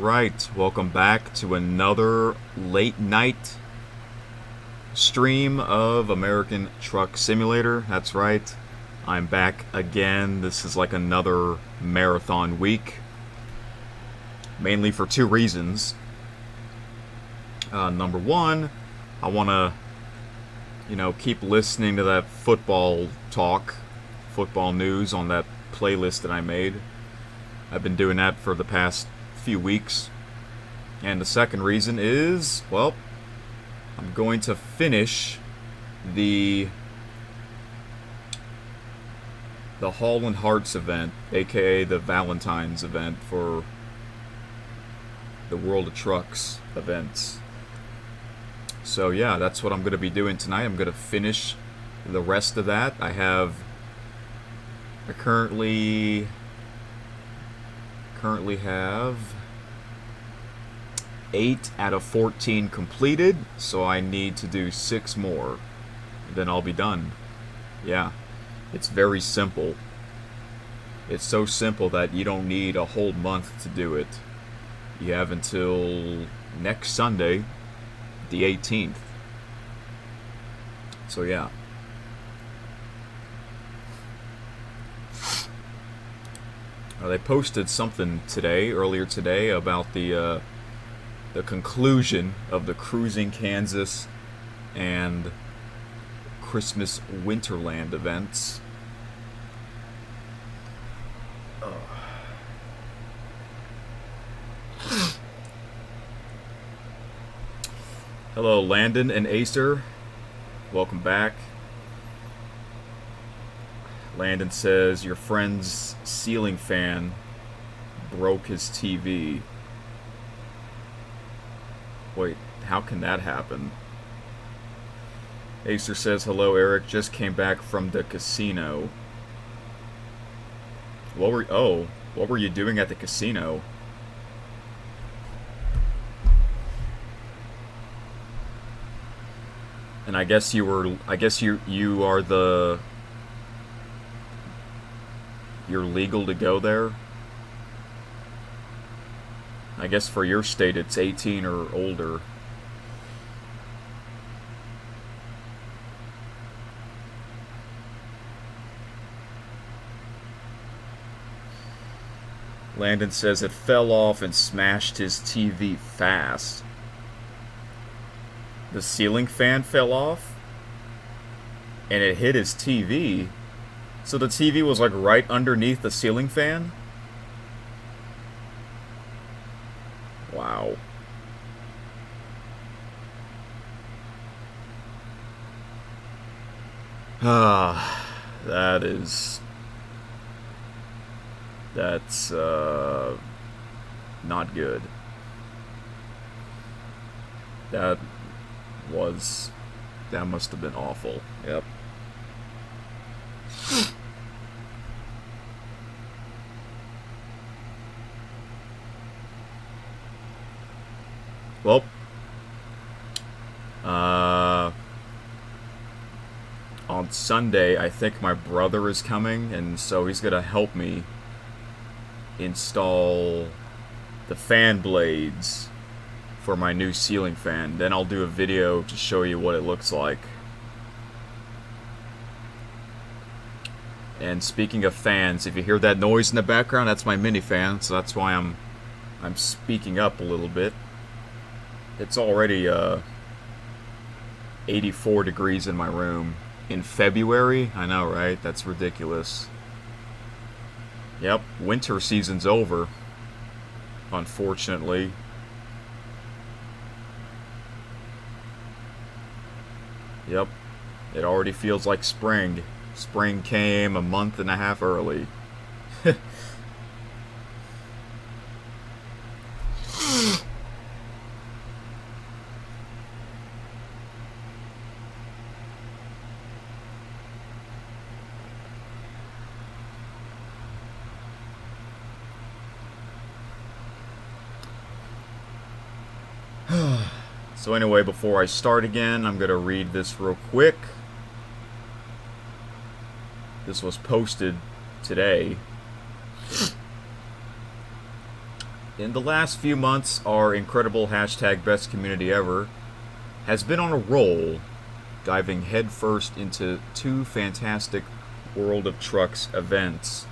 right, welcome back to another late night stream of American Truck Simulator. That's right, I'm back again. This is like another marathon week, mainly for two reasons. Number one, I want to, keep listening to that football talk, football news on that playlist that I made. I've been doing that for the past few weeks. And the second reason is, well, I'm going to finish the Haulin Hearts event, aka the Valentine's event for the World of Trucks events. So yeah, that's what I'm going to be doing tonight. I'm going to finish the rest of that. I currently have 8 out of 14 completed, so I need to do 6 more, then I'll be done. Yeah, it's very simple. It's so simple that you don't need a whole month to do it. You have until next Sunday, the 18th. So yeah. They posted something earlier today, about the conclusion of the Cruising Kansas and Christmas Winterland events. Hello, Landon and Acer. Welcome back. Landon says your friend's ceiling fan broke his TV. Wait, how can that happen? Acer says, hello Eric, just came back from the casino. What were you doing at the casino? And I guess you are you're legal to go there. I guess for your state it's 18 or older. Landon says it fell off and smashed his TV fast. The ceiling fan fell off and it hit his TV. So the TV was like right underneath the ceiling fan? Wow. That's not good. That must have been awful. Yep. Well, on Sunday, I think my brother is coming, and so he's gonna help me install the fan blades for my new ceiling fan. Then I'll do a video to show you what it looks like. And speaking of fans, if you hear that noise in the background, that's my mini fan, so that's why I'm speaking up a little bit. It's already 84 degrees in my room in February. I know, right? That's ridiculous. Yep, winter season's over, unfortunately. Yep, it already feels like spring. Spring came a month and a half early. So anyway, before I start again, I'm going to read this real quick. This was posted today. In the last few months, our incredible hashtag best community ever has been on a roll, diving headfirst into two fantastic World of Trucks events.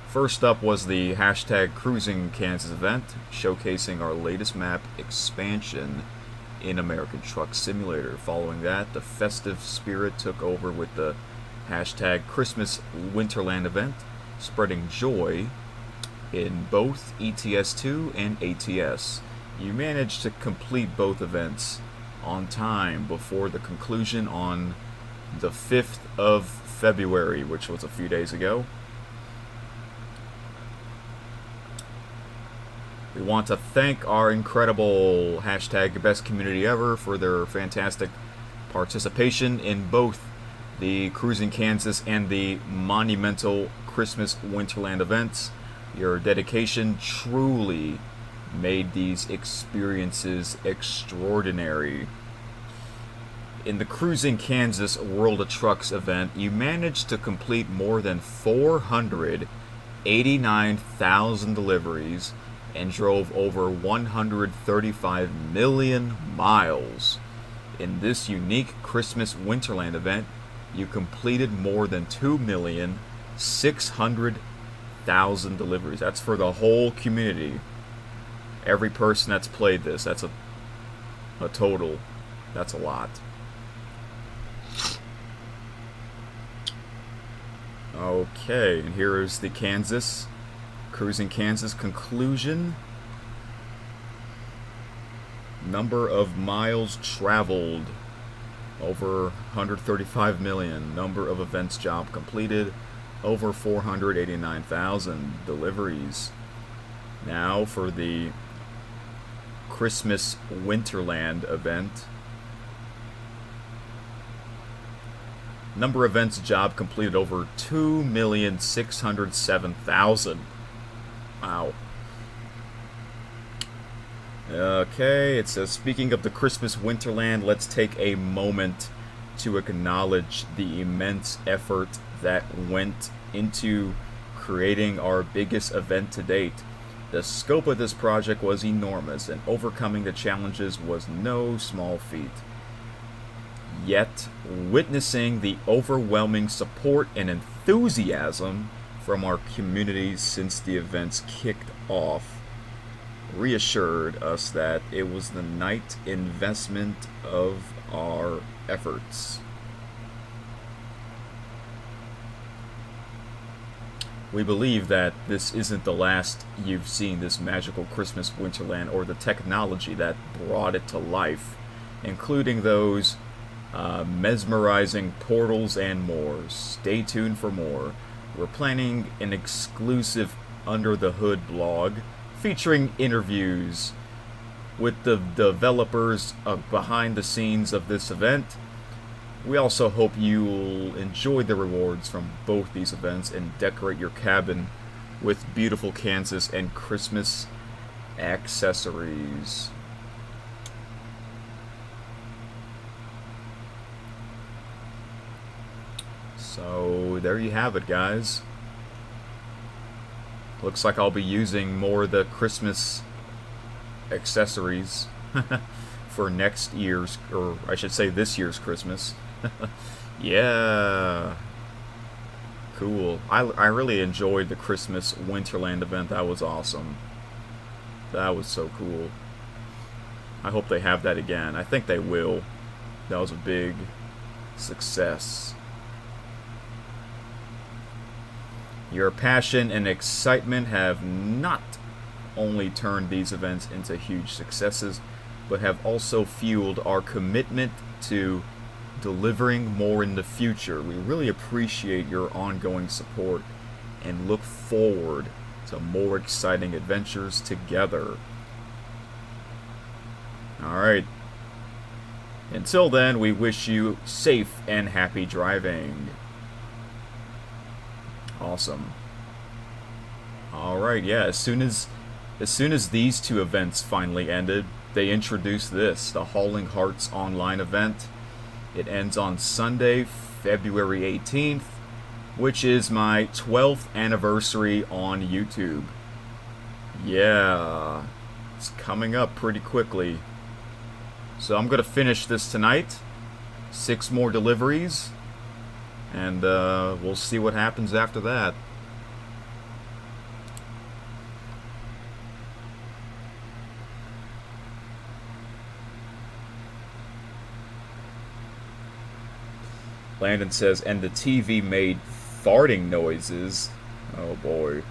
First up was the hashtag Cruising Kansas event, showcasing our latest map expansion in American Truck Simulator. Following that, the festive spirit took over with the hashtag Christmas Winterland event, spreading joy in both ETS2 and ATS. You managed to complete both events on time before the conclusion on the 5th of February, which was a few days ago. We want to thank our incredible hashtag best community ever for their fantastic participation in both the Cruising Kansas and the monumental Christmas Winterland events. Your dedication truly made these experiences extraordinary. In the Cruising Kansas World of Trucks event, you managed to complete more than 489,000 deliveries and drove over 135 million miles. In this unique Christmas Winterland event, you completed more than 2,600,000 deliveries. That's for the whole community. Every person that's played this, that's a total. That's a lot. Okay, and here is the Cruising Kansas conclusion. Number of miles traveled, over 135 million. Number of events job completed, over 489,000 deliveries. Now for the Christmas Winterland event. Number of events job completed, over 2,607,000. Wow. Okay, it says, speaking of the Christmas Winterland, let's take a moment to acknowledge the immense effort that went into creating our biggest event to date. The scope of this project was enormous, and overcoming the challenges was no small feat. Yet, witnessing the overwhelming support and enthusiasm from our community since the events kicked off reassured us that it was the right investment of our efforts. We believe that this isn't the last you've seen this magical Christmas Winterland or the technology that brought it to life, including those mesmerizing portals and more. Stay tuned for more. We're planning an exclusive Under the Hood blog featuring interviews with the developers behind the scenes of this event. We also hope you'll enjoy the rewards from both these events and decorate your cabin with beautiful Kansas and Christmas accessories. So there you have it, guys. Looks like I'll be using more of the Christmas accessories for next year's, or I should say this year's Christmas. Yeah. Cool. I really enjoyed the Christmas Winterland event. That was awesome. That was so cool. I hope they have that again. I think they will. That was a big success. Your passion and excitement have not only turned these events into huge successes, but have also fueled our commitment to delivering more in the future. We really appreciate your ongoing support and look forward to more exciting adventures together. Alright. Until then, we wish you safe and happy driving. Awesome. Alright, yeah, as soon as these two events finally ended, they introduced this, the Haulin Hearts online event. It ends on Sunday, February 18th, which is my 12th anniversary on YouTube. Yeah, it's coming up pretty quickly. So I'm going to finish this tonight. 6 more deliveries. And we'll see what happens after that. Landon says, and the TV made farting noises. Oh boy.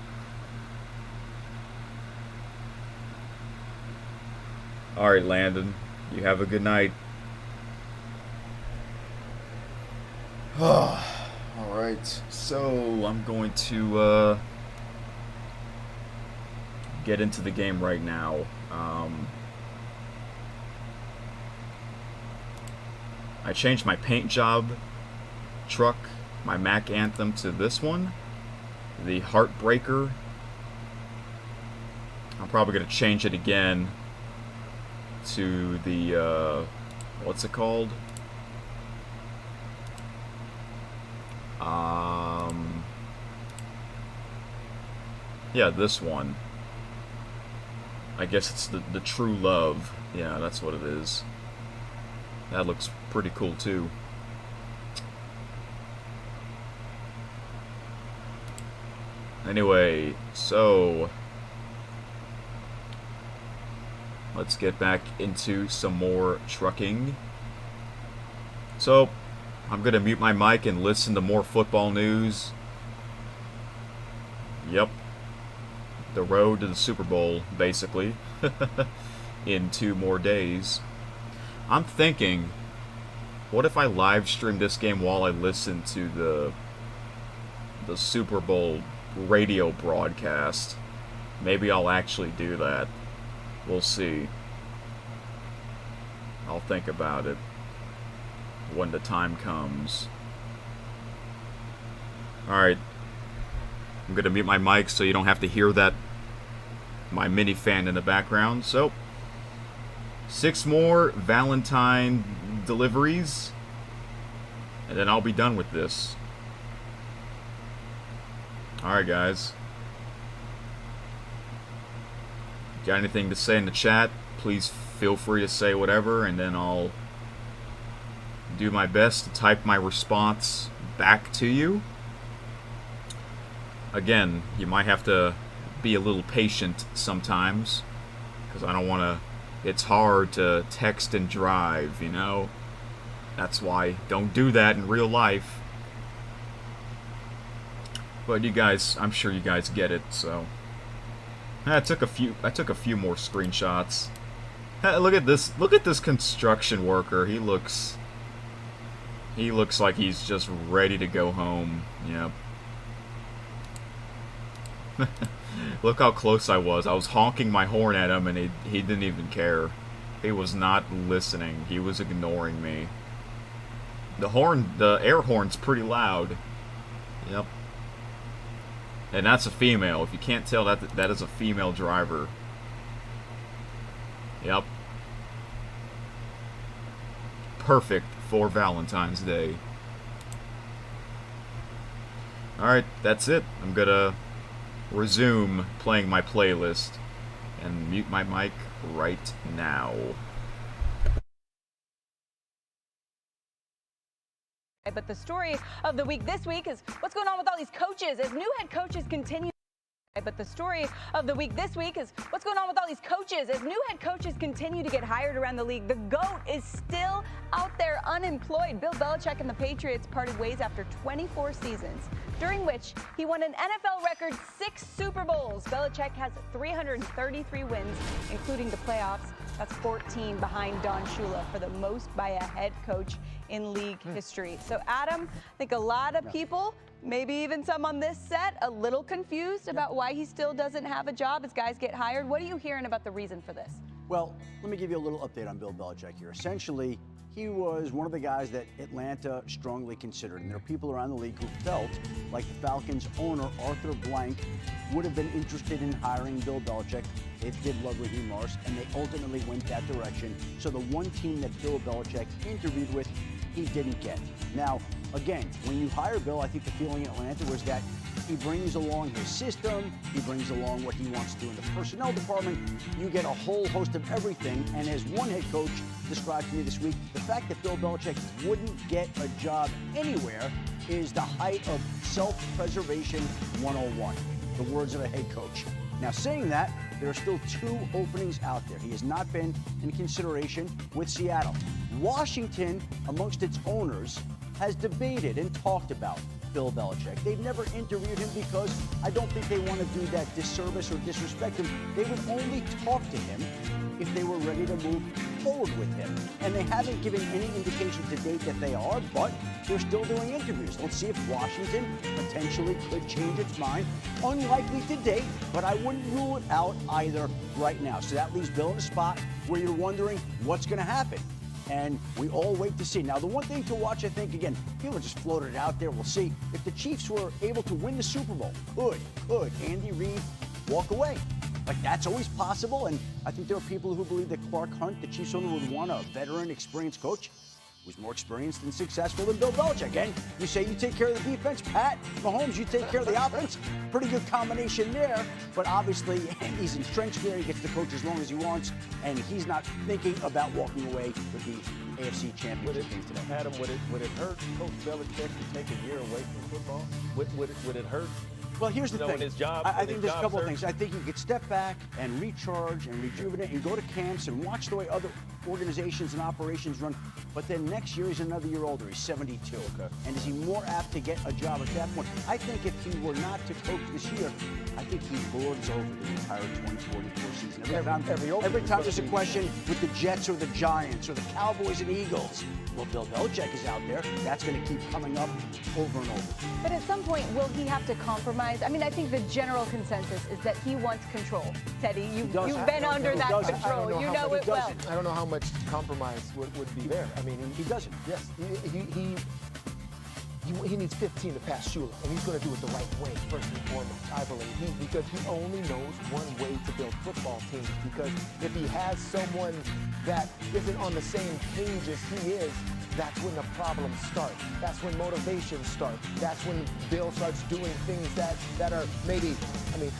Alright, Landon. You have a good night. Alright, so I'm going to get into the game right now. I changed my paint job truck, my Mac Anthem, to this one, the Heartbreaker. I'm probably going to change it again to the, what's it called? Yeah, this one. I guess it's the True Love. Yeah, that's what it is. That looks pretty cool too. Anyway, so let's get back into some more trucking. So, I'm going to mute my mic and listen to more football news. Yep. The road to the Super Bowl, basically, in 2 more days. I'm thinking, what if I live stream this game while I listen to the Super Bowl radio broadcast? Maybe I'll actually do that. We'll see. I'll think about it when the time comes. Alright. I'm going to mute my mic so you don't have to hear that, my mini fan in the background. So, 6 more Valentine deliveries, and then I'll be done with this. Alright, guys. Got anything to say in the chat? Please feel free to say whatever, and then I'll do my best to type my response back to you. Again, you might have to be a little patient sometimes, because I don't want to... It's hard to text and drive, you know? That's why don't do that in real life. But you guys, I'm sure you guys get it, so... I took a few more screenshots. Hey, look at this construction worker. He looks like he's just ready to go home. Yep. Look how close I was. I was honking my horn at him, and he didn't even care. He was not listening. He was ignoring me. The air horn's pretty loud. Yep. And that's a female. If you can't tell, that is a female driver. Yep. Perfect for Valentine's Day. Alright, that's it. I'm gonna resume playing my playlist and mute my mic right now. But the story of the week this week is what's going on with all these coaches as new head coaches continue. But the story of the week this week is what's going on with all these coaches as new head coaches continue to get hired around the league. The GOAT is still out there unemployed. Bill Belichick and the Patriots parted ways after 24 seasons, during which he won an NFL record 6 Super Bowls. Belichick has 333 wins, including the playoffs. That's 14 behind Don Shula for the most by a head coach in league history. So, Adam, I think a lot of people, maybe even some on this set, a little confused about why he still doesn't have a job as guys get hired. What are you hearing about the reason for this? Well, let me give you a little update on Bill Belichick here. Essentially, he was one of the guys that Atlanta strongly considered. And there are people around the league who felt like the Falcons owner, Arthur Blank, would have been interested in hiring Bill Belichick. They did love Raheem Morris, and they ultimately went that direction. So the one team that Bill Belichick interviewed with, he didn't get. Now, again, when you hire Bill, I think the feeling in Atlanta was that He brings along his system. He brings along what he wants to do in the personnel department. You get a whole host of everything. And as one head coach described to me this week, the fact that Bill Belichick wouldn't get a job anywhere is the height of self-preservation 101. The words of a head coach. Now, saying that, there are still 2 openings out there. He has not been in consideration with Seattle. Washington, amongst its owners, has debated and talked about Bill Belichick. They've never interviewed him because I don't think they want to do that disservice or disrespect him. They would only talk to him if they were ready to move forward with him. And they haven't given any indication to date that they are, but they're still doing interviews. Let's see if Washington potentially could change its mind. Unlikely to date, but I wouldn't rule it out either right now. So that leaves Bill in a spot where you're wondering what's going to happen. And we all wait to see. Now, the one thing to watch, I think, again, people just floated it out there. We'll see. If the Chiefs were able to win the Super Bowl, could Andy Reid walk away? Like, that's always possible. And I think there are people who believe that Clark Hunt, the Chiefs owner, would want a veteran, experienced coach who's more experienced and successful than Bill Belichick. And you say you take care of the defense, Pat Mahomes, you take care of the offense. Pretty good combination there. But obviously, he's entrenched there. He gets to coach as long as he wants. And he's not thinking about walking away with the AFC Championship game today. Adam, would it hurt Coach Belichick to take a year away from football? Would it hurt? Well, here's the thing. His job, I think there's a couple of search. things. I think you could step back and recharge and rejuvenate and go to camps and watch the way other organizations and operations run. But then next year, he's another year older. He's 72. Okay. And is he more apt to get a job at that point? I think if he were not to coach this year, I think he lords over the entire 2044 season. Every time there's a question with the Jets or the Giants or the Cowboys and Eagles, well, Bill Belichick is out there. That's going to keep coming up over and over. But at some point, will he have to compromise? I mean, I think the general consensus is that he wants control. Teddy, you've been under that control. You know it well. I don't know how much compromise would be there. I mean, He doesn't. yes, he needs 15 to pass Shula, and he's going to do it the right way, first and foremost, I believe. Because he only knows one way to build football teams. Because if he has someone that isn't on the same page as he is, that's when the problems start. That's when motivation starts. That's when Bill starts doing things that are maybe, I mean,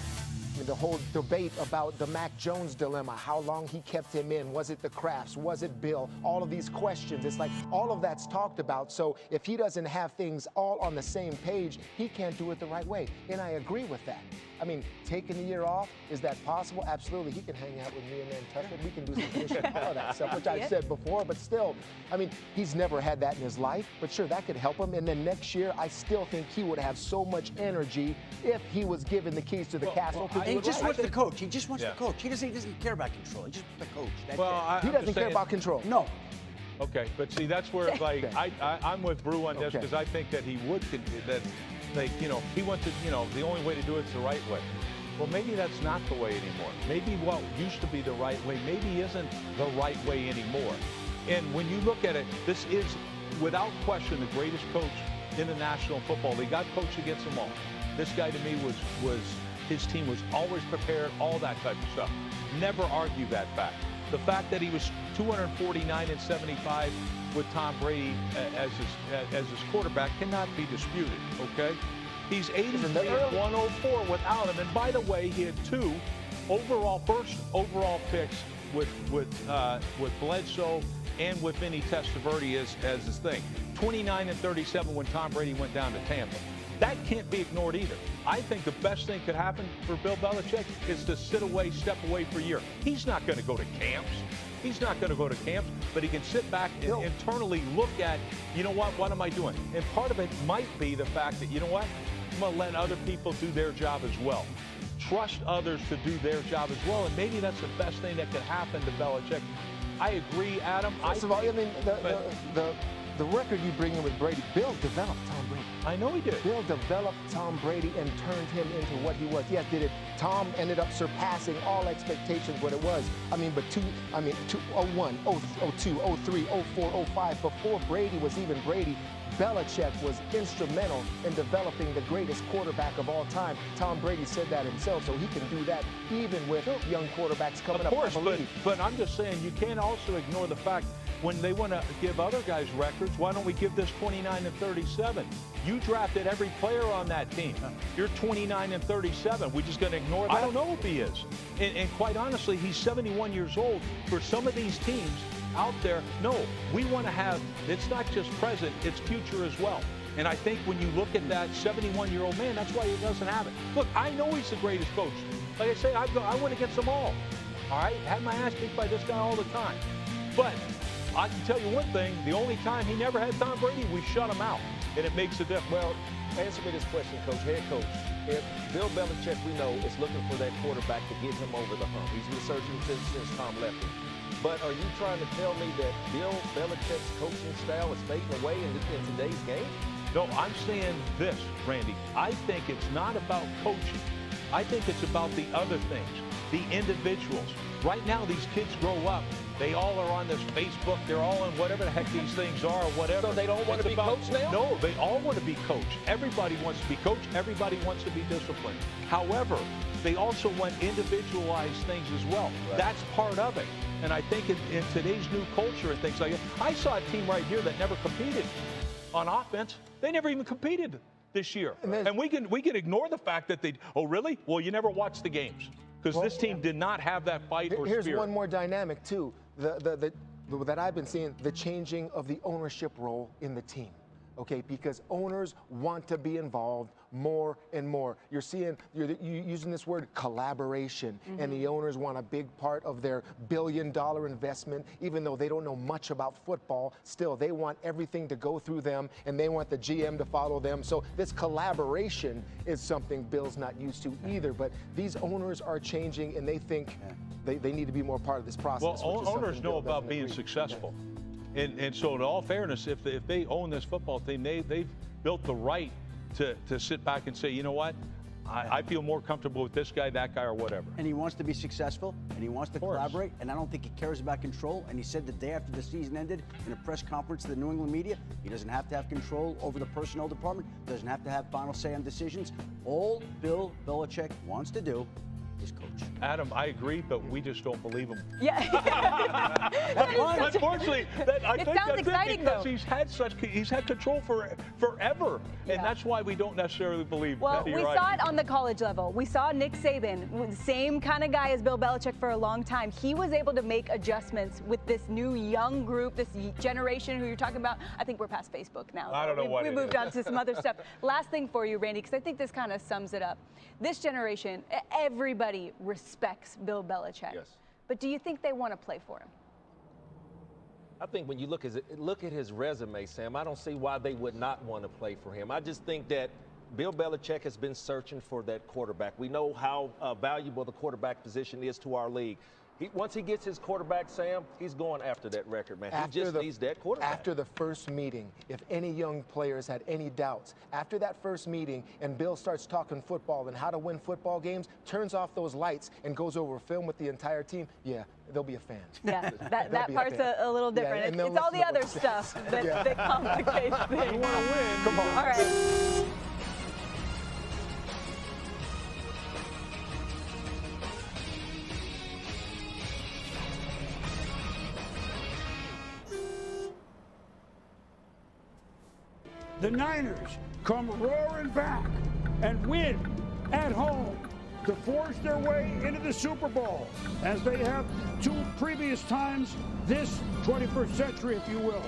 the whole debate about the Mac Jones dilemma, how long he kept him in, was it the Crafts, was it Bill, all of these questions, it's like all of that's talked about. So if he doesn't have things all on the same page, he can't do it the right way. And I agree with that. I mean, taking the year off, is that possible? Absolutely. He can hang out with me and Nantucket. We can do some fishing, all of that stuff, which I've said before. But still, I mean, he's never had that in his life. But sure, that could help him. And then next year, I still think he would have so much energy if he was given the keys to the castle. And he just wants to coach. He just wants to coach. He doesn't care about control. He just wants to coach. That's it. He doesn't care about control. No. Okay, but see, that's where like I'm with Brew on this because I think that he would he wants to the only way to do it's the right way. Well, maybe that's not the way anymore. Maybe what used to be the right way maybe isn't the right way anymore. And when you look at it, this is without question the greatest coach in the National Football League. I've coached against them all. This guy to me was his team was always prepared, all that type of stuff. Never argue that fact. The fact that he was 249 and 75 with Tom Brady as his quarterback cannot be disputed, okay? He's 83 and 104 without him. And by the way, he had two first overall picks with Bledsoe and with Vinny Testaverde as his thing. 29 and 37 when Tom Brady went down to Tampa. That can't be ignored either. I think the best thing could happen for Bill Belichick is to step away for a year. He's not going to go to camps. But he can sit back and internally look at, what am I doing? And part of it might be the fact that, I'm going to let other people do their job as well. Trust others to do their job as well, and maybe that's the best thing that could happen to Belichick. I agree, Adam. First of all, I mean, the record you bring in with Brady, Bill developed Tom Brady. I know he did. Bill developed Tom Brady and turned him into what he was. Yes, did it? Tom ended up surpassing all expectations what it was. I mean, but 01, 02, 03, 04, 05, before Brady was even Brady, Belichick was instrumental in developing the greatest quarterback of all time. Tom Brady said that himself, so he can do that even with young quarterbacks coming up. Of course, but I'm just saying you can't also ignore the fact when they want to give other guys records, why don't we give this 29-37? You drafted every player on that team. You're 29-37. We just going to ignore that? I don't know if he is. And quite honestly, he's 71 years old. For some of these teams out there, no, we want to have, it's not just present, it's future as well. And I think when you look at that 71-year-old man, that's why he doesn't have it. Look, I know he's the greatest coach. Like I say, I went against them all right? Had my ass kicked by this guy all the time. But I can tell you one thing, the only time he never had Tom Brady, we shut him out. And it makes a difference. Well, answer me this question, Coach. Head coach, if Bill Belichick, we know, is looking for that quarterback to get him over the hump. He's been searching since Tom left him. But are you trying to tell me that Bill Belichick's coaching style is fading away in today's game? No, I'm saying this, Randy. I think it's not about coaching. I think it's about the other things, the individuals. Right now, these kids grow up. They all are on this Facebook. They're all on whatever the heck these things are or whatever. So they don't want to be coached now? No, they all want to be coached. Everybody wants to be coached. Everybody wants to be disciplined. However, they also want individualized things as well. Right. That's part of it. And I think in today's new culture and things like that, I saw a team right here that never competed on offense. They never even competed this year. And we can ignore the fact that they, oh, really? Well, you never watched the games. Because this team did not have that fight or spirit. Here's one more dynamic, too, that I've been seeing, the changing of the ownership role in the team. Okay, because owners want to be involved more and more. You're using this word collaboration, and the owners want a big part of their billion-dollar investment, even though they don't know much about football. Still, they want everything to go through them, and they want the GM to follow them. So this collaboration is something Bill's not used to either. But these owners are changing, and they think they need to be more part of this process. Well, owners know about being successful. And so, in all fairness, if they own this football team, they've built the right to sit back and say, you know what, I feel more comfortable with this guy, that guy, or whatever. And he wants to be successful, and he wants to collaborate, and I don't think he cares about control. And he said the day after the season ended in a press conference to the New England media, he doesn't have to have control over the personnel department, doesn't have to have final say on decisions. All Bill Belichick wants to do is coach. Adam, I agree, but we just don't believe him. Yeah. Unfortunately, I think that's exciting, because though. he's had control forever, and that's why we don't necessarily believe. Well, we saw it on the college level. We saw Nick Saban, same kind of guy as Bill Belichick for a long time. He was able to make adjustments with this new young group, this generation who you're talking about. I think we're past Facebook now. I don't know what we moved on to some other stuff. Last thing for you, Randy, because I think this kind of sums it up. This generation, everybody respects Bill Belichick. Yes. But do you think they want to play for him? I think when you look at his resume, Sam, I don't see why they would not want to play for him. I just think that Bill Belichick has been searching for that quarterback. We know how valuable the quarterback position is to our league. Once he gets his quarterback, Sam, he's going after that record, man. He just needs that quarterback. After the first meeting, if any young players had any doubts, after that first meeting and Bill starts talking football and how to win football games, turns off those lights and goes over film with the entire team, yeah, they'll be a fan. Yeah, that part's a little different. Yeah, it's all the other stuff that complicates things. You want to win. Come on. All right. The Niners come roaring back and win at home to force their way into the Super Bowl, as they have 2 previous times this 21st century, if you will.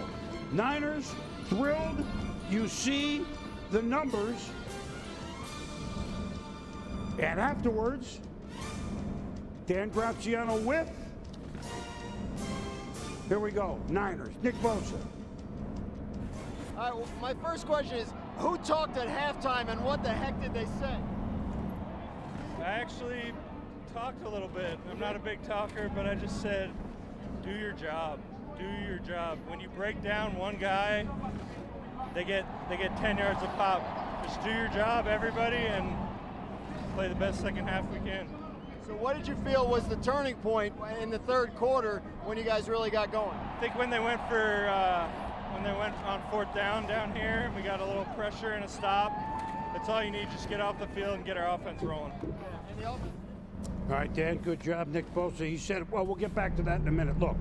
Niners thrilled. You see the numbers. And afterwards, Dan Graziano with, here we go, Niners, Nick Bosa. All right, well, my first question is, who talked at halftime and what the heck did they say? I actually talked a little bit. I'm not a big talker, but I just said, do your job. Do your job. When you break down one guy, they get 10 yards a pop. Just do your job, everybody, and play the best second half we can. So what did you feel was the turning point in the third quarter when you guys really got going? I think when they went on 4th down here, and we got a little pressure and a stop. That's all you need. Just get off the field and get our offense rolling. And the offense? All right, Dan, good job. Nick Bosa, he said, well, we'll get back to that in a minute. Look,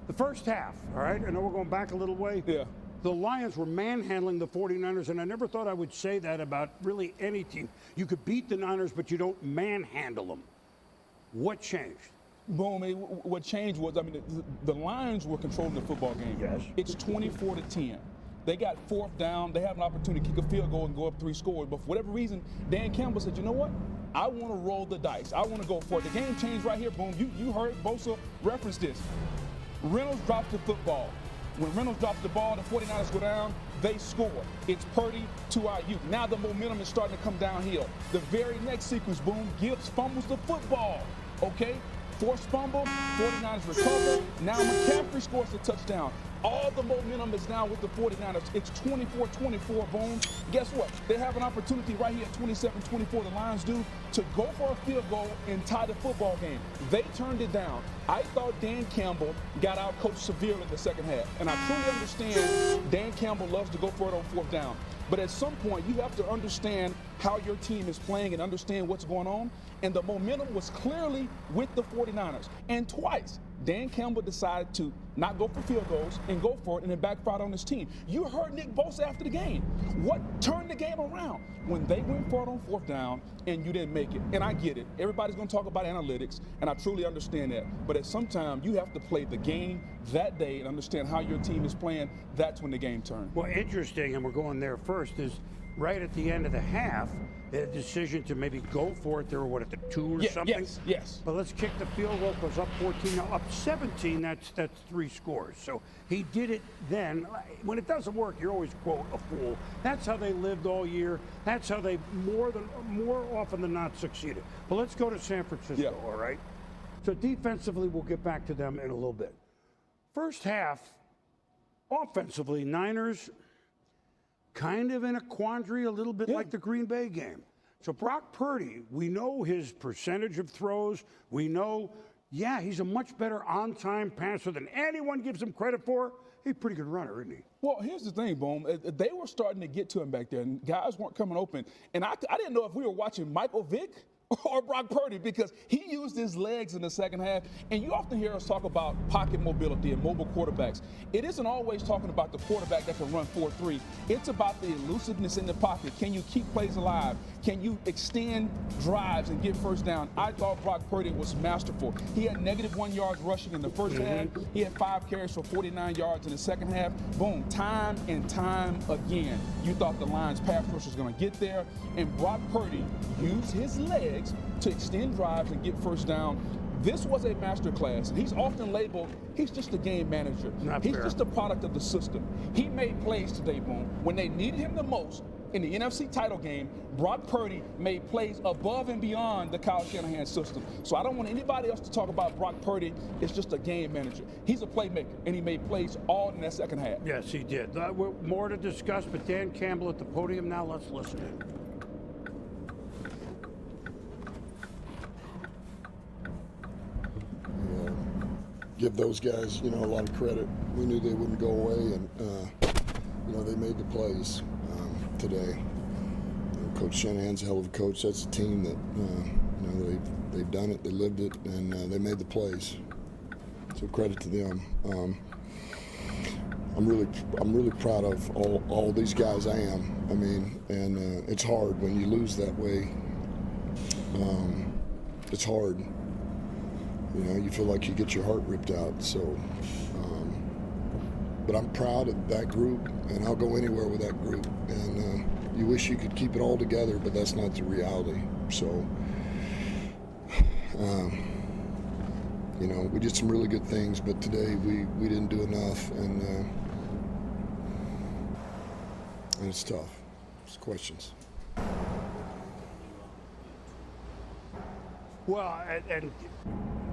The first half, all right? I know we're going back a little way. Yeah. The Lions were manhandling the 49ers, and I never thought I would say that about really any team. You could beat the Niners, but you don't manhandle them. What changed? Boom. What changed was, I mean, the Lions were controlling the football game. Yes. It's 24-10. They got 4th down. They have an opportunity to kick a field goal and go up 3 scores. But for whatever reason, Dan Campbell said, you know what? I want to roll the dice. I want to go for it. The game changed right here. Boom. You heard Bosa reference this. Reynolds drops the football. When Reynolds drops the ball, the 49ers go down, they score. It's Purdy to Ayuk. Now the momentum is starting to come downhill. The very next sequence, boom, Gibbs fumbles the football, okay? Forced fumble, 49ers recover. Now McCaffrey scores the touchdown. All the momentum is now with the 49ers. It's 24-24, boom. Guess what? They have an opportunity right here at 27-24, the Lions do, to go for a field goal and tie the football game. They turned it down. I thought Dan Campbell got out coached severely in the second half. And I truly understand Dan Campbell loves to go for it on 4th down. But at some point, you have to understand how your team is playing and understand what's going on. And the momentum was clearly with the 49ers. And twice, Dan Campbell decided to not go for field goals and go for it, and it backfired on his team. You heard Nick Bosa after the game. What turned the game around? When they went for it on 4th down and you didn't make it. And I get it. Everybody's going to talk about analytics, and I truly understand that. But at some time, you have to play the game that day and understand how your team is playing. That's when the game turned. Well, interesting, and we're going there first, is right at the end of the half, they had a decision to maybe go for it. They were, what, at the 2 or something? Yes. But let's kick the field goal, goes up 14, now up 17, that's 3 scores. So he did it then. When it doesn't work, you're always, quote, a fool. That's how they lived all year. That's how they more often than not succeeded. But let's go to San Francisco, all right? So defensively, we'll get back to them in a little bit. First half, offensively, Niners kind of in a quandary, a little bit like the Green Bay game. So Brock Purdy, we know his percentage of throws. We know, he's a much better on-time passer than anyone gives him credit for. He's a pretty good runner, isn't he? Well, here's the thing, Boom. They were starting to get to him back there, and guys weren't coming open. And I didn't know if we were watching Michael Vick or Brock Purdy, because he used his legs in the second half. And you often hear us talk about pocket mobility and mobile quarterbacks. It isn't always talking about the quarterback that can run 4-3. It's about the elusiveness in the pocket. Can you keep plays alive? Can you extend drives and get first down? I thought Brock Purdy was masterful. He had -1 yards rushing in the first half. He had 5 carries for 49 yards in the second half. Boom, time and time again. You thought the Lions pass rush was going to get there, and Brock Purdy used his legs to extend drives and get first down. This was a masterclass. He's often labeled, he's just a game manager. He's just a product of the system. He made plays today, Boom. When they needed him the most in the NFC title game, Brock Purdy made plays above and beyond the Kyle Shanahan system. So I don't want anybody else to talk about Brock Purdy. It's just a game manager. He's a playmaker, and he made plays all in that second half. Yes, he did. More to discuss, but Dan Campbell at the podium now. Let's listen in. Give those guys, a lot of credit. We knew they wouldn't go away, and they made the plays today. Coach Shanahan's a hell of a coach. That's a team that they've done it, they lived it, and they made the plays. So credit to them. I'm really proud of all these guys. I am. I mean, and it's hard when you lose that way. It's hard. You feel like you get your heart ripped out. So, but I'm proud of that group, and I'll go anywhere with that group. And you wish you could keep it all together, but that's not the reality. So, we did some really good things, but today we didn't do enough, and it's tough. It's questions. Well, and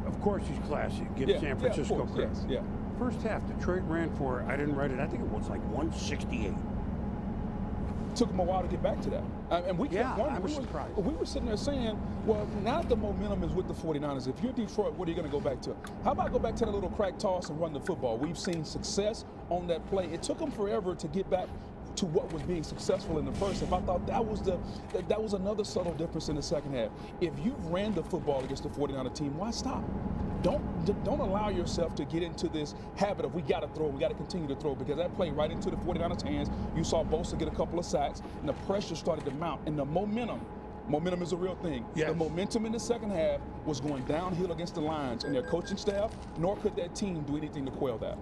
of course he's classy. Give San Francisco credit. Yes. First half, Detroit ran for, I didn't write it, I think it was like 168. Took them a while to get back to that. And we kept wondering. I was surprised. We were sitting there saying, well, now that the momentum is with the 49ers, if you're Detroit, what are you going to go back to? How about go back to that little crack toss and run the football? We've seen success on that play. It took them forever to get back to what was being successful in the first half. I thought that was another subtle difference in the second half. If you've ran the football against the 49er team, why stop? don't allow yourself to get into this habit of we got to throw, we got to continue to throw, because that play right into the 49ers' hands. You saw Bosa get a couple of sacks, and the pressure started to mount, and the momentum is a real thing. Yes. The momentum in the second half was going downhill against the Lions and their coaching staff, nor could that team do anything to quell that.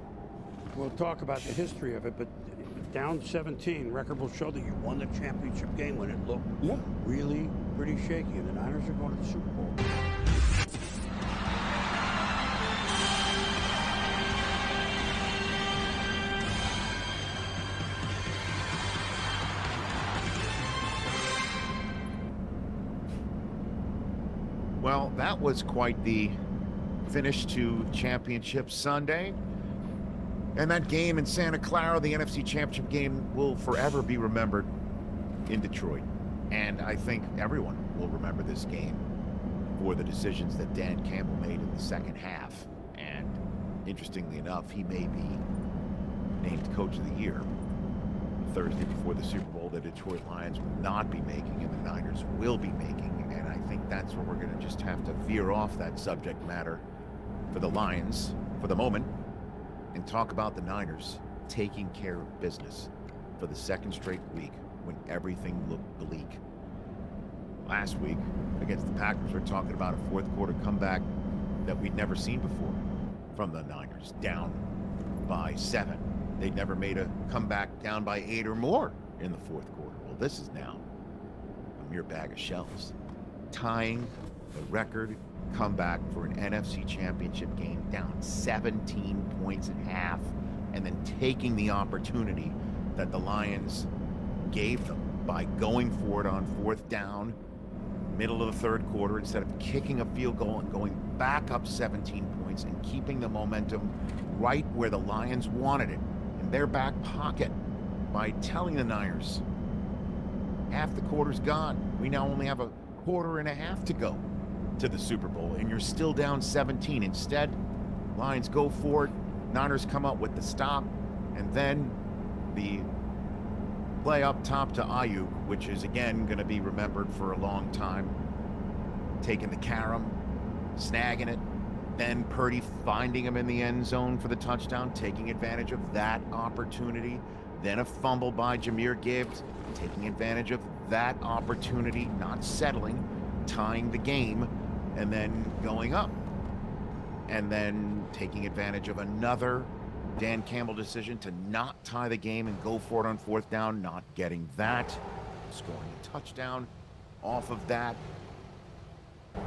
We'll talk about the history of it, but down 17, record will show that you won the championship game when it looked really pretty shaky, and the Niners are going to the Super Bowl. Well, that was quite the finish to Championship Sunday. And that game in Santa Clara, the NFC Championship game, will forever be remembered in Detroit. And I think everyone will remember this game for the decisions that Dan Campbell made in the second half. And interestingly enough, he may be named Coach of the Year Thursday before the Super Bowl. The Detroit Lions will not be making, and the Niners will be making. And I think that's where we're going to just have to veer off that subject matter for the Lions for the moment and talk about the Niners taking care of business for the second straight week when everything looked bleak. Last week against the Packers, we're talking about a fourth quarter comeback that we'd never seen before from the Niners, down by 7. They'd never made a comeback down by 8 or more in the fourth quarter. Well, this is now a mere bag of shells, tying the record comeback for an NFC Championship game, down 17 points at half, and then taking the opportunity that the Lions gave them by going for it on fourth down, middle of the third quarter, instead of kicking a field goal and going back up 17 points and keeping the momentum right where the Lions wanted it, in their back pocket, by telling the Niners, half the quarter's gone. We now only have a quarter and a half to go to the Super Bowl, and you're still down 17. Instead, Lions go for it. Niners come up with the stop, and then the play up top to Ayuk, which is again going to be remembered for a long time. Taking the carom, snagging it, then Purdy finding him in the end zone for the touchdown, taking advantage of that opportunity. Then a fumble by Jahmyr Gibbs, taking advantage of that opportunity, not settling, tying the game, and then going up. And then taking advantage of another Dan Campbell decision to not tie the game and go for it on fourth down, not getting that, scoring a touchdown off of that.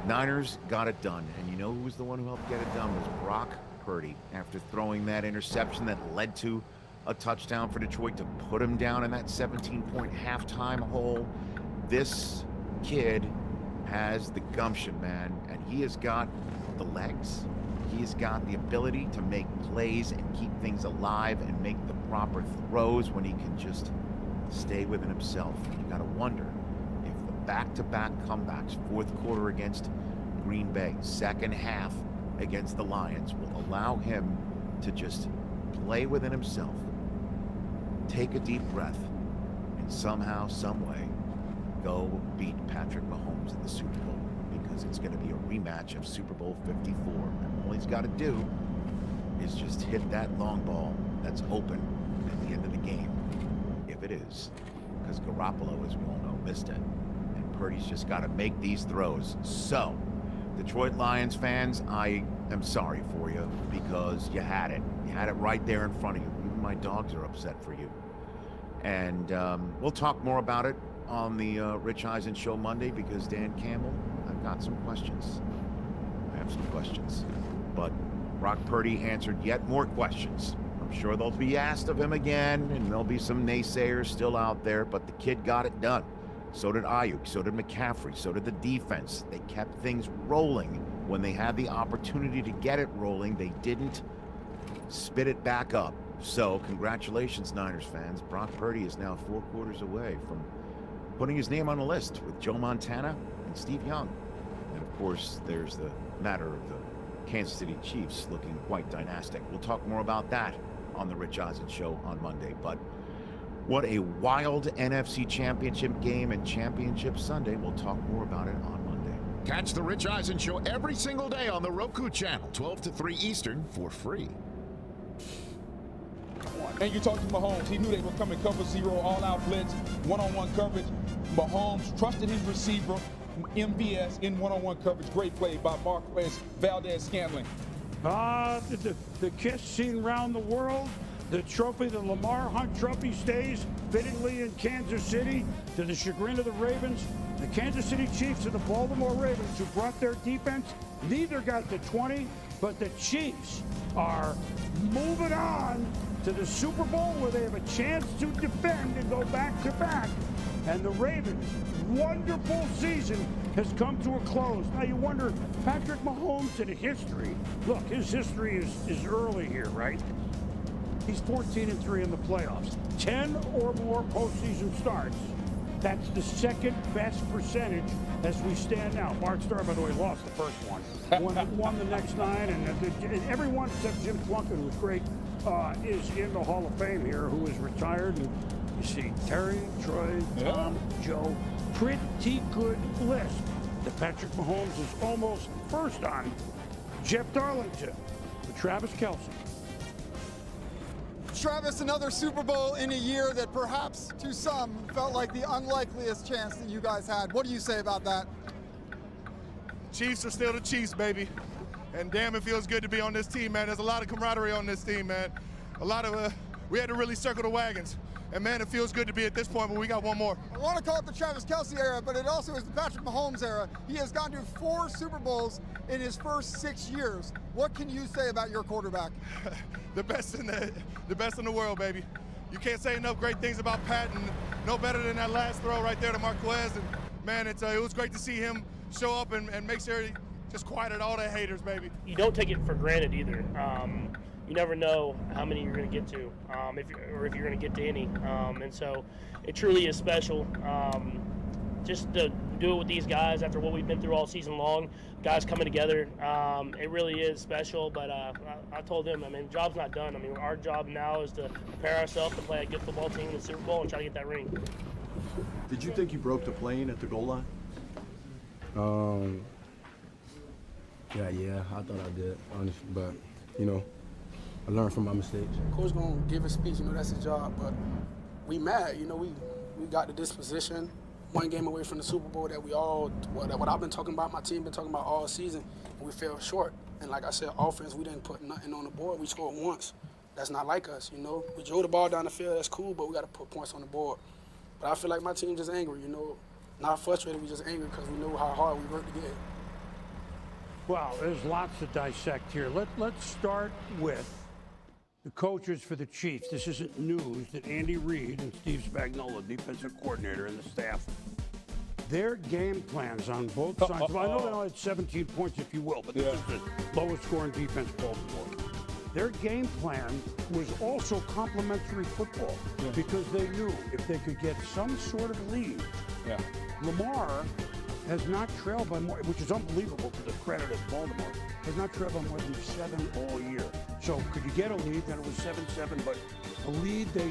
Niners got it done, and you know who was the one who helped get it done? Was Brock Purdy, after throwing that interception that led to a touchdown for Detroit to put him down in that 17-point halftime hole. This kid has the gumption, man, and he has got the legs. He's got the ability to make plays and keep things alive and make the proper throws when he can just stay within himself. You got to wonder if the back-to-back comebacks, fourth quarter against Green Bay, second half against the Lions, will allow him to just play within himself, take a deep breath, and somehow, some way, go beat Patrick Mahomes in the Super Bowl, because it's going to be a rematch of Super Bowl 54. And all he's got to do is just hit that long ball that's open at the end of the game, if it is, because Garoppolo, as we all know, missed it, and Purdy's just got to make these throws. So, Detroit Lions fans, I am sorry for you, because you had it. You had it right there in front of you. Even my dogs are upset for you. And we'll talk more about it on the Rich Eisen Show Monday, because Dan Campbell, I've got some questions. I have some questions. But Brock Purdy answered yet more questions. I'm sure they'll be asked of him again, and there'll be some naysayers still out there, but the kid got it done. So did Ayuk, so did McCaffrey, so did the defense. They kept things rolling when they had the opportunity to get it rolling. They didn't spit it back up. So congratulations, Niners fans. Brock Purdy is now 4 quarters away from putting his name on the list with Joe Montana and Steve Young. And of course, there's the matter of the Kansas City Chiefs looking quite dynastic. We'll talk more about that on the Rich Eisen Show on Monday. But what a wild NFC Championship game and Championship Sunday. We'll talk more about it on Monday. Catch the Rich Eisen Show every single day on the Roku channel, 12 to 3 Eastern, for free. And you talk to Mahomes. He knew they were coming cover zero, all-out blitz, one-on-one coverage. Mahomes trusted his receiver, MVS, in one-on-one coverage. Great play by Marquez Valdez-Scantling. The kiss seen around the world. The trophy, the Lamar Hunt Trophy, stays fittingly in Kansas City to the chagrin of the Ravens. The Kansas City Chiefs and the Baltimore Ravens, who brought their defense, neither got the 20, but the Chiefs are moving on to the Super Bowl where they have a chance to defend and go back-to-back. And the Ravens' wonderful season has come to a close. Now you wonder, Patrick Mahomes in history, look, his history is early here, right? He's 14-3 in the playoffs, 10 or more postseason starts. That's the second best percentage as we stand now. Bart Starr, by the way, lost the first one. Won the next 9, and everyone except Jim Plunkett, who was great, is in the Hall of Fame here, who is retired. And you see Terry, Troy, Tom, Joe, pretty good list. The Patrick Mahomes is almost first on. Jeff Darlington, with Travis Kelce. Travis, another Super Bowl in a year that perhaps to some felt like the unlikeliest chance that you guys had. What do you say about that? Chiefs are still the Chiefs, baby. And damn, it feels good to be on this team, man. There's a lot of camaraderie on this team, man. A lot of, we had to really circle the wagons. And man, it feels good to be at this point, but we got one more. I want to call it the Travis Kelce era, but it also is the Patrick Mahomes era. He has gone to 4 Super Bowls in his first 6 years. What can you say about your quarterback? the best in the world, baby. You can't say enough great things about Pat, and no better than that last throw right there to Marquez. And man, it was great to see him show up and make sure he just quieted all the haters, baby. You don't take it for granted either. You never know how many you're going to get to, if you're going to get to any. And so it truly is special. Just to do it with these guys after what we've been through all season long, guys coming together, it really is special. But I told them, I mean, the job's not done. I mean, our job now is to prepare ourselves to play a good football team in the Super Bowl and try to get that ring. Did you think you broke the plane at the goal line? Yeah, I thought I did, honestly, but, you know, I learned from my mistakes. Coach gonna give a speech, you know, that's his job, but we mad, you know, we got to this position, one game away from the Super Bowl that we all, what I've been talking about, my team been talking about all season, and we fell short. And like I said, offense, we didn't put nothing on the board, we scored once. That's not like us, you know. We drove the ball down the field, that's cool, but we got to put points on the board. But I feel like my team just angry, you know, not frustrated, we just angry because we know how hard we worked to get. Well, there's lots to dissect here. Let's start with the coaches for the Chiefs. This isn't news that Andy Reid and Steve Spagnuolo, defensive coordinator, and the staff, their game plans on both sides. Well, I know they only had 17 points, if you will, but this is the lowest scoring defense Baltimore. Their game plan was also complementary football because they knew if they could get some sort of lead, Lamar has not trailed by more, which is unbelievable to the credit of Baltimore, has not trailed by more than 7 all year. So could you get a lead? Then it was 7-7, but a lead they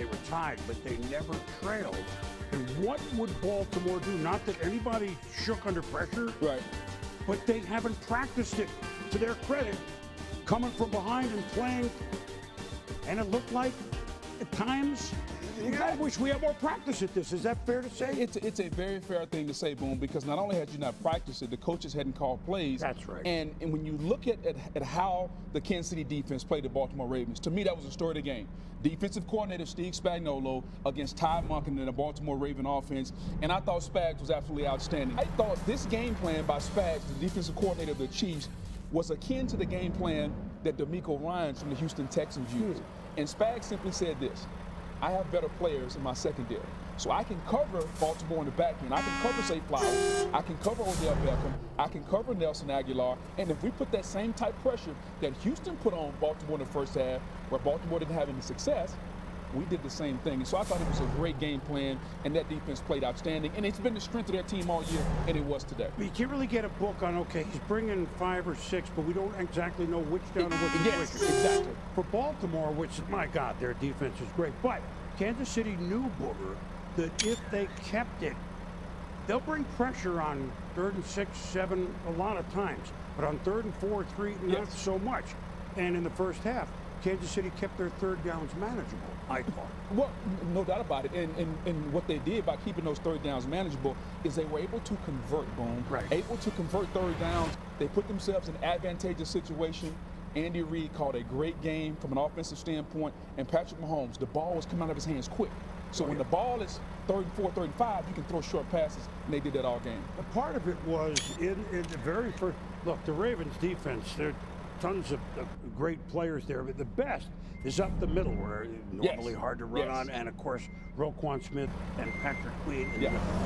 were tied, but they never trailed. And what would Baltimore do? Not that anybody shook under pressure, but they haven't practiced it, to their credit, coming from behind and playing. And it looked like, at times, I wish we had more practice at this. Is that fair to say? It's a very fair thing to say, Boom, because not only had you not practiced it, the coaches hadn't called plays. That's right. And when you look at how the Kansas City defense played the Baltimore Ravens, to me that was the story of the game. Defensive coordinator Steve Spagnuolo against Ty Monken in the Baltimore Raven offense, and I thought Spags was absolutely outstanding. I thought this game plan by Spags, the defensive coordinator of the Chiefs, was akin to the game plan that DeMeco Ryans from the Houston Texans used. And Spags simply said this: I have better players in my secondary. So I can cover Baltimore in the back end. I can cover Zay Flowers. I can cover Odell Beckham. I can cover Nelson Aguilar. And if we put that same type pressure that Houston put on Baltimore in the first half, where Baltimore didn't have any success, we did the same thing. And so I thought it was a great game plan, and that defense played outstanding. And it's been the strength of their team all year, and it was today. But you can't really get a book on, okay, he's bringing 5 or 6, but we don't exactly know which down and which Yes, exactly. For Baltimore, which, my God, their defense is great. But Kansas City knew, Booger, that if they kept it they'll bring pressure on 3rd and 6, 7 a lot of times, but on 3rd and 4, 3, not so much. And in the first half, Kansas City kept their 3rd downs manageable, I thought. Well, no doubt about it. And what they did by keeping those 3rd downs manageable is they were able to convert, Boom. Right. Able to convert 3rd downs. They put themselves in an advantageous situation. Andy Reid called a great game from an offensive standpoint. And Patrick Mahomes, the ball was coming out of his hands quick. So when the ball is 3rd and 4, 3rd and 5, you can throw short passes, and they did that all game. A part of it was in the very first, look, the Ravens defense, there are tons of great players there, but the best is up the middle where normally hard to run on, and of course, Roquan Smith and Patrick Queen.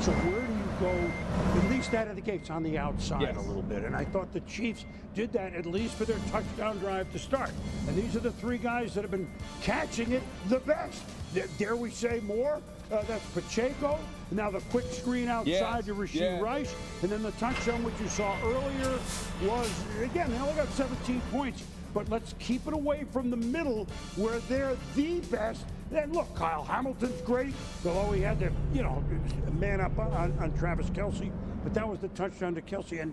So where do you go, at least out of the gates, on the outside a little bit? And I thought the Chiefs did that at least for their touchdown drive to start. And these are the 3 guys that have been catching it the best. Dare we say more? That's Pacheco. Now the quick screen outside to Rashee Rice. And then the touchdown, which you saw earlier, was, again, they only got 17 points. But let's keep it away from the middle where they're the best. And look, Kyle Hamilton's great, although he had to, man up on Travis Kelce. But that was the touchdown to Kelce. And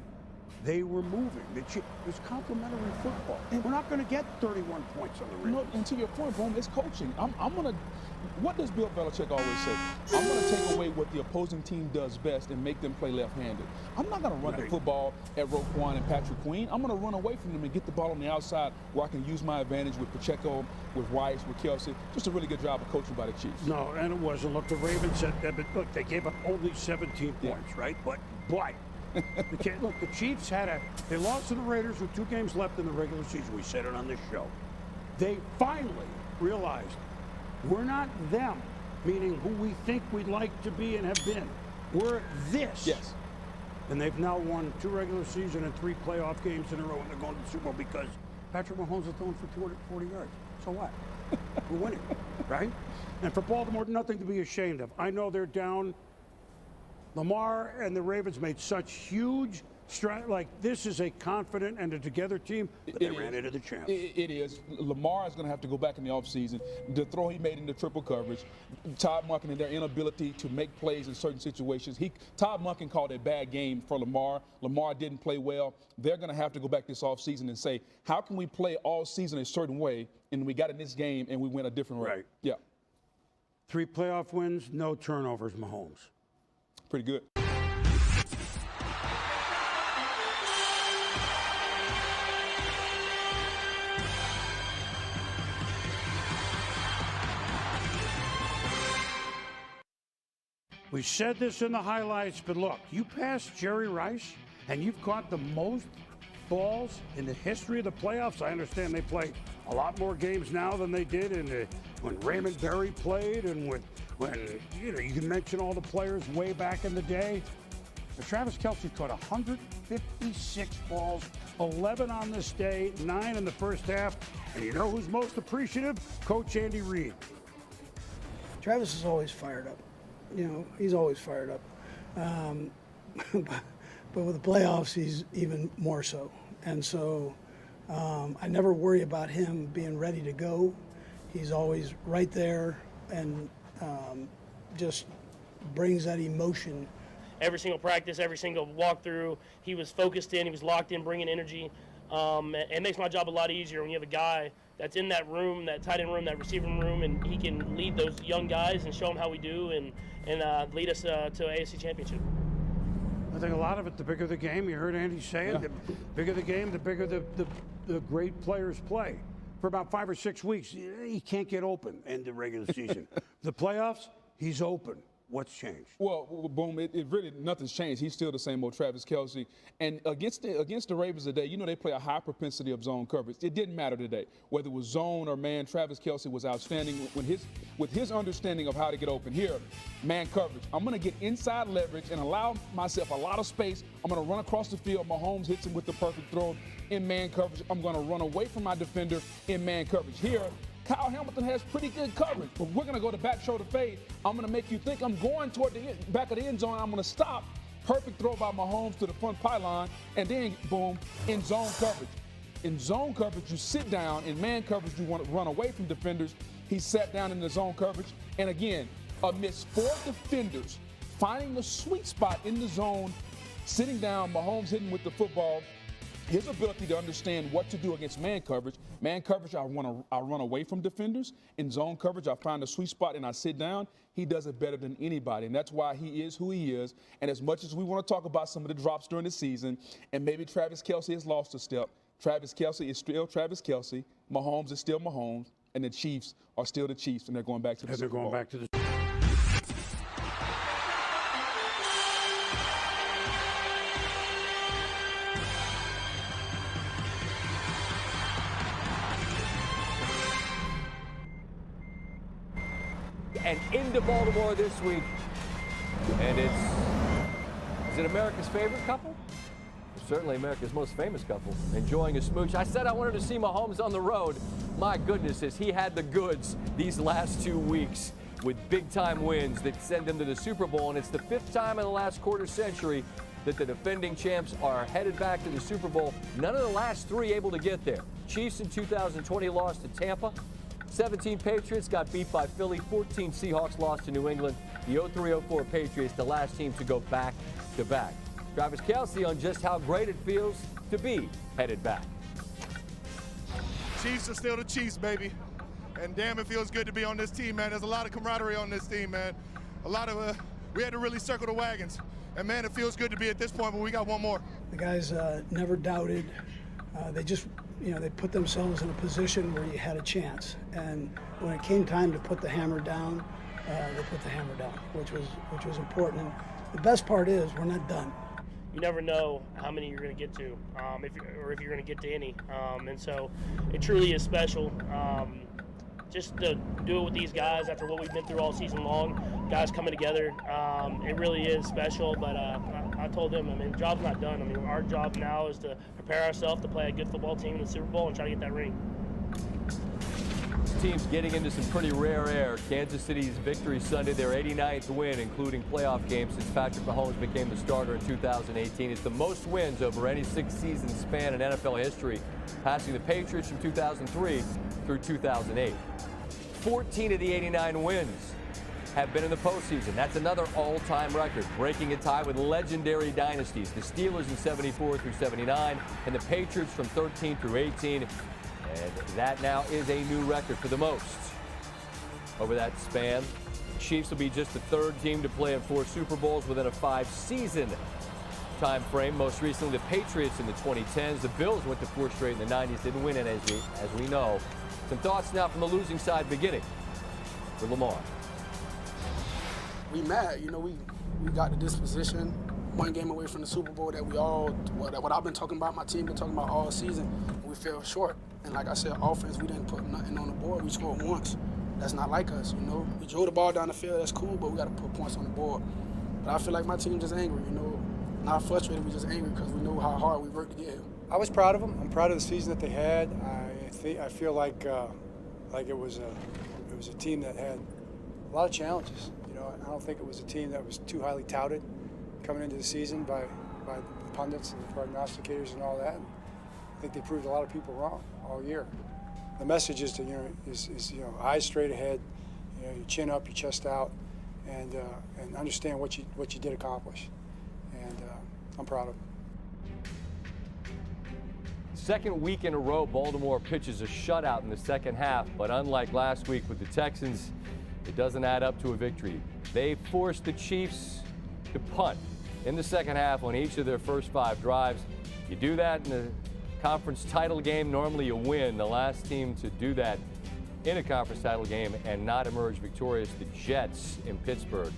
they were moving. It was complimentary football. And we're not going to get 31 points on the Ravens. No, and to your point, Boom, it's coaching. I'm going to, what does Bill Belichick always say? I'm going to take away what the opposing team does best and make them play left-handed. I'm not going to run the football at Roquan and Patrick Queen. I'm going to run away from them and get the ball on the outside where I can use my advantage with Pacheco, with Rice, with Kelce. Just a really good job of coaching by the Chiefs. No, and it wasn't. Look, the Ravens said that, but look, they gave up only 17 points, right? But look, the Chiefs they lost to the Raiders with 2 games left in the regular season. We said it on this show. They finally realized we're not them, meaning who we think we'd like to be and have been. We're this. Yes. And they've now won 2 regular season and 3 playoff games in a row, and they're going to the Super Bowl because Patrick Mahomes is throwing for 240 yards. So what? We're winning, right? And for Baltimore, nothing to be ashamed of. I know they're down. Lamar and the Ravens made such huge strides. Like, this is a confident and a together team, but they ran into the champs. It is. Lamar is going to have to go back in the offseason. The throw he made into triple coverage, Todd Monken and their inability to make plays in certain situations. Todd Monken called a bad game for Lamar. Lamar didn't play well. They're going to have to go back this offseason and say, how can we play all season a certain way, and we got in this game and we went a different way? Right. Yeah. 3 playoff wins, no turnovers, Mahomes. Pretty good. We said this in the highlights, but look, you passed Jerry Rice, and you've caught the most balls in the history of the playoffs. I understand they play a lot more games now than they did when Raymond Berry played, and when you can mention all the players way back in the day. But Travis Kelce caught 156 balls, 11 on this day, 9 in the first half. And you know who's most appreciative? Coach Andy Reid. Travis is always fired up. He's always fired up. But with the playoffs, he's even more so. And so I never worry about him being ready to go. He's always right there and just brings that emotion. Every single practice, every single walkthrough, he was focused in, he was locked in, bringing energy. It makes my job a lot easier when you have a guy that's in that room, that tight end room, that receiving room, and he can lead those young guys and show them how we do and lead us to an AFC championship. I think a lot of it, the bigger the game, you heard Andy say it, the bigger the game, the bigger the great players play. For about 5 or 6 weeks, he can't get open in the regular season. The playoffs, he's open. What's changed? Well, Boom, it really, nothing's changed. He's still the same old Travis Kelce. And against the Ravens today, they play a high propensity of zone coverage. It didn't matter today. Whether it was zone or man, Travis Kelce was outstanding with his understanding of how to get open. Here, man coverage. I'm going to get inside leverage and allow myself a lot of space. I'm going to run across the field. Mahomes hits him with the perfect throw in man coverage. I'm going to run away from my defender in man coverage. Here, Kyle Hamilton has pretty good coverage, but we're going to go to back shoulder fade. I'm going to make you think I'm going toward the back of the end zone. I'm going to stop. Perfect throw by Mahomes to the front pylon, and then, boom, in zone coverage. In zone coverage, you sit down. In man coverage, you want to run away from defenders. He sat down in the zone coverage, and again, amidst 4 defenders, finding the sweet spot in the zone, sitting down, Mahomes hitting with the football, his ability to understand what to do against man coverage. Man coverage, I run away from defenders. In zone coverage, I find a sweet spot and I sit down. He does it better than anybody, and that's why he is who he is. And as much as we want to talk about some of the drops during the season, and maybe Travis Kelce has lost a step, Travis Kelce is still Travis Kelce. Mahomes is still Mahomes, and the Chiefs are still the Chiefs, and they're going back to the Super Bowl. They're going back to the and into Baltimore this week. And is it America's favorite couple? Certainly America's most famous couple, enjoying a smooch. I said I wanted to see Mahomes on the road. My goodness, has he had the goods these last 2 weeks with big-time wins that send him to the Super Bowl. And it's the 5th time in the last quarter century that the defending champs are headed back to the Super Bowl. None of the last 3 able to get there. Chiefs in 2020 lost to Tampa. 17 Patriots got beat by Philly. 14 Seahawks lost to New England. The 03-04 Patriots, the last team to go back-to-back. Travis Kelce on just how great it feels to be headed back. Chiefs are still the Chiefs, baby. And damn, it feels good to be on this team, man. There's a lot of camaraderie on this team, man. We had to really circle the wagons. And man, it feels good to be at this point, but we got one more. The guys never doubted. They just, they put themselves in a position where you had a chance. And when it came time to put the hammer down, they put the hammer down, which was important. And the best part is we're not done. You never know how many you're going to get to, if you're going to get to any. And so it truly is special. Just to do it with these guys after what we've been through all season long, guys coming together, it really is special. But I told them, the job's not done. Our job now is to prepare ourselves to play a good football team in the Super Bowl and try to get that ring. Teams getting into some pretty rare air. Kansas City's victory Sunday, their 89th win, including playoff games since Patrick Mahomes became the starter in 2018. It's the most wins over any 6-season span in NFL history, passing the Patriots from 2003 through 2008. 14 of the 89 wins have been in the postseason. That's another all-time record, breaking a tie with legendary dynasties, the Steelers in 74 through 79, and the Patriots from 13 through 18. And that now is a new record for the most. Over that span, the Chiefs will be just the 3rd team to play in 4 Super Bowls within a 5-season time frame. Most recently, the Patriots in the 2010s. The Bills went to 4 straight in the 90s, didn't win it, as we know. Some thoughts now from the losing side beginning with Lamar. We mad, we got to this position, 1 game away from the Super Bowl that what I've been talking about, my team been talking about all season. We fell short. And like I said, offense, we didn't put nothing on the board. We scored once. That's not like us, We drove the ball down the field, that's cool, but we got to put points on the board. But I feel like my team just angry, Not frustrated, we just angry because we know how hard we worked to get here. I was proud of them. I'm proud of the season that they had. I feel like it was a team that had a lot of challenges. I don't think it was a team that was too highly touted coming into the season by the pundits and the prognosticators and all that. And I think they proved a lot of people wrong all year. The message is to eyes straight ahead, your chin up, your chest out, and understand what you did accomplish. And I'm proud of them. Second week in a row, Baltimore pitches a shutout in the second half, but unlike last week with the Texans, it doesn't add up to a victory. They forced the Chiefs to punt in the second half on each of their first 5 drives. You do that in the conference title game, normally you win. The last team to do that in a conference title game and not emerge victorious, the Jets in Pittsburgh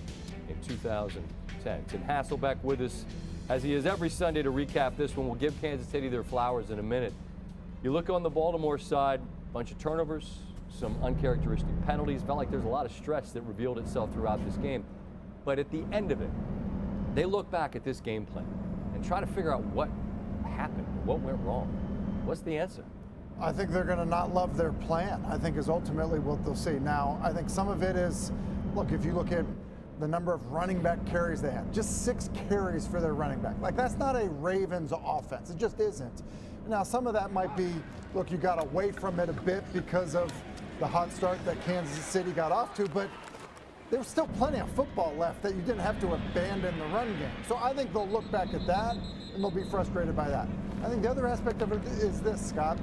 in 2010. Tim Hasselbeck with us, as he is every Sunday, to recap this one. We'll give Kansas City their flowers in a minute. You look on the Baltimore side, bunch of turnovers, some uncharacteristic penalties. Felt like there's a lot of stress that revealed itself throughout this game. But at the end of it, they look back at this game plan and try to figure out what happened, what went wrong. What's the answer? I think they're going to not love their plan, I think is ultimately what they'll see. Now, I think some of it is, look, if you look at the number of running back carries they had, just 6 carries for their running back. Like, that's not a Ravens offense. It just isn't. Now, some of that might be, look, you got away from it a bit because of the hot start that Kansas City got off to, but there was still plenty of football left that you didn't have to abandon the run game. So I think they'll look back at that and they'll be frustrated by that. I think the other aspect of it is this, Scott.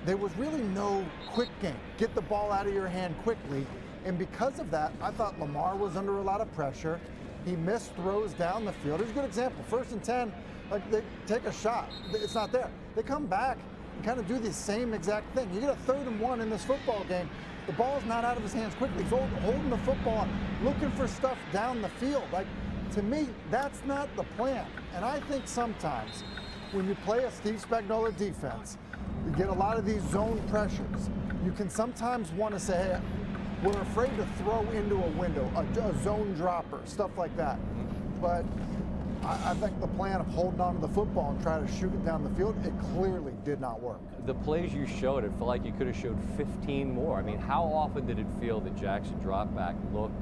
There was really no quick game. Get the ball out of your hand quickly. And because of that, I thought Lamar was under a lot of pressure. He missed throws down the field. Here's a good example. 1st and 10, like they take a shot. It's not there. They come back and kind of do the same exact thing. You get a 3rd and 1 in this football game. The ball's not out of his hands quickly. He's holding the football, looking for stuff down the field. Like, to me, that's not the plan. And I think sometimes when you play a Steve Spagnuolo defense, you get a lot of these zone pressures. You can sometimes want to say, hey, we're afraid to throw into a window, a zone dropper, stuff like that. But I think the plan of holding on to the football and trying to shoot it down the field, it clearly did not work. The plays you showed, it felt like you could have showed 15 more. I mean, how often did it feel that Jackson dropped back, looked,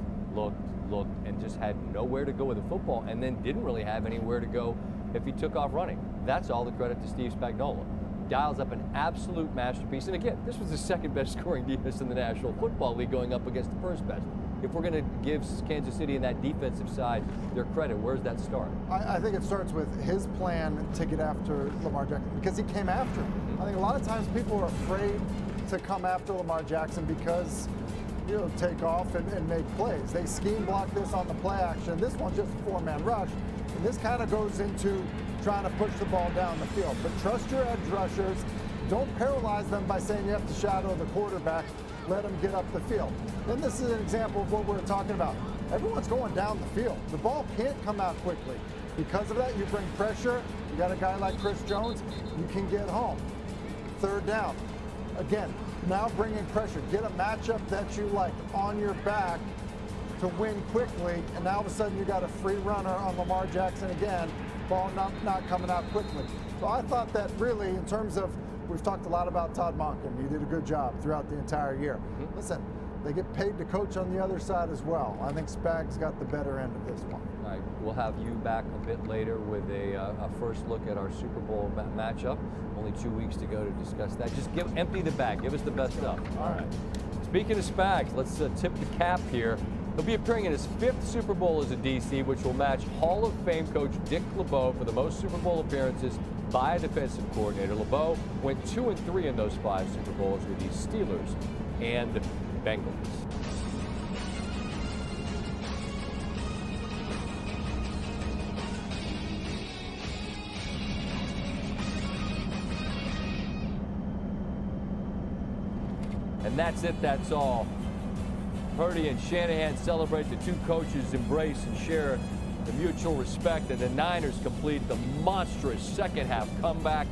and just had nowhere to go with the football, and then didn't really have anywhere to go if he took off running? That's all the credit to Steve Spagnuolo. Dials up an absolute masterpiece. And again, this was the 2nd best scoring defense in the National Football League going up against the 1st best. If we're going to give Kansas City and that defensive side their credit, where's that start? I think it starts with his plan to get after Lamar Jackson because he came after him. I think a lot of times people are afraid to come after Lamar Jackson because, you know, take off and make plays. They scheme block this on the play action. This one's just a 4-man rush. And this kind of goes into trying to push the ball down the field. But trust your edge rushers. Don't paralyze them by saying you have to shadow the quarterback. Let them get up the field. Then this is an example of what we're talking about. Everyone's going down the field. The ball can't come out quickly. Because of that, you bring pressure. You got a guy like Chris Jones, you can get home. 3rd down. Again, now bringing pressure. Get a matchup that you like on your back to win quickly, and now all of a sudden you got a free runner on Lamar Jackson again, ball not coming out quickly. So I thought that really, in terms of, we've talked a lot about Todd Monken. He did a good job throughout the entire year. Listen, they get paid to coach on the other side as well. I think Spags got the better end of this one. All right, we'll have you back a bit later with a first look at our Super Bowl matchup. Only 2 weeks to go to discuss that. Just empty the bag. Give us the best stuff. All right. Speaking of Spags, let's tip the cap here. He'll be appearing in his 5th Super Bowl as a DC, which will match Hall of Fame coach Dick LeBeau for the most Super Bowl appearances by a defensive coordinator. LeBeau went 2-3 in those 5 Super Bowls with the Steelers and Bengals. And that's it, that's all. Purdy and Shanahan celebrate. The 2 coaches embrace and share the mutual respect, and the Niners complete the monstrous second-half comeback.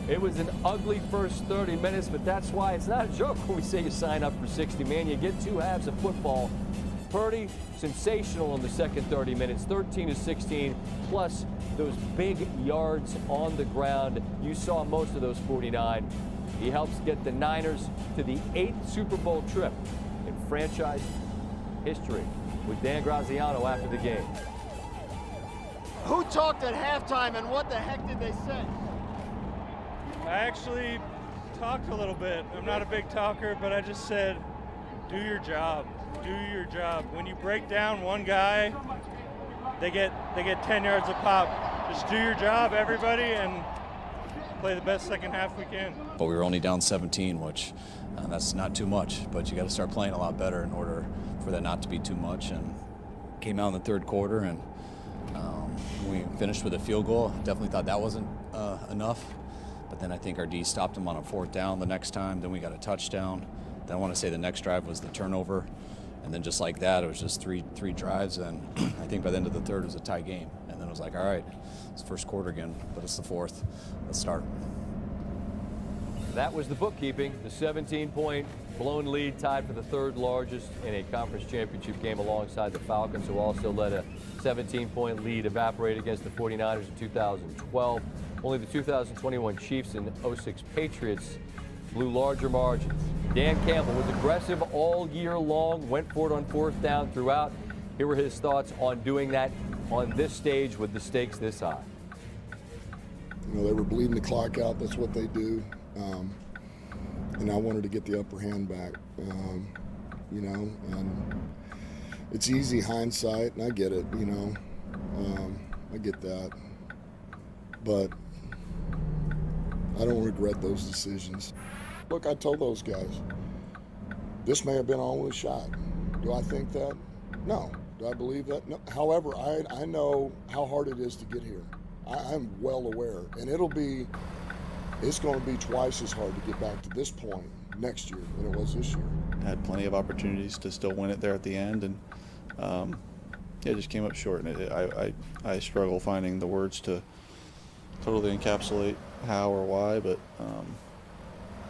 It was an ugly first 30 minutes, but that's why it's not a joke when we say you sign up for 60, man. You get 2 halves of football. Purdy, sensational in the second 30 minutes, 13-16, plus those big yards on the ground. You saw most of those 49. He helps get the Niners to the 8th Super Bowl trip in franchise history. With Dan Graziano after the game. Who talked at halftime and what the heck did they say? I actually talked a little bit. I'm not a big talker, but I just said, do your job. Do your job. When you break down one guy, they get 10 yards a pop. Just do your job, everybody, and play the best second half we can. But we were only down 17, which that's not too much, but you got to start playing a lot better in order for that not to be too much. And came out in the 3rd quarter, and we finished with a field goal. Definitely thought that wasn't enough, but then I think our D stopped them on a 4th down the next time. Then we got a touchdown. Then I want to say the next drive was the turnover, and then just like that, it was just three drives, and I think by the end of the 3rd it was a tie game. And then it was like, all right, it's first quarter again, but it's the 4th. Let's start. That was the bookkeeping. The 17-point blown lead, tied for the 3rd largest in a conference championship game alongside the Falcons, who also led a 17-point lead evaporate against the 49ers in 2012. Only the 2021 Chiefs and 06 Patriots blew larger margins. Dan Campbell was aggressive all year long, went for it on 4th down throughout. Here were his thoughts on doing that on this stage with the stakes this high. You know, they were bleeding the clock out. That's what they do. And I wanted to get the upper hand back, you know, and it's easy hindsight, and I get it, you know. I get that. But I don't regret those decisions. Look, I told those guys, this may have been our only shot. Do I think that? No. Do I believe that? No. However, I know how hard it is to get here. I'm well aware. And it's going to be twice as hard to get back to this point next year than it was this year. Had plenty of opportunities to still win it there at the end, and it just came up short. And I struggle finding the words to totally encapsulate how or why, but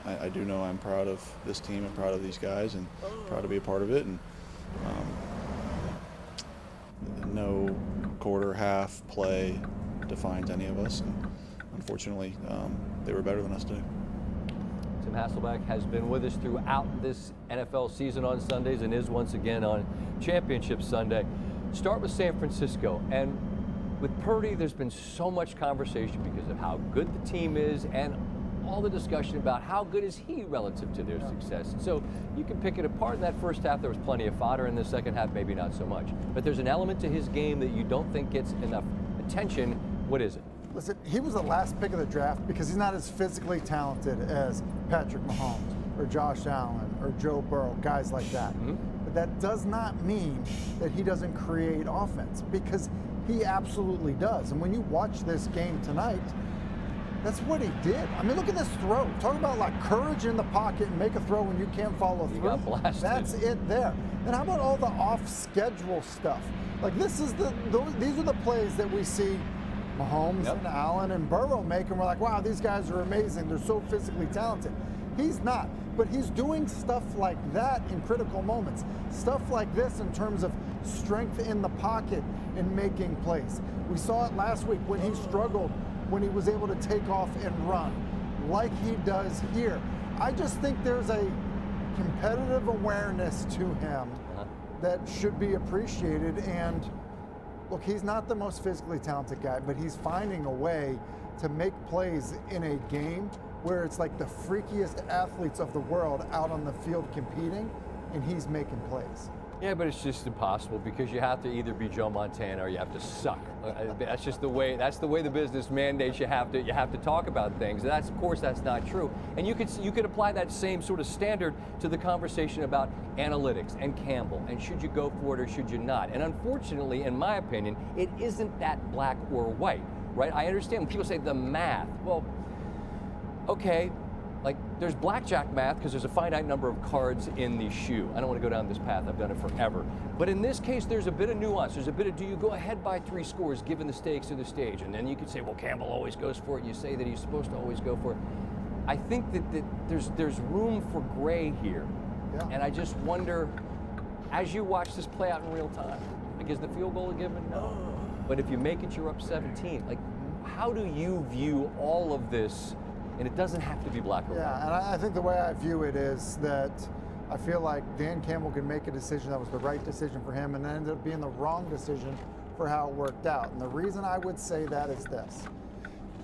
I do know I'm proud of this team and proud of these guys and proud to be a part of it. And no quarter, half play defines any of us, and unfortunately they were better than us today. Tim Hasselbeck has been with us throughout this NFL season on Sundays and is once again on Championship Sunday. Start with San Francisco, and with Purdy, there's been so much conversation because of how good the team is and all the discussion about how good is he relative to their success. So you can pick it apart. In that first half, there was plenty of fodder. In the second half, maybe not so much. But there's an element to his game that you don't think gets enough attention. What is it? Listen, he was the last pick of the draft because he's not as physically talented as Patrick Mahomes or Josh Allen or Joe Burrow, guys like that. But that does not mean that he doesn't create offense, because he absolutely does. And when you watch this game tonight, that's what he did. I mean, look at this throw. Talk about like courage in the pocket and make a throw when you can't follow through. He got blasted. That's it there. And how about all the off-schedule stuff? Like these are the plays that we see Mahomes and Allen and Burrow make, and we're like, wow, these guys are amazing. They're so physically talented. He's not, but he's doing stuff like that in critical moments. Stuff like this in terms of strength in the pocket and making plays. We saw it last week when he struggled, when he was able to take off and run like he does here. I just think there's a competitive awareness to him that should be appreciated. And look, he's not the most physically talented guy, but he's finding a way to make plays in a game where it's like the freakiest athletes of the world out on the field competing, and he's making plays. Yeah, but it's just impossible because you have to either be Joe Montana or you have to suck. That's just the way. That's the way the business mandates. You have to talk about things. And of course, that's not true. And you could apply that same sort of standard to the conversation about analytics and Campbell and should you go for it or should you not. And unfortunately, in my opinion, it isn't that black or white, right? I understand when people say the math. Well, okay. Like, there's blackjack math because there's a finite number of cards in the shoe. I don't want to go down this path. I've done it forever. But in this case, there's a bit of nuance. There's a bit of, do you go ahead by 3 scores given the stakes of the stage? And then you could say, well, Campbell always goes for it. You say that he's supposed to always go for it. I think that there's room for gray here. Yeah. And I just wonder, as you watch this play out in real time, like, is the field goal a given? No. But if you make it, you're up 17. Like, how do you view all of this? And it doesn't have to be black or white. Yeah, and I think the way I view it is that I feel like Dan Campbell could make a decision that was the right decision for him and then ended up being the wrong decision for how it worked out. And the reason I would say that is this.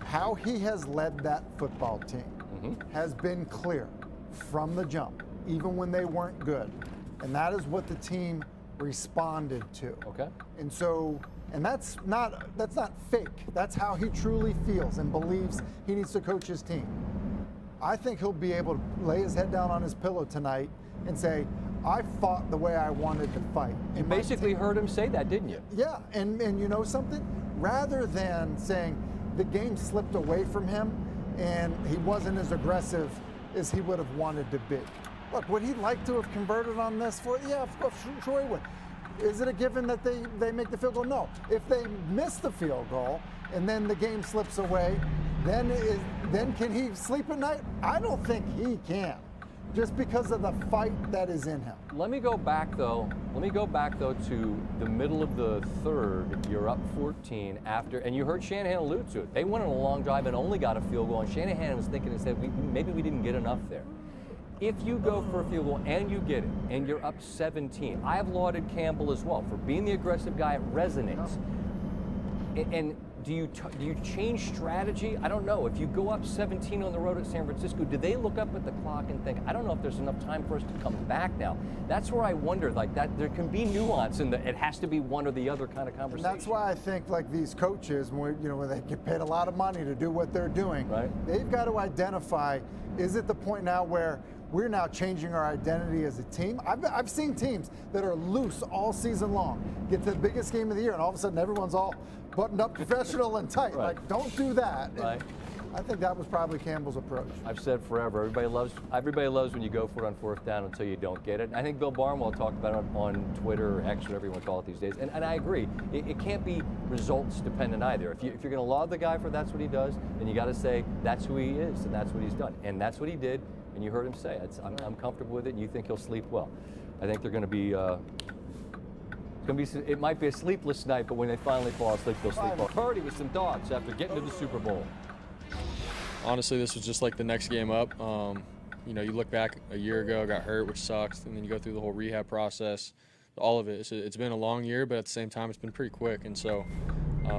How he has led that football team has been clear from the jump, even when they weren't good. And that is what the team responded to. Okay. And so, and that's not fake. That's how he truly feels and believes he needs to coach his team. I think he'll be able to lay his head down on his pillow tonight and say, I fought the way I wanted to fight. You basically heard him say that, didn't you? Yeah, and you know something? Rather than saying the game slipped away from him and he wasn't as aggressive as he would have wanted to be. Look, would he like to have converted on this? Yeah, of course, sure he would. Is it a given that they make the field goal? No. If they miss the field goal and then the game slips away, then can he sleep at night? I don't think he can, just because of the fight that is in him. Let me go back though to the middle of the third. You're up 14 after, and you heard Shanahan allude to it. They went on a long drive and only got a field goal, and Shanahan was thinking and said, maybe we didn't get enough there. If you go for a field goal and you get it, and you're up 17, I have lauded Campbell as well for being the aggressive guy. It resonates. And do you change strategy? I don't know. If you go up 17 on the road at San Francisco, do they look up at the clock and think, I don't know if there's enough time for us to come back now? That's where I wonder, like that, there can be nuance in it has to be one or the other kind of conversation. And that's why I think like these coaches, when they get paid a lot of money to do what they're doing, they've got to identify, is it the point now where we're now changing our identity as a team? I've seen teams that are loose all season long, get to the biggest game of the year, and all of a sudden everyone's all buttoned up, professional and tight. Like, don't do that. Right. I think that was probably Campbell's approach. I've said forever, everybody loves when you go for it on fourth down until you don't get it. I think Bill Barnwell talked about it on Twitter or X, whatever you want to call it these days, and I agree. It can't be results dependent either. If you're going to laud the guy for that's what he does, then you got to say that's who he is and that's what he's done, and that's what he did. And you heard him say, I'm comfortable with it, and you think he'll sleep well. I think they're going to be. It might be a sleepless night, but when they finally fall asleep, they'll sleep well. Purdy with some thoughts after getting to the Super Bowl. Honestly, this was just like the next game up. You look back a year ago, got hurt, which sucks, and then you go through the whole rehab process, all of it. It's been a long year, but at the same time, it's been pretty quick. And so,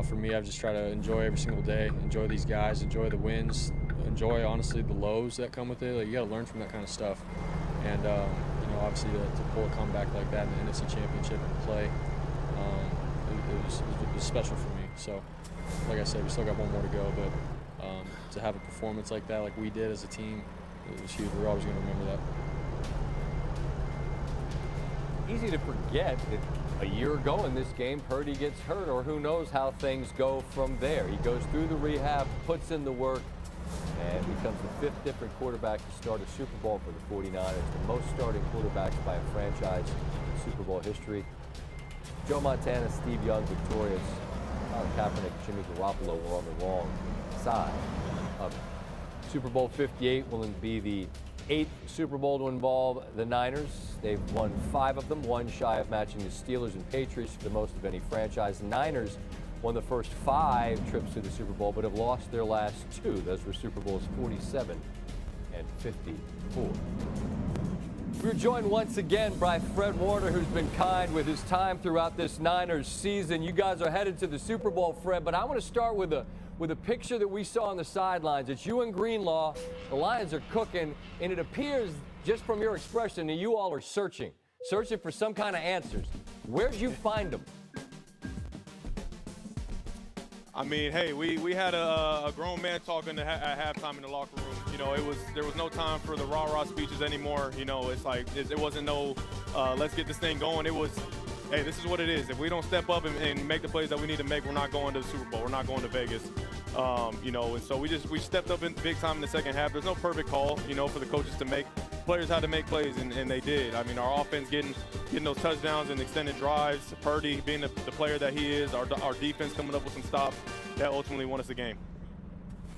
for me, I've just tried to enjoy every single day, enjoy these guys, enjoy the wins, enjoy honestly the lows that come with it. Like, you got to learn from that kind of stuff. And obviously to pull a comeback like that in the NFC Championship and play, it was special for me. So, like I said, we still got one more to go, but to have a performance like that, like we did as a team, it was huge. We're always going to remember that. Easy to forget that a year ago in this game, Purdy gets hurt, or who knows how things go from there. He goes through the rehab, puts in the work, and becomes the fifth different quarterback to start a Super Bowl for the 49ers, the most starting quarterbacks by a franchise in Super Bowl history. Joe Montana, Steve Young victorious. Colin Kaepernick, Jimmy Garoppolo were on the wrong side of it. Super Bowl 58 will be the 8th Super Bowl to involve the Niners. They've won 5 of them, one shy of matching the Steelers and Patriots for the most of any franchise. The Niners won the first 5 trips to the Super Bowl, but have lost their last 2. Those were Super Bowls 47 and 54. We're joined once again by Fred Warner, who's been kind with his time throughout this Niners season. You guys are headed to the Super Bowl, Fred, but I want to start with a picture that we saw on the sidelines. It's you and Greenlaw. The Lions are cooking, and it appears, just from your expression, that you all are searching for some kind of answers. Where'd you find them? I mean, hey, we had a grown man talking at halftime in the locker room. There was no time for the rah-rah speeches anymore. It's like it wasn't no let's get this thing going. It was, hey, this is what it is. If we don't step up and make the plays that we need to make, we're not going to the Super Bowl. We're not going to Vegas. And so we stepped up in big time in the second half. There's no perfect call, for the coaches to make. Players had to make plays, and they did. I mean, our offense getting those touchdowns and extended drives, Purdy being the player that he is, our defense coming up with some stops that ultimately won us the game.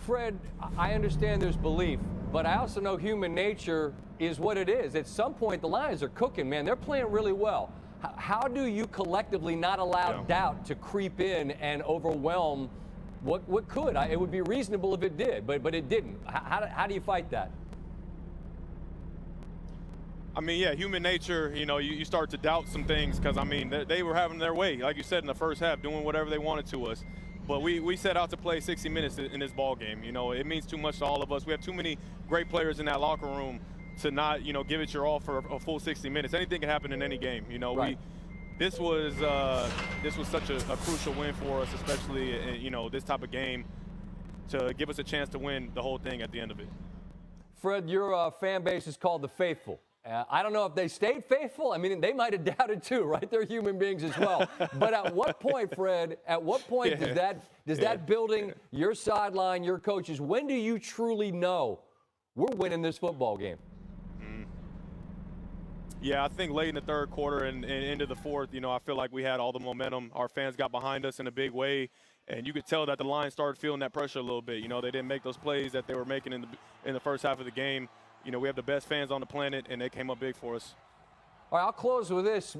Fred, I understand there's belief, but I also know human nature is what it is. At some point, the Lions are cooking, man. They're playing really well. How do you collectively not allow doubt to creep in and overwhelm what could? It would be reasonable if it did, but it didn't. How do you fight that? I mean, yeah, human nature, you start to doubt some things because, I mean, they were having their way, like you said, in the first half, doing whatever they wanted to us. But we set out to play 60 minutes in this ball game. It means too much to all of us. We have too many great players in that locker room to not, give it your all for a full 60 minutes. Anything can happen in any game. Right. This was such a crucial win for us, especially this type of game, to give us a chance to win the whole thing at the end of it. Fred, your fan base is called the Faithful. I don't know if they stayed faithful. I mean, they might have doubted too, right? They're human beings as well. But at what point, Fred, does that building, your sideline, your coaches, when do you truly know we're winning this football game? Yeah, I think late in the third quarter and into the fourth, I feel like we had all the momentum. Our fans got behind us in a big way, and you could tell that the Lions started feeling that pressure a little bit. They didn't make those plays that they were making in the first half of the game. We have the best fans on the planet, and they came up big for us. All right, I'll close with this.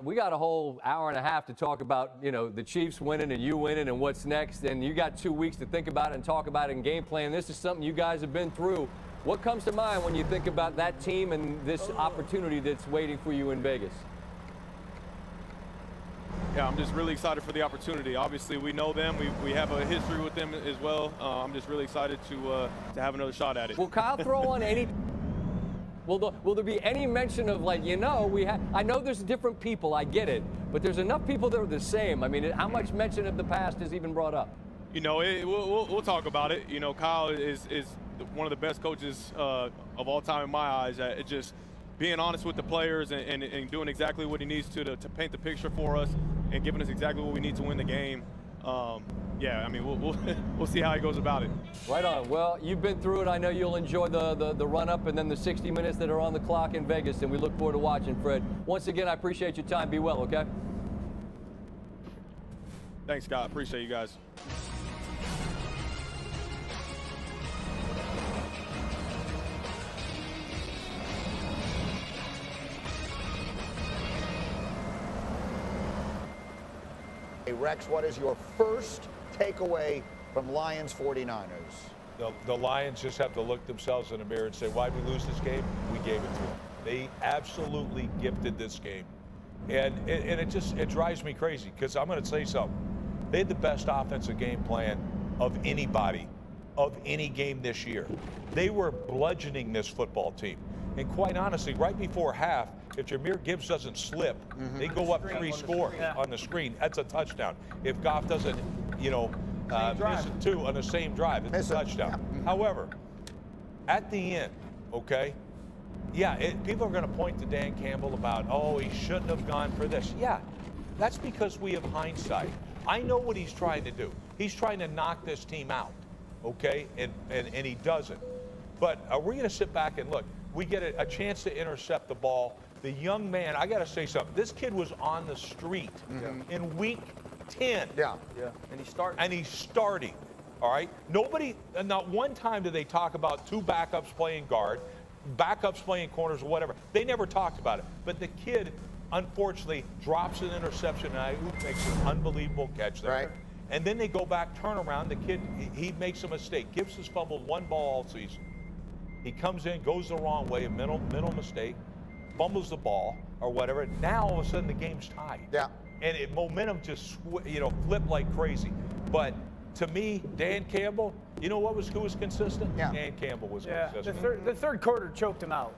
We got a whole hour and a half to talk about, the Chiefs winning and you winning and what's next. And you got 2 weeks to think about it and talk about it and game plan. This is something you guys have been through. What comes to mind when you think about that team and this opportunity that's waiting for you in Vegas? Yeah, I'm just really excited for the opportunity. Obviously, we know them. We have a history with them as well. I'm just really excited to have another shot at it. Will Kyle throw on any? Will there be any mention of, like, I know there's different people, I get it, but there's enough people that are the same. I mean, how much mention of the past is even brought up? We'll talk about it. Kyle is one of the best coaches of all time in my eyes. Just being honest with the players and doing exactly what he needs to paint the picture for us and giving us exactly what we need to win the game. Yeah, I mean, we'll see how he goes about it. Right on. Well, you've been through it. I know you'll enjoy the run-up and then the 60 minutes that are on the clock in Vegas, and we look forward to watching, Fred. Once again, I appreciate your time. Be well, okay? Thanks, Scott. Appreciate you guys. Hey, Rex, what is your first takeaway from Lions 49ers? The Lions just have to look themselves in the mirror and say, why did we lose this game? We gave it to them. They absolutely gifted this game. And it drives me crazy because I'm going to say something. They had the best offensive game plan of anybody, of any game this year. They were bludgeoning this football team. And quite honestly, right before half, if Jahmyr Gibbs doesn't slip, they go up 3 scores on the screen. That's a touchdown. If Goff doesn't, miss it 2 on the same drive, it's a touchdown. However, at the end, okay, people are going to point to Dan Campbell about, oh, he shouldn't have gone for this. Yeah, that's because we have hindsight. I know what he's trying to do. He's trying to knock this team out, okay, and he doesn't. But are we going to sit back and look? We get a chance to intercept the ball. The young man, I got to say something. This kid was on the street in week 10. Yeah. And he's starting. All right. Not one time did they talk about 2 backups playing guard, backups playing corners or whatever. They never talked about it. But the kid, unfortunately, drops an interception and makes an unbelievable catch there. Right. And then they go back, turn around. The kid, he makes a mistake. Gibbs has fumbled 1 ball all season. He comes in, goes the wrong way, a mental mistake, fumbles the ball or whatever. Now all of a sudden the game's tied. Yeah. And momentum just flipped like crazy. But to me, Dan Campbell, who was consistent? Yeah. Dan Campbell was Yeah. consistent. The third quarter choked him out.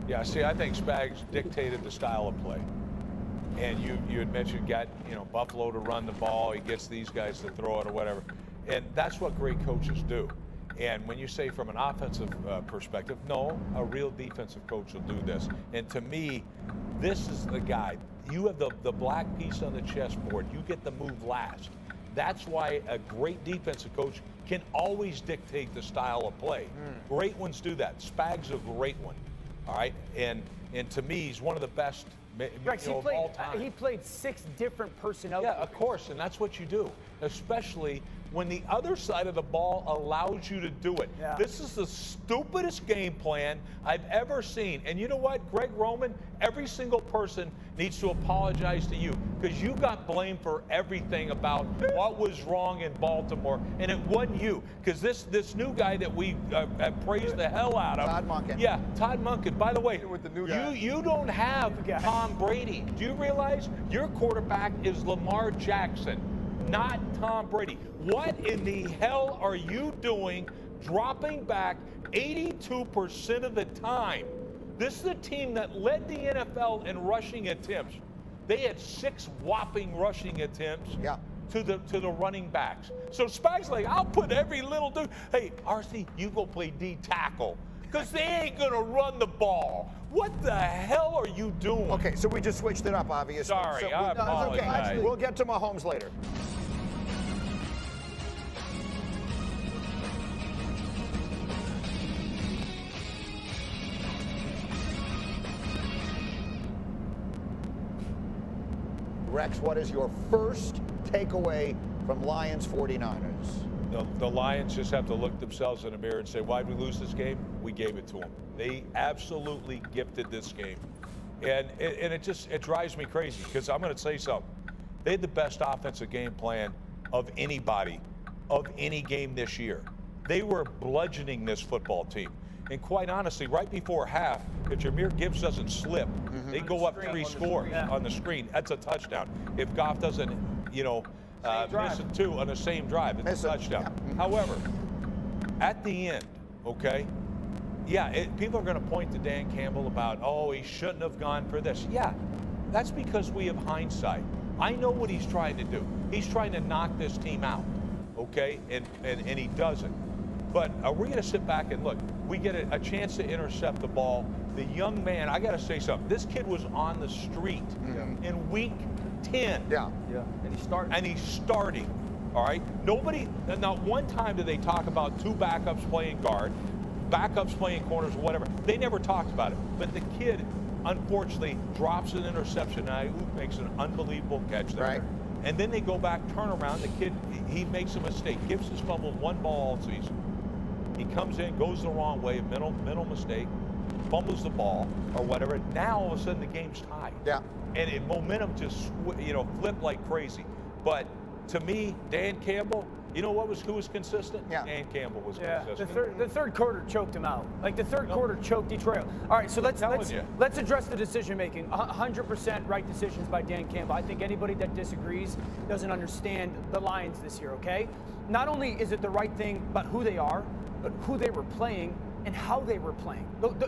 Yeah, see, I think Spags dictated the style of play. And you had mentioned Buffalo to run the ball. He gets these guys to throw it or whatever. And that's what great coaches do. And when you say from an offensive perspective, no, a real defensive coach will do this. And to me, this is the guy. You have the black piece on the chessboard. You get the move last. That's why a great defensive coach can always dictate the style of play. Great ones do that. Spags a great one. All right, and to me, he's one of the best Rex, of all time. He played 6 different personnel. Yeah, of course, and that's what you do, especially when the other side of the ball allows you to do it. Yeah. This is the stupidest game plan I've ever seen. And you know what, Greg Roman, every single person needs to apologize to you because you got blamed for everything about what was wrong in Baltimore, and it wasn't you. Because this new guy that we have praised the hell out of. Todd Monken. Yeah, Todd Monken. By the way, with the new guy. You don't have Tom Brady. Do you realize your quarterback is Lamar Jackson, not Tom Brady? What in the hell are you doing dropping back 82% of the time? This is a team that led the NFL in rushing attempts. They had 6 whopping rushing attempts to the running backs. So Spags like, I'll put every little dude. Hey, RC, you go play D tackle because they ain't going to run the ball. What the hell are you doing? Okay, so we just switched it up, obviously. Sorry, so I apologize. Okay. We'll get to Mahomes later. Rex, what is your first takeaway from Lions 49ers? The Lions just have to look themselves in the mirror and say, why did we lose this game? We gave it to them. They absolutely gifted this game. And it drives me crazy because I'm going to say something. They had the best offensive game plan of anybody, of any game this year. They were bludgeoning this football team. And quite honestly, right before half, if Jahmyr Gibbs doesn't slip, they go up 3 scores on the screen. That's a touchdown. If Goff doesn't, miss it 2 on the same drive, it's a touchdown. However, at the end, okay, people are going to point to Dan Campbell about, oh, he shouldn't have gone for this. Yeah, that's because we have hindsight. I know what he's trying to do. He's trying to knock this team out, okay, and he doesn't. But are we going to sit back and look? We get a chance to intercept the ball. The young man, I got to say something. This kid was on the street in week 10. Yeah. And he's starting. All right. Not one time did they talk about 2 backups playing guard, backups playing corners, or whatever. They never talked about it. But the kid, unfortunately, drops an interception. And Ayuk makes an unbelievable catch there. Right. And then they go back, turn around. The kid, he makes a mistake. Gibbs has fumbled 1 ball all season. He comes in, goes the wrong way, mental mistake, fumbles the ball or whatever. Now all of a sudden the game's tied. Yeah. And momentum just flipped like crazy. But to me, Dan Campbell, who was consistent? Yeah. Dan Campbell was Yeah, consistent. the third quarter choked him out. Like the third quarter choked Detroit out. All right, so let's address the decision making. 100% right decisions by Dan Campbell. I think anybody that disagrees doesn't understand the Lions this year. Okay, not only is it the right thing, but who they are, but who they were playing and how they were playing.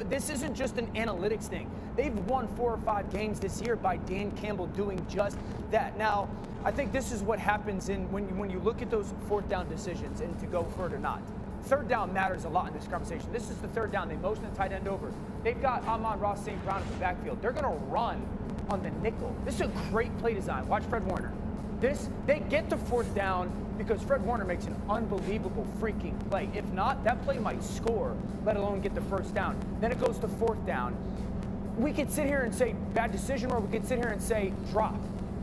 This isn't just an analytics thing. They've won 4 or 5 games this year by Dan Campbell doing just that. Now, I think this is what happens when you look at those 4th down decisions and to go for it or not. 3rd down matters a lot in this conversation. This is the 3rd down. They motion the tight end over. They've got Amon-Ra St. Brown in the backfield. They're going to run on the nickel. This is a great play design. Watch Fred Warner. They get to 4th down because Fred Warner makes an unbelievable freaking play. If not, that play might score, let alone get the 1st down. Then it goes to 4th down. We could sit here and say bad decision, or we could sit here and say drop.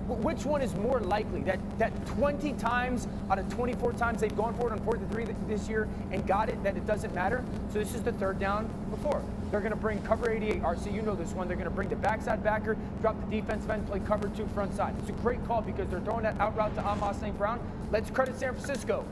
Which one is more likely? That 20 times out of 24 times they've gone for it on 4th and 3 this year and got it, that it doesn't matter? So this is the 3rd down before. They're going to bring cover 88. RC, you know this one. They're going to bring the backside backer, drop the defensive end, play cover 2 front side. It's a great call because they're throwing that out route to Amon-Ra St. Brown. Let's credit San Francisco.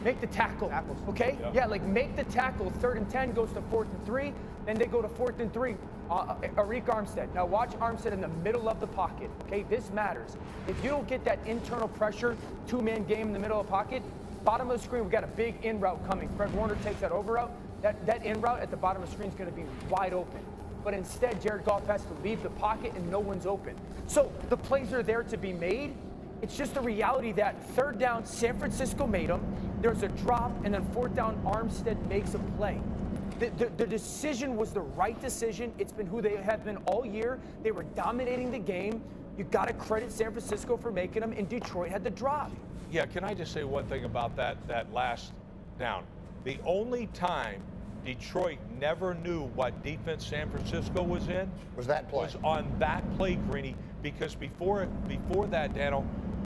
Make the tackle, okay? Yeah, make the tackle. 3rd and 10 goes to 4th and 3. Then they go to 4th and 3. Arik Armstead. Now watch Armstead in the middle of the pocket, okay? This matters. If you don't get that internal pressure, 2-man game in the middle of the pocket, bottom of the screen, we got a big in route coming. Fred Warner takes that over route. That in route at the bottom of the screen is going to be wide open. But instead, Jared Goff has to leave the pocket and no one's open. So the plays are there to be made. It's just a reality that 3rd down, San Francisco made them. There's a drop, and then 4th down, Armstead makes a play. The decision was the right decision. It's been who they have been all year. They were dominating the game. You got to credit San Francisco for making them, and Detroit had the drop. Yeah, can I just say one thing about that last down? The only time Detroit never knew what defense San Francisco was in was that play. Was on that play, Greeny, because before that, Dano,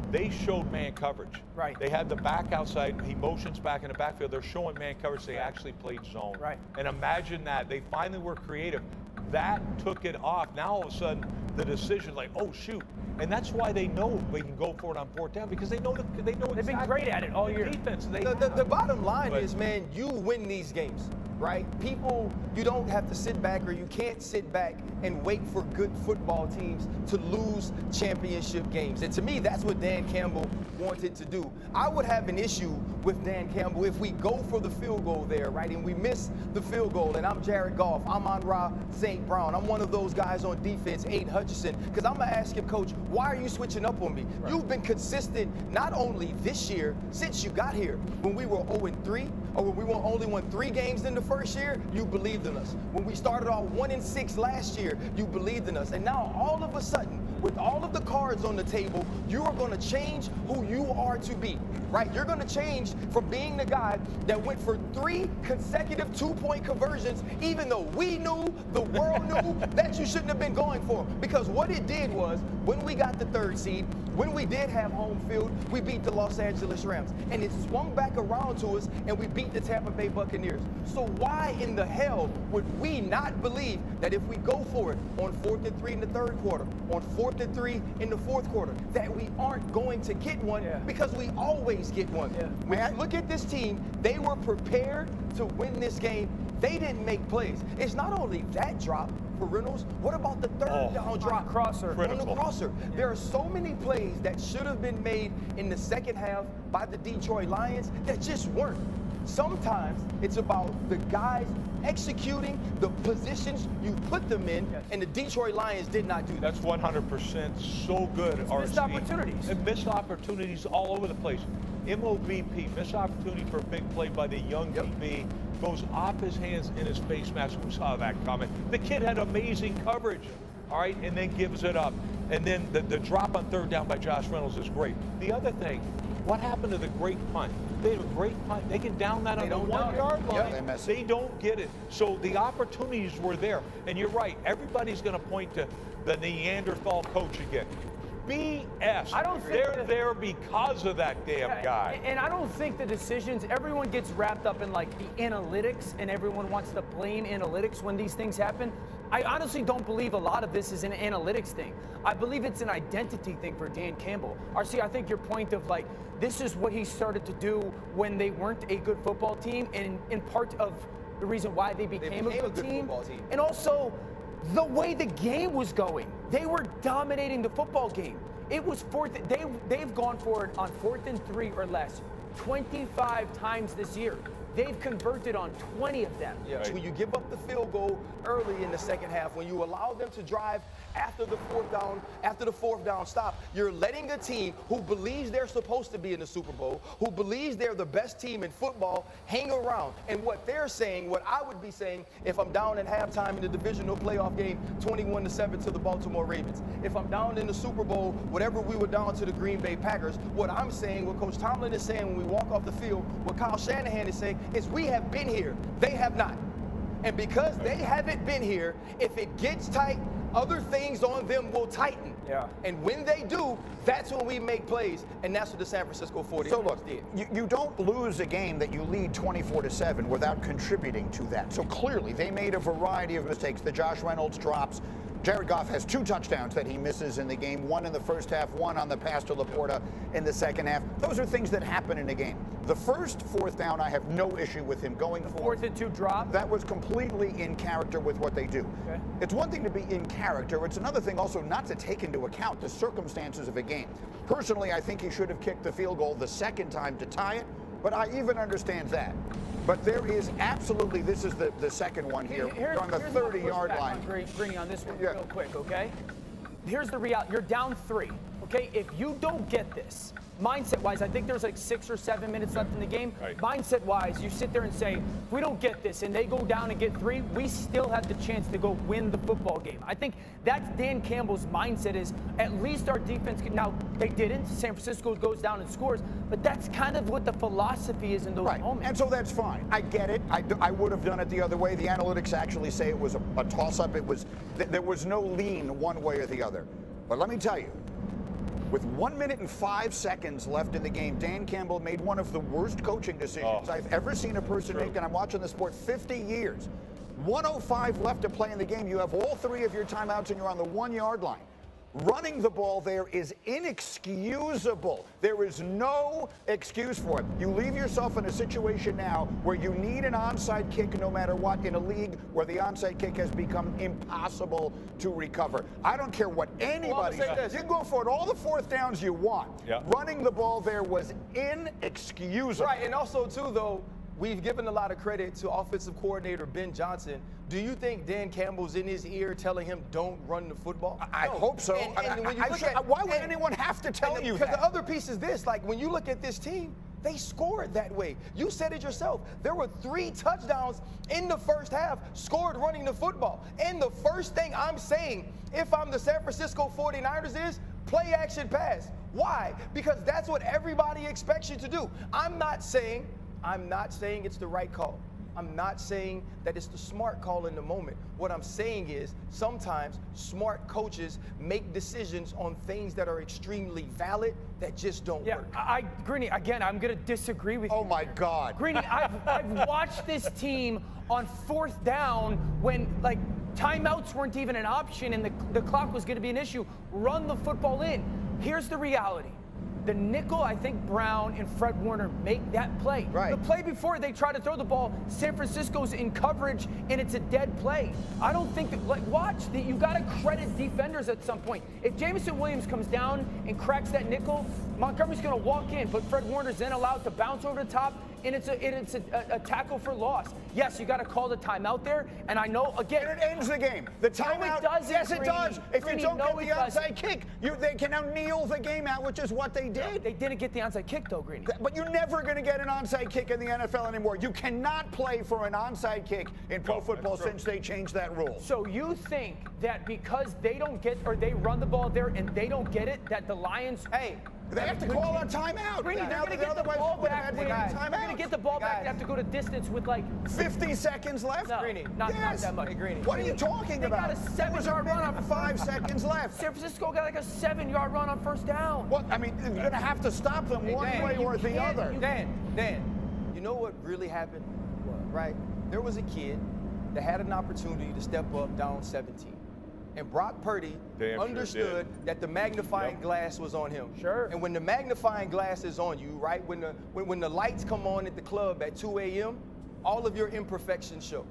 they showed man coverage. Right. They had the back outside. He motions back in the backfield. They're showing man coverage. They actually played zone. Right. And imagine that. They finally were creative. That took it off. Now all of a sudden, the decision like, oh shoot, and that's why they know they can go for it on 4th down because they know exactly. They've been great at it all year. Defense. The bottom line is, man, you win these games, right? You don't have to sit back, or you can't sit back and wait for good football teams to lose championship games. And to me, that's what Dan Campbell wanted to do. I would have an issue with Dan Campbell if we go for the field goal there, right? And we miss the field goal, and I'm Jared Goff, I'm Amon-Ra St. Brown. I'm one of those guys on defense, Aiden Hutchinson, because I'm going to ask him, Coach, why are you switching up on me? Right. You've been consistent not only this year, since you got here. When we were 0-3, or when we only won 3 games in the first year, you believed in us. When we started off 1-6 last year, you believed in us. And now all of a sudden, with all of the cards on the table, you are going to change who you are to be, right? You're going to change from being the guy that went for 3 consecutive 2-point conversions, even though we knew, the world knew, that you shouldn't have been going for them. Because what it did was, when we got the 3rd seed, when we did have home field, we beat the Los Angeles Rams. And it swung back around to us, and we beat the Tampa Bay Buccaneers. So why in the hell would we not believe that if we go for it on 4th and 3 in the 3rd quarter, on 4th 4th and 3 in the fourth quarter, that we aren't going to get one because we always get one. When you look at this team, they were prepared to win this game. They didn't make plays. It's not only that drop for Reynolds. What about the third down drop? Crosser. On the crosser. There are so many plays that should have been made in the second half by the Detroit Lions that just weren't. Sometimes it's about the guys executing the positions you put them in, and the Detroit Lions did not do that. That's 100% so good, RC. Missed opportunities. And missed opportunities all over the place. MOBP, missed opportunity for a big play by the young DB, goes off his hands in his face mask. We saw that coming. The kid had amazing coverage, all right, and then gives it up. And then the drop on third down by Josh Reynolds is great. The other thing, what happened to the great punt? They have a great punt. They can down that on the 1 yard line. They don't get it. So the opportunities were there. And you're right. Everybody's going to point to the Neanderthal coach again. BS. I don't think they're there because of that damn guy. And I don't think the decisions, everyone gets wrapped up in like the analytics and everyone wants to blame analytics when these things happen. I honestly don't believe a lot of this is an analytics thing. I believe it's an identity thing for Dan Campbell. RC, I think your point of like, this is what he started to do when they weren't a good football team, and in part of the reason why they became a good team. And also the way the game was going. They were dominating the football game. It was they've gone for it on 4th and 3 or less 25 times this year. They've converted on 20 of them. When you give up the field goal early in the second half, when you allow them to drive after the fourth down stop, you're letting a team who believes they're supposed to be in the Super Bowl, who believes they're the best team in football, hang around. And what they're saying, what I would be saying if I'm down at halftime in the divisional playoff game 21-7 to the Baltimore Ravens, if I'm down in the Super Bowl, whatever we were down to the Green Bay Packers, what I'm saying, what Coach Tomlin is saying when we walk off the field, what Kyle Shanahan is saying, is we have been here. They have not. And because they haven't been here, if it gets tight, other things on them will tighten. And when they do, that's when we make plays, and that's what the San Francisco 49ers So look, did. you don't lose a game that you lead 24-7 without contributing to that. So clearly, they made a variety of mistakes. The Josh Reynolds drops. Jared Goff has 2 touchdowns that he misses in the game, 1 in the first half, 1 on the pass to Laporta in the second half. Those are things that happen in a game. The first 4th down, I have no issue with him going for. 4th and 2 drop? That was completely in character with what they do. Okay. It's one thing to be in character. It's another thing also not to take into account the circumstances of a game. Personally, I think he should have kicked the field goal the second time to tie it, but I even understand that. But there is absolutely, this is the second one here. You're on the 30-yard line. Greeny on this one real quick, okay? Here's the reality. You're down 3, okay? If you don't get this, mindset-wise, I think there's like 6 or 7 minutes left in the game. Mindset-wise, you sit there and say, if we don't get this and they go down and get 3, we still have the chance to go win the football game. I think that's Dan Campbell's mindset, is at least our defense can. Now, they didn't. San Francisco goes down and scores, but that's kind of what the philosophy is in those moments. And so that's fine. I get it. I would have done it the other way. The analytics actually say it was a toss-up. There was no lean one way or the other. But let me tell you, with 1 minute and 5 seconds left in the game, Dan Campbell made one of the worst coaching decisions I've ever seen a person make, and I'm watching the sport 50 years. 1:05 left to play in the game. You have all 3 of your timeouts, and you're on the 1-yard line. Running the ball there is inexcusable. There is no excuse for it. You leave yourself in a situation now where you need an onside kick no matter what, in a league where the onside kick has become impossible to recover. I don't care what anybody says. You can go for it all the 4th downs you want. Running the ball there was inexcusable. Right, and also, too, though, we've given a lot of credit to offensive coordinator Ben Johnson. Do you think Dan Campbell's in his ear telling him don't run the football? I hope so. And when you look why would anyone have to tell you that? Because the other piece is this, like when you look at this team, they scored that way. You said it yourself. There were 3 touchdowns in the first half scored running the football. And the first thing I'm saying, if I'm the San Francisco 49ers, is play action pass. Why? Because that's what everybody expects you to do. I'm not saying it's the right call. I'm not saying that it's the smart call in the moment. What I'm saying is sometimes smart coaches make decisions on things that are extremely valid that just don't work. Greeny, again, I'm going to disagree with you. Oh, my God. Greeny, I've watched this team on 4th down when, like, Timeouts weren't even an option, and the clock was going to be an issue. Run the football in. Here's the reality. The nickel, I think Brown and Fred Warner make that play. Right. The play before they try to throw the ball, San Francisco's in coverage, and it's a dead play. I don't think that, watch, that you got to credit defenders at some point. If Jameson Williams comes down and cracks that nickel, Montgomery's going to walk in, but Fred Warner's then allowed to bounce over the top, and it's a tackle for loss. Yes, you got to call the timeout there, and I know, again. And it ends the game. The timeout. No, it doesn't, yes, it does. If Greeny, you don't no, get the onside kick, they can now kneel the game out, which is what they did. They didn't get the onside kick, though, Greeny. But you're never going to get an onside kick in the NFL anymore. You cannot play for an onside kick in pro football since they changed that rule. So you think that because they don't get, or they run the ball there and they don't get it, that the Lions, hey, they have to call a timeout. Greeny, they're going to get the ball back. They're going to get the ball back. They have to go to distance with like 50 seconds left. No, Greeny, not that much. Greeny. What are you talking about? They got a 7-yard run on 5 seconds left. San Francisco got like a 7-yard run on first down. Well, I mean, you're going to have to stop them one way or the other. Dan, you know what really happened? Right? There was a kid that had an opportunity to step up down 17. And Brock Purdy understood that the magnifying glass was on him. Sure. And when the magnifying glass is on you, right, when the lights come on at the club at 2 a.m., all of your imperfections show.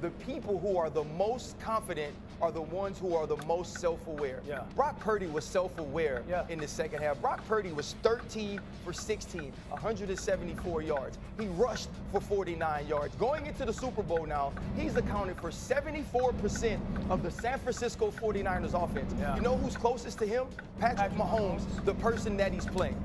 The people who are the most confident are the ones who are the most self-aware. Yeah. Brock Purdy was self-aware in the second half. Brock Purdy was 13 for 16, 174 yards. He rushed for 49 yards. Going into the Super Bowl now, he's accounted for 74% of the San Francisco 49ers offense. Yeah. You know who's closest to him? Patrick Mahomes, the person that he's playing.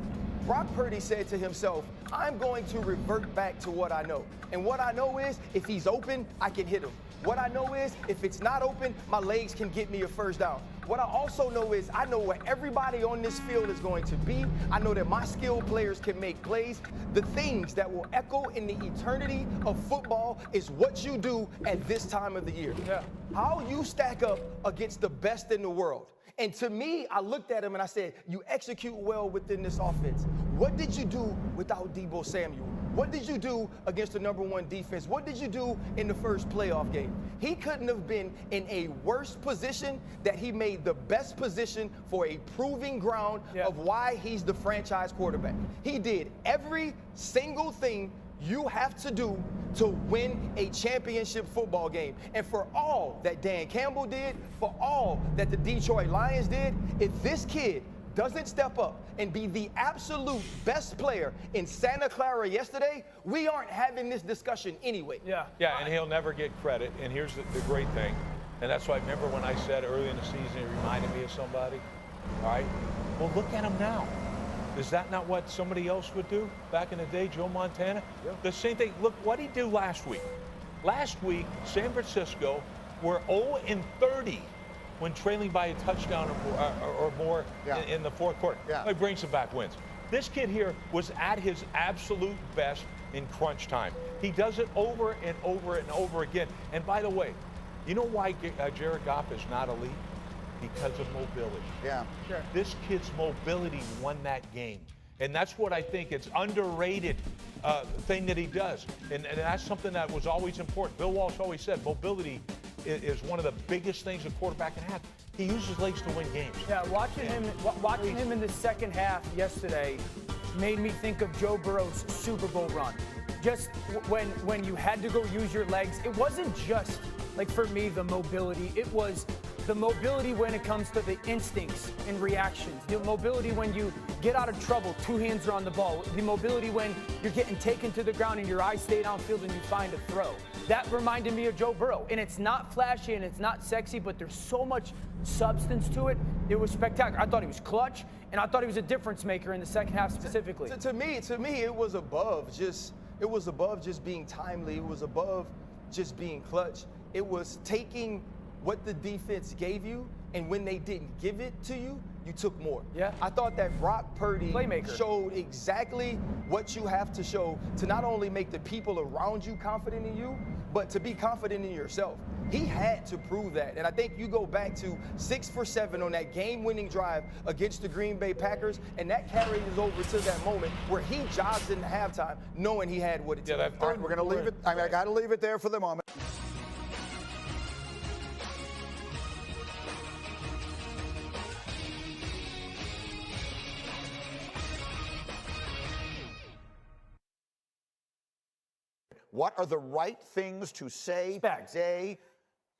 Brock Purdy said to himself, I'm going to revert back to what I know. And what I know is, if he's open, I can hit him. What I know is, if it's not open, my legs can get me a first down. What I also know is, I know where everybody on this field is going to be. I know that my skilled players can make plays. The things that will echo in the eternity of football is what you do at this time of the year. Yeah. How you stack up against the best in the world. And to me, I looked at him and I said, you execute well within this offense. What did you do without Deebo Samuel? What did you do against the #1 defense? What did you do in the first playoff game? He couldn't have been in a worse position that he made the best position for a proving ground of why he's the franchise quarterback. He did every single thing you have to do to win a championship football game. And for all that Dan Campbell did, for all that the Detroit Lions did, if this kid doesn't step up and be the absolute best player in Santa Clara yesterday, we aren't having this discussion anyway. Yeah, and he'll never get credit. And here's the great thing, and that's why I remember when I said early in the season, it reminded me of somebody. All right, well, look at him now. Is that not what somebody else would do back in the day, Joe Montana? Yeah. The same thing. Look, what did he do last week? Last week, San Francisco were 0-30 when trailing by a touchdown or more in the fourth quarter. Yeah. He brings them back wins. This kid here was at his absolute best in crunch time. He does it over and over and over again. And by the way, you know why Jared Goff is not elite? Because of mobility. Yeah. Sure. This kid's mobility won that game. And that's what I think it's underrated thing that he does. And that's something that was always important. Bill Walsh always said mobility is one of the biggest things a quarterback can have. He uses legs to win games. Yeah, watching him in the second half yesterday made me think of Joe Burrow's Super Bowl run. Just when you had to go use your legs, it wasn't just, like for me, the mobility. It was the mobility when it comes to the instincts and reactions. The mobility when you get out of trouble, 2 hands are on the ball. The mobility when you're getting taken to the ground and your eyes stay downfield and you find a throw. That reminded me of Joe Burrow. And it's not flashy and it's not sexy, but there's so much substance to it. It was spectacular. I thought he was clutch, and I thought he was a difference maker in the second half specifically. To me, it was above just being timely. It was above just being clutch. It was taking what the defense gave you, and when they didn't give it to you, you took more. Yeah. I thought that Brock Purdy Playmaker. showed exactly what you have to show to not only make the people around you confident in you, but to be confident in yourself. He had to prove that. And I think you go back to 6 for 7 on that game-winning drive against the Green Bay Packers, and that carries over to that moment where he jogs into halftime knowing he had what it took. All right, we're going to leave it. I got to leave it there for the moment. What are the right things to say today?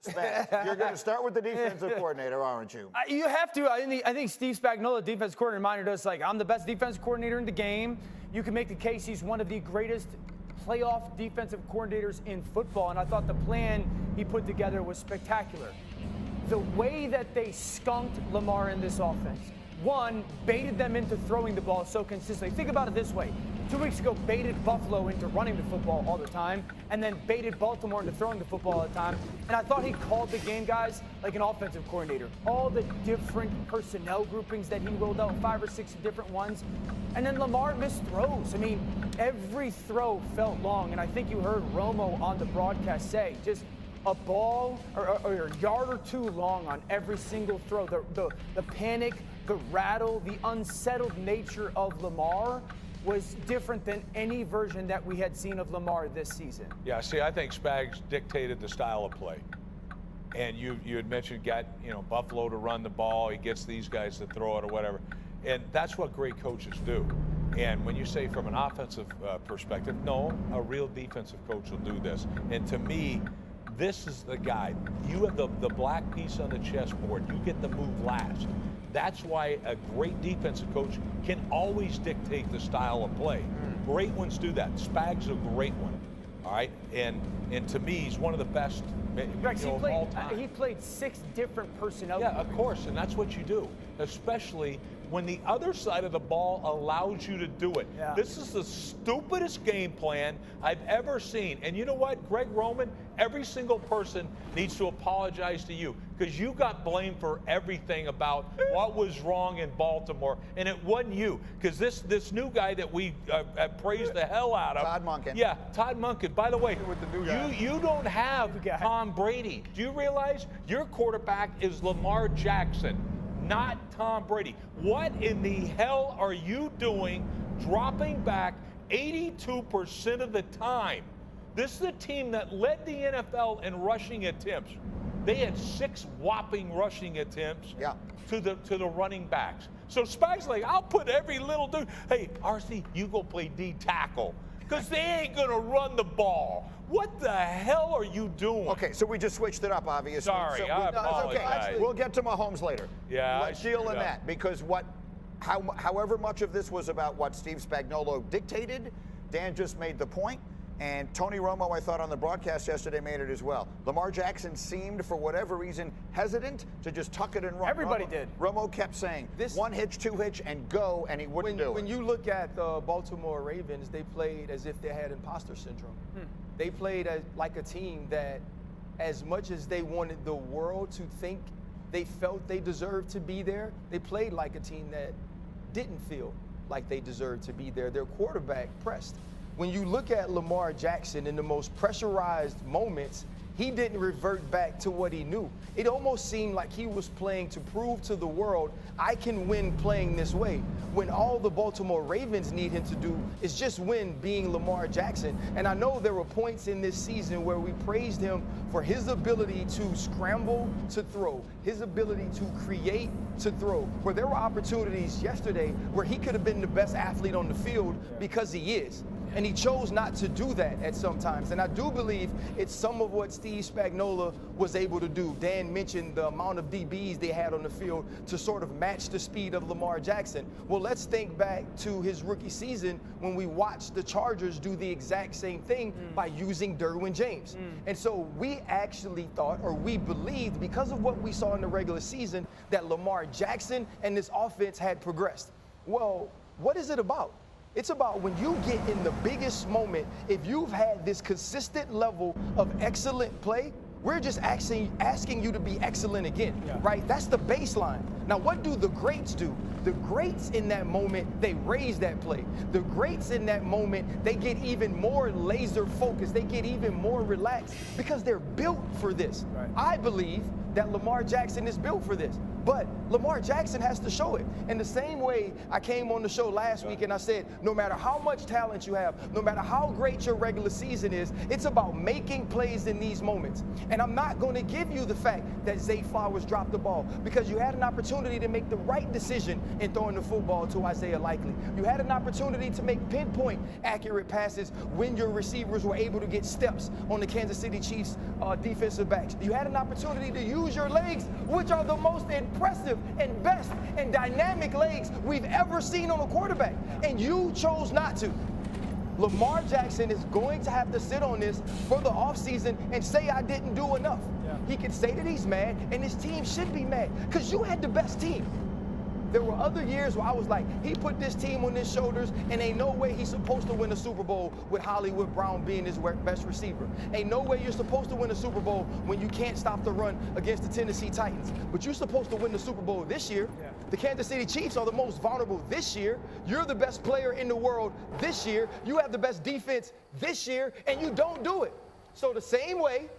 Spags, you're going to start with the defensive coordinator, aren't you? You have to. I think Steve Spagnuolo, defense coordinator, reminded us, like, I'm the best defensive coordinator in the game. You can make the case he's one of the greatest playoff defensive coordinators in football, and I thought the plan he put together was spectacular. The way that they skunked Lamar in this offense, one, baited them into throwing the ball so consistently. Think about it this way. 2 weeks ago, baited Buffalo into running the football all the time, and then baited Baltimore into throwing the football all the time. And I thought he called the game, guys, like an offensive coordinator. All the different personnel groupings that he rolled out, 5 or 6 different ones. And then Lamar missed throws. I mean, every throw felt long, and I think you heard Romo on the broadcast say, just a ball or a yard or two long on every single throw. The panic, the rattle, the unsettled nature of Lamar was different than any version that we had seen of Lamar this season. Yeah, see, I think Spags dictated the style of play. And you had mentioned Buffalo to run the ball, he gets these guys to throw it or whatever. And that's what great coaches do. And when you say from an offensive perspective, no, a real defensive coach will do this. And to me, this is the guy. You have the black piece on the chessboard. You get the move last. That's why a great defensive coach can always dictate the style of play. Great ones do that. Spags a great one. All right, and to me, he's one of the best of all time. He played 6 different personnel. Yeah, of course, and that's what you do, especially when the other side of the ball allows you to do it. Yeah. This is the stupidest game plan I've ever seen. And you know what, Greg Roman, every single person needs to apologize to you because you got blamed for everything about what was wrong in Baltimore, and it wasn't you. Because this new guy that we praised the hell out of. Todd Monken. Yeah, Todd Monken. By the way, With the new guy. you don't have Tom Brady. Do you realize your quarterback is Lamar Jackson, not Tom Brady? What in the hell are you doing dropping back 82% of the time? This is a team that led the NFL in rushing attempts. They had 6 whopping rushing attempts to the running backs. So Spags like, I'll put every little dude. Hey, RC, you go play D tackle because they ain't going to run the ball. What the hell are you doing? Okay, so we just switched it up, obviously. Sorry, I apologize. Okay. We'll get to Mahomes later. Yeah, Let's deal in that because however much of this was about what Steve Spagnuolo dictated, Dan just made the point, and Tony Romo, I thought on the broadcast yesterday, made it as well. Lamar Jackson seemed, for whatever reason, hesitant to just tuck it and run. Everybody did. Romo kept saying, one hitch, 2 hitch, and go, and he wouldn't do it. When you look at the Baltimore Ravens, they played as if they had imposter syndrome. They played like a team that, as much as they wanted the world to think they felt they deserved to be there, they played like a team that didn't feel like they deserved to be there. Their quarterback pressed. When you look at Lamar Jackson in the most pressurized moments, he didn't revert back to what he knew. It almost seemed like he was playing to prove to the world, I can win playing this way, when all the Baltimore Ravens need him to do is just win being Lamar Jackson. And I know there were points in this season where we praised him for his ability to scramble to throw, his ability to create to throw, where there were opportunities yesterday where he could have been the best athlete on the field because he is. And he chose not to do that at some times. And I do believe it's some of what Steve Spagnuolo was able to do. Dan mentioned the amount of DBs they had on the field to sort of match the speed of Lamar Jackson. Well, let's think back to his rookie season when we watched the Chargers do the exact same thing by using Derwin James. And so we actually thought, or we believed, because of what we saw in the regular season, that Lamar Jackson and this offense had progressed. Well, what is it about? It's about when you get in the biggest moment, if you've had this consistent level of excellent play, we're just asking you to be excellent again, right? That's the baseline. Now, what do the greats do? The greats in that moment, they raise that play. The greats in that moment, they get even more laser focused. They get even more relaxed because they're built for this. Right. I believe that Lamar Jackson is built for this. But Lamar Jackson has to show it. In the same way I came on the show last week and I said, no matter how much talent you have, no matter how great your regular season is, it's about making plays in these moments. And I'm not going to give you the fact that Zay Flowers dropped the ball, because you had an opportunity to make the right decision in throwing the football to Isaiah Likely. You had an opportunity to make pinpoint accurate passes when your receivers were able to get steps on the Kansas City Chiefs defensive backs. You had an opportunity to use your legs, which are the most impressive and best and dynamic legs we've ever seen on a quarterback, and you chose not to. Lamar Jackson is going to have to sit on this for the offseason and say, I didn't do enough. He can say that he's mad, and his team should be mad, because you had the best team. There were other years where I was like, he put this team on his shoulders, and ain't no way he's supposed to win a Super Bowl with Hollywood Brown being his best receiver. Ain't no way you're supposed to win a Super Bowl when you can't stop the run against the Tennessee Titans. But you're supposed to win the Super Bowl this year. The Kansas City Chiefs are the most vulnerable this year. You're the best player in the world this year. You have the best defense this year, and you don't do it. So the same way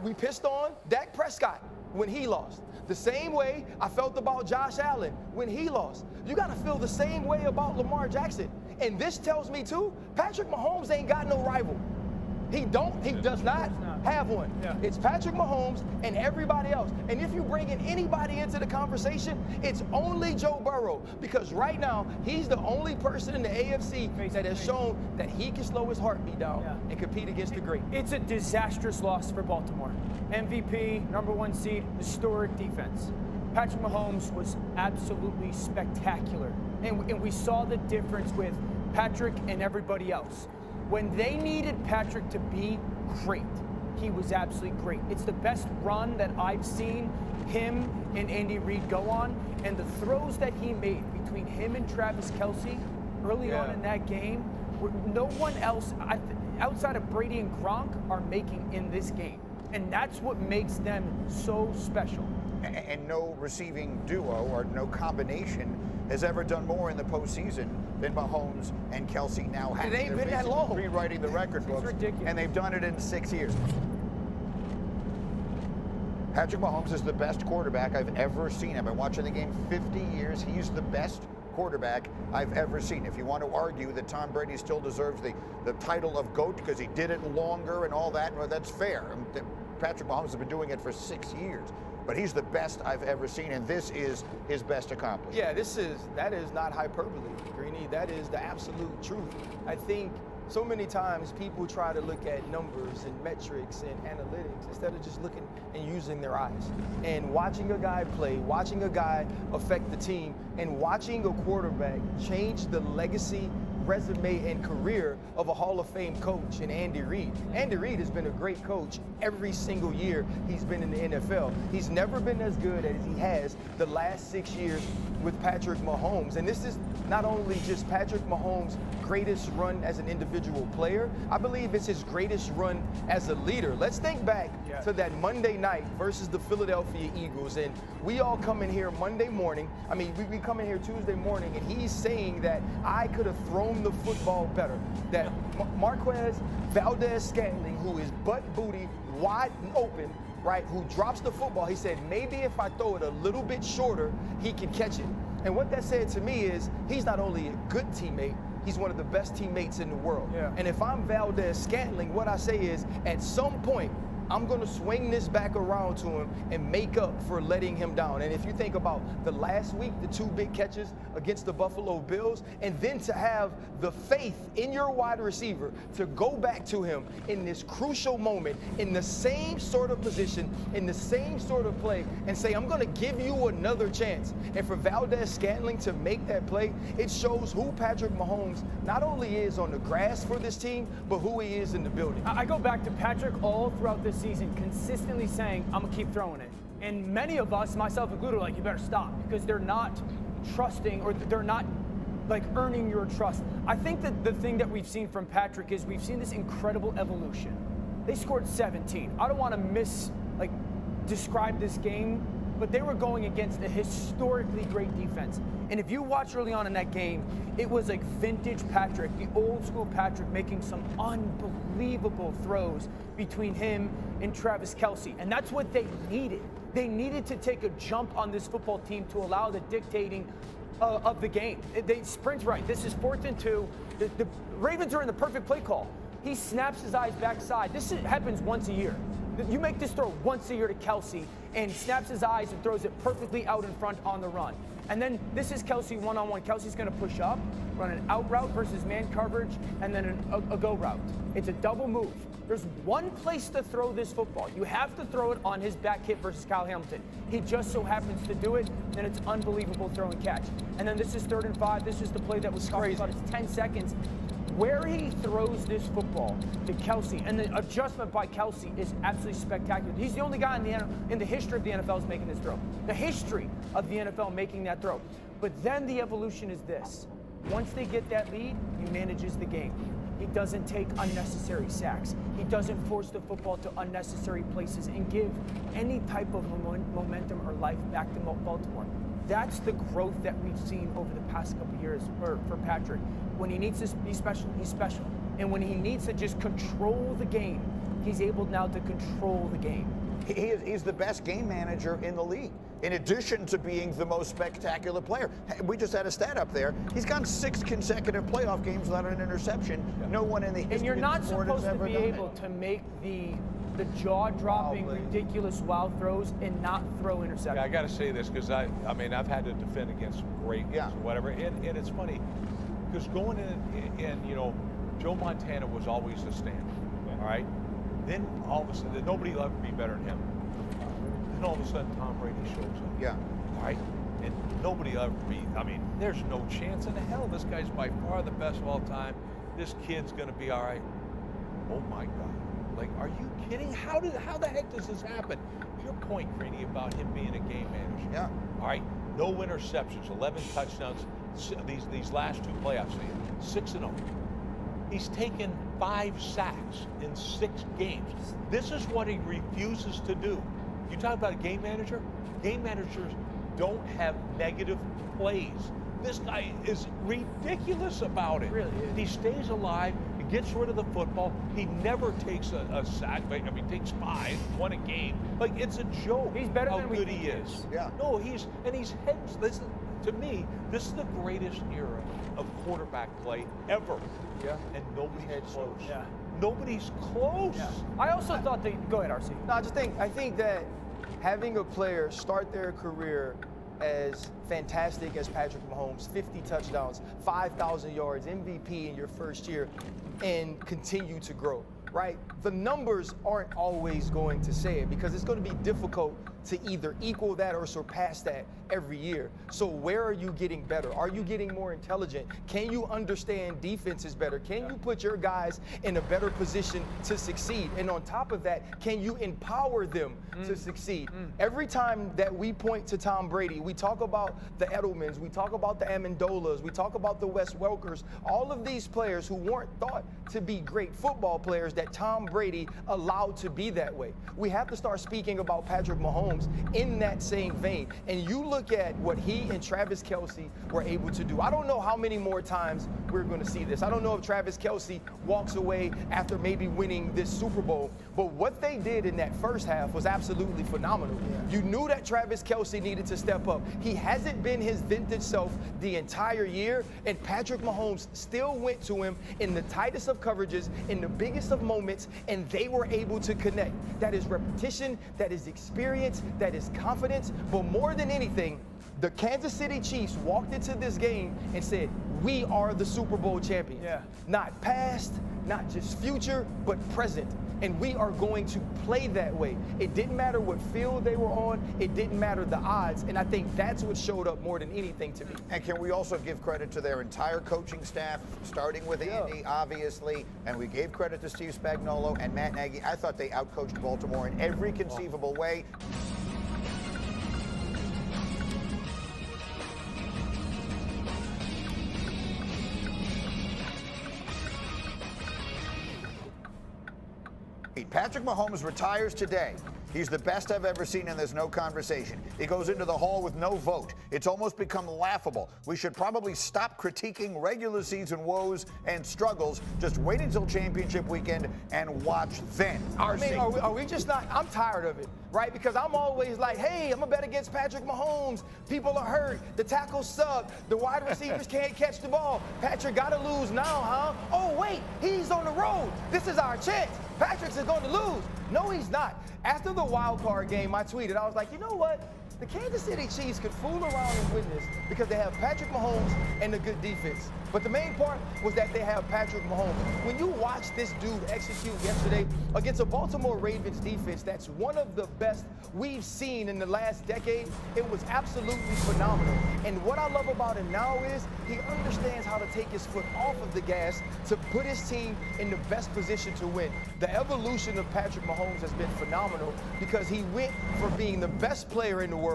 we pissed on Dak Prescott when he lost, the same way I felt about Josh Allen when he lost, you got to feel the same way about Lamar Jackson. And this tells me too, Patrick Mahomes ain't got no rival. He does not have one. It's Patrick Mahomes and everybody else. And if you bring in anybody into the conversation, it's only Joe Burrow, because right now he's the only person in the AFC that has shown that he can slow his heartbeat down and compete against the great. It's a disastrous loss for Baltimore. MVP, #1 seed, historic defense. Patrick Mahomes was absolutely spectacular. And we saw the difference with Patrick and everybody else. When they needed Patrick to be great, he was absolutely great. It's the best run that I've seen him and Andy Reid go on, and the throws that he made between him and Travis Kelce early on in that game, no one else outside of Brady and Gronk are making in this game. And that's what makes them so special. And no receiving duo or no combination has ever done more in the postseason than Mahomes and Kelce now have. It ain't been that long. Rewriting the record books. It's ridiculous. And they've done it in 6 years. Patrick Mahomes is the best quarterback I've ever seen. I've been watching the game 50 years. He's the best quarterback I've ever seen. If you want to argue that Tom Brady still deserves the title of GOAT because he did it longer and all that, well, that's fair. Patrick Mahomes has been doing it for 6 years. But he's the best I've ever seen, and this is his best accomplishment. Yeah, that is not hyperbole, Greeny. That is the absolute truth. I think so many times people try to look at numbers and metrics and analytics instead of just looking and using their eyes. And watching a guy play, watching a guy affect the team, and watching a quarterback change the legacy, resume, and career of a Hall of Fame coach in Andy Reid. Andy Reid has been a great coach every single year he's been in the NFL. He's never been as good as he has the last 6 years with Patrick Mahomes. And this is not only just Patrick Mahomes' greatest run as an individual player, I believe it's his greatest run as a leader. Let's think back to that Monday night versus the Philadelphia Eagles. And we all come in here Monday morning. I mean, we come in here Tuesday morning, and he's saying that I could have thrown the football better. That Marquez Valdez-Scantling, who is butt booty, wide open, right, who drops the football, he said, maybe if I throw it a little bit shorter, he can catch it. And what that said to me is he's not only a good teammate, he's one of the best teammates in the world. And if I'm Valdez-Scantling, what I say is, at some point, I'm going to swing this back around to him and make up for letting him down. And if you think about the last week, the 2 big catches against the Buffalo Bills, and then to have the faith in your wide receiver to go back to him in this crucial moment, in the same sort of position, in the same sort of play, and say, I'm going to give you another chance. And for Valdez-Scantling to make that play, it shows who Patrick Mahomes not only is on the grass for this team, but who he is in the building. I go back to Patrick all throughout this season consistently saying, I'm gonna keep throwing it. And many of us, myself included, are like, you better stop, because they're not trusting, or they're not like earning your trust. I think that the thing that we've seen from Patrick is we've seen this incredible evolution. They scored 17. I don't want to describe this game, but they were going against a historically great defense. And if you watch early on in that game, it was like vintage Patrick, the old school Patrick, making some unbelievable throws between him and Travis Kelce. And that's what they needed. They needed to take a jump on this football team to allow the dictating of the game. They sprint right. This is 4th and 2. The Ravens are in the perfect play call. He snaps his eyes backside. This happens once a year. You make this throw once a year to Kelsey and snaps his eyes and throws it perfectly out in front on the run. And then this is Kelsey one-on-one. Kelsey's going to push up, run an out route versus man coverage, and then a go route. It's a double move. There's one place to throw this football. You have to throw it on his back hip versus Kyle Hamilton. He just so happens to do it, and it's unbelievable throw and catch. And then this is 3rd and 5. This is the play that was talked about. It's 10 seconds. Where he throws this football to Kelsey, and the adjustment by Kelsey is absolutely spectacular. He's the only guy in the history of the NFL is making this throw. The history of the NFL making that throw. But then the evolution is this. Once they get that lead, he manages the game. He doesn't take unnecessary sacks. He doesn't force the football to unnecessary places and give any type of momentum or life back to Baltimore. That's the growth that we've seen over the past couple of years for Patrick. When he needs to be special, he's special. And when he needs to just control the game, he's able now to control the game. He's the best game manager in the league, in addition to being the most spectacular player. We just had a stat up there. He's gone 6 consecutive playoff games without an interception. No one in the history And you're not of the sport supposed has to ever be done able it. to make the jaw-dropping, ridiculous wild throws and not throw interceptions. Yeah, I got to say this because I mean, I've had to defend against some great ones or whatever, and it's funny because going in, you know, Joe Montana was always the standard. All right, then all of a sudden nobody will ever be better than him. Then all of a sudden Tom Brady shows up. Yeah. All right, and nobody will ever be. I mean, there's no chance in hell. This guy's by far the best of all time. This kid's gonna be all right. Oh my God. Like, are you kidding? How the heck does this happen? Your point, Greeny, about him being a game manager. Yeah. All right, no interceptions, 11 touchdowns. These last 2 playoffs, 6-0. He's taken 5 sacks in 6 games. This is what he refuses to do. You talk about a game manager? Game managers don't have negative plays. This guy is ridiculous about it. Really is. He stays alive. He gets rid of the football. He never takes a sack. I mean, he takes 5, 1 a game. Like, it's a joke. He's better how than we good think he is. Yeah. No, he's heads. This, to me, this is the greatest era of quarterback play ever. Yeah. And nobody's close. Yeah. Nobody's close. Yeah. I also thought that. Go ahead, RC. No, I think that having a player start their career as fantastic as Patrick Mahomes, 50 touchdowns, 5,000 yards, MVP in your first year, and continue to grow, right? The numbers aren't always going to say it because it's going to be difficult to either equal that or surpass that every year. So where are you getting better? Are you getting more intelligent? Can you understand defenses better? Can you put your guys in a better position to succeed? And on top of that, can you empower them to succeed? Every time that we point to Tom Brady, we talk about the Edelmans, we talk about the Amendolas, we talk about the Wes Welkers, all of these players who weren't thought to be great football players that Tom Brady allowed to be that way. We have to start speaking about Patrick Mahomes in that same vein. And you look at what he and Travis Kelce were able to do. I don't know how many more times we're going to see this. I don't know if Travis Kelce walks away after maybe winning this Super Bowl, but what they did in that first half was absolutely phenomenal. Yeah. You knew that Travis Kelce needed to step up. He hasn't been his vintage self the entire year, and Patrick Mahomes still went to him in the tightest of coverages, in the biggest of moments, and they were able to connect. That is repetition, that is experience, that is confidence, but more than anything, the Kansas City Chiefs walked into this game and said, we are the Super Bowl champions. Yeah. Not past, not just future, but present. And we are going to play that way. It didn't matter what field they were on. It didn't matter the odds. And I think that's what showed up more than anything to me. And can we also give credit to their entire coaching staff, starting with Andy, obviously, and we gave credit to Steve Spagnuolo and Matt Nagy. I thought they outcoached Baltimore in every conceivable way. Patrick Mahomes retires today. He's the best I've ever seen, and there's no conversation. He goes into the hall with no vote. It's almost become laughable. We should probably stop critiquing regular season woes and struggles. Just wait until championship weekend and watch then. I mean, are we just not? I'm tired of it, right? Because I'm always like, hey, I'm going to bet against Patrick Mahomes. People are hurt. The tackles suck. The wide receivers can't catch the ball. Patrick got to lose now, huh? Oh, wait, he's on the road. This is our chance. Patrick's is going to lose. No, he's not. After the wild card game, I tweeted, I was like, you know what? The Kansas City Chiefs could fool around and win this because they have Patrick Mahomes and a good defense. But the main part was that they have Patrick Mahomes. When you watch this dude execute yesterday against a Baltimore Ravens defense that's one of the best we've seen in the last decade, it was absolutely phenomenal. And what I love about him now is he understands how to take his foot off of the gas to put his team in the best position to win. The evolution of Patrick Mahomes has been phenomenal because he went from being the best player in the world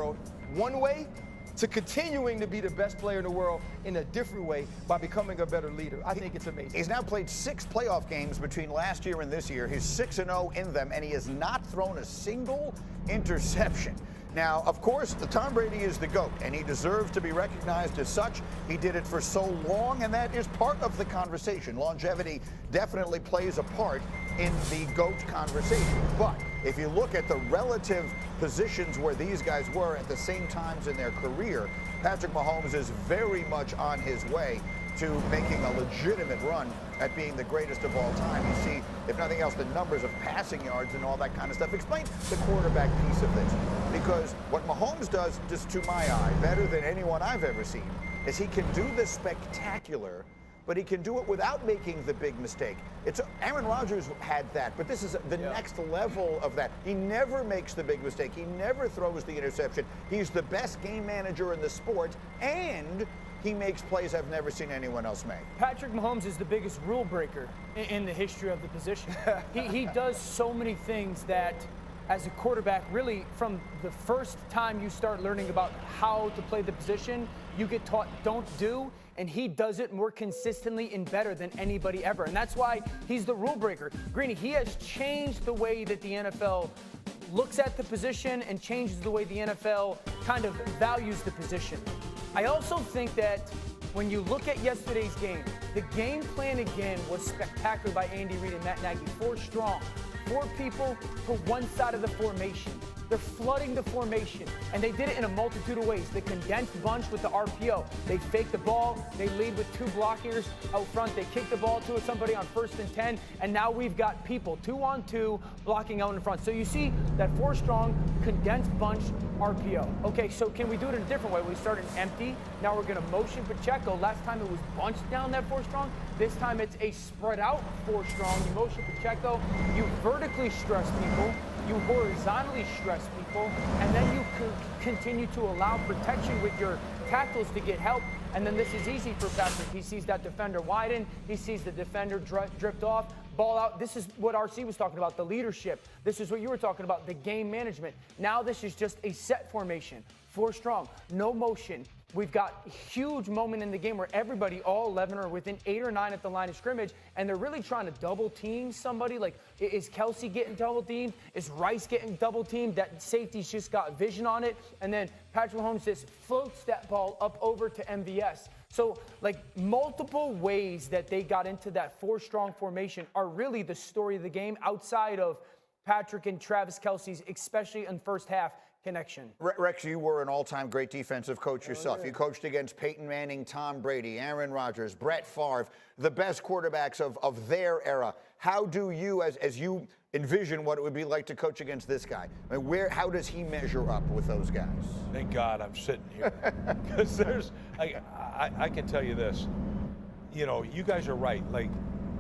one way to continuing to be the best player in the world in a different way by becoming a better leader. I think it's amazing. He's now played 6 playoff games between last year and this year. He's 6-0 in them, and he has not thrown a single interception. Now, of course, Tom Brady is the GOAT, and he deserves to be recognized as such. He did it for so long, and that is part of the conversation. Longevity definitely plays a part in the GOAT conversation. But if you look at the relative positions where these guys were at the same times in their career, Patrick Mahomes is very much on his way to making a legitimate run at being the greatest of all time. You see, if nothing else, the numbers of passing yards and all that kind of stuff. Explain the quarterback piece of this, because what Mahomes does, just to my eye, better than anyone I've ever seen, is he can do the spectacular, but he can do it without making the big mistake. Aaron Rodgers had that, but this is the next level of that. He never makes the big mistake. He never throws the interception. He's the best game manager in the sport, and he makes plays I've never seen anyone else make. Patrick Mahomes is the biggest rule breaker in the history of the position. He does so many things that, as a quarterback, really from the first time you start learning about how to play the position, you get taught don't do, and he does it more consistently and better than anybody ever. And that's why he's the rule breaker. Greeny, he has changed the way that the NFL looks at the position and changes the way the NFL kind of values the position. I also think that when you look at yesterday's game, the game plan again was spectacular by Andy Reid and Matt Nagy. 4 strong, 4 people to one side of the formation. They're flooding the formation, and they did it in a multitude of ways. The condensed bunch with the RPO. They fake the ball. They lead with 2 blockers out front. They kick the ball to somebody on 1st and 10, and now we've got people 2-on-2 blocking out in front. So you see that 4 strong, condensed bunch RPO. Okay, so can we do it in a different way? We started empty. Now we're going to motion Pacheco. Last time it was bunched down that 4 strong. This time it's a spread out 4 strong. You motion Pacheco. You vertically stress people. You horizontally stress people, and then you continue to allow protection with your tackles to get help. And then this is easy for Patrick. He sees that defender widen. He sees the defender drift off, ball out. This is what RC was talking about, the leadership. This is what you were talking about, the game management. Now this is just a set formation, 4 strong, no motion. We've got a huge moment in the game where everybody, all 11, are within 8 or 9 at the line of scrimmage, and they're really trying to double team somebody. Like, is Kelsey getting double teamed? Is Rice getting double teamed? That safety's just got vision on it. And then Patrick Mahomes just floats that ball up over to MVS. So, like, multiple ways that they got into that 4 strong formation are really the story of the game outside of Patrick and Travis Kelce's, especially in first half, connection. Rex, you were an all-time great defensive coach yourself. You coached against Peyton Manning, Tom Brady, Aaron Rodgers, Brett Favre, the best quarterbacks of their era. How do you, as you envision what it would be like to coach against this guy? I mean, how does he measure up with those guys? Thank God I'm sitting here. Because I can tell you this. You know, you guys are right. Like,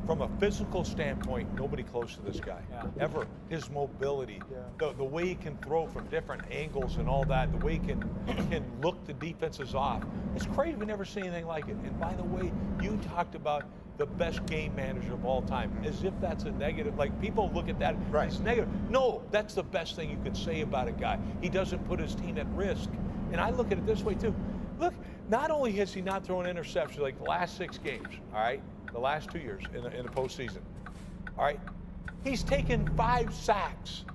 from a physical standpoint, nobody close to this guy, ever. His mobility, the way he can throw from different angles and all that, the way he can look the defenses off. It's crazy. We never see anything like it. And by the way, you talked about the best game manager of all time, as if that's a negative. Like, people look at that as negative. No, that's the best thing you could say about a guy. He doesn't put his team at risk. And I look at it this way, too. Look, not only has he not thrown interceptions like the last 6 games, all right, the last 2 years in the postseason. All right, he's taken 5 sacks.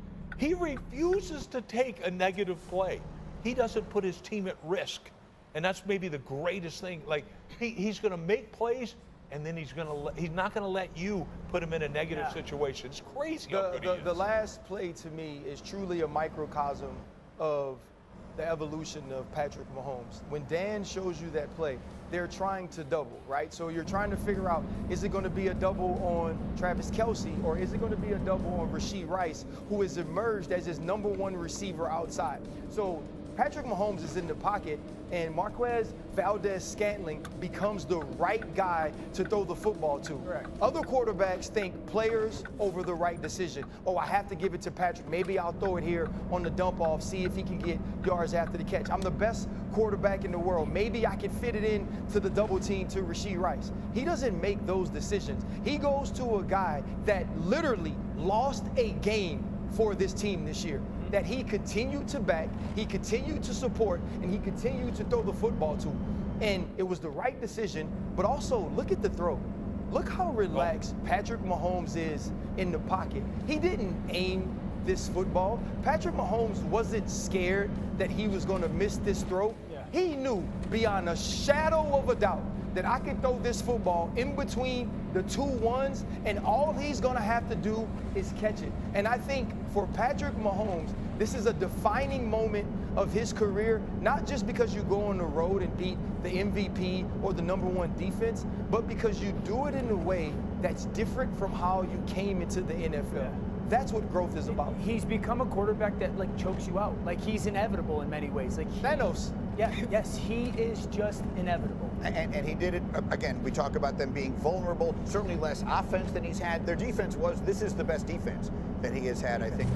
He refuses to take a negative play. He doesn't put his team at risk. And that's maybe the greatest thing. Like, he's going to make plays, and then he's not going to let you put him in a negative situation. It's crazy how good he is. The last play to me is truly a microcosm of the evolution of Patrick Mahomes. When Dan shows you that play, they're trying to double, right? So you're trying to figure out, is it going to be a double on Travis Kelce, or is it going to be a double on Rashee Rice, who has emerged as his #1 receiver outside? So Patrick Mahomes is in the pocket, and Marquez Valdez-Scantling becomes the right guy to throw the football to. Correct. Other quarterbacks think players over the right decision. Oh, I have to give it to Patrick. Maybe I'll throw it here on the dump off, see if he can get yards after the catch. I'm the best quarterback in the world. Maybe I can fit it in to the double team to Rashee Rice. He doesn't make those decisions. He goes to a guy that literally lost a game for this team this year, that he continued to back, he continued to support, and he continued to throw the football to. And it was the right decision, but also look at the throw. Look how relaxed Patrick Mahomes is in the pocket. He didn't aim this football. Patrick Mahomes wasn't scared that he was going to miss this throw. He knew beyond a shadow of a doubt that I could throw this football in between the 2 ones, and all he's going to have to do is catch it. And I think for Patrick Mahomes, this is a defining moment of his career, not just because you go on the road and beat the MVP or the #1 defense, but because you do it in a way that's different from how you came into the NFL. That's what growth is about. He's become a quarterback that like chokes you out. Like he's inevitable in many ways. Like Thanos. Yeah, yes, he is just inevitable. And he did it, again, we talk about them being vulnerable, certainly less offense than he's had. Their defense this is the best defense that he has had, I think.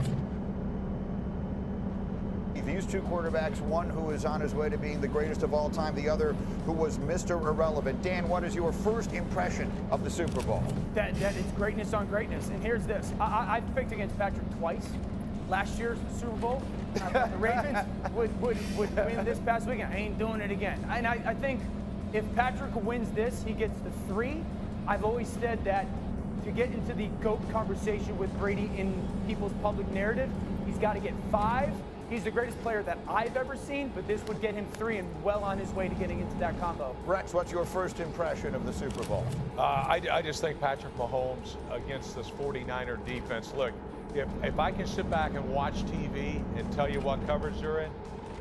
You've used 2 quarterbacks, one who is on his way to being the greatest of all time, the other who was Mr. Irrelevant. Dan, what is your first impression of the Super Bowl? That it's greatness on greatness. And here's this. I've picked against Patrick twice. Last year's Super Bowl, the Ravens would win this past weekend. I ain't doing it again. And I think if Patrick wins this, he gets the 3. I've always said that to get into the GOAT conversation with Brady in people's public narrative, he's got to get 5. He's the greatest player that I've ever seen, but this would get him 3 and well on his way to getting into that combo. Rex, what's your first impression of the Super Bowl? I just think Patrick Mahomes against this 49er defense. Look, if I can sit back and watch TV and tell you what coverage they're in,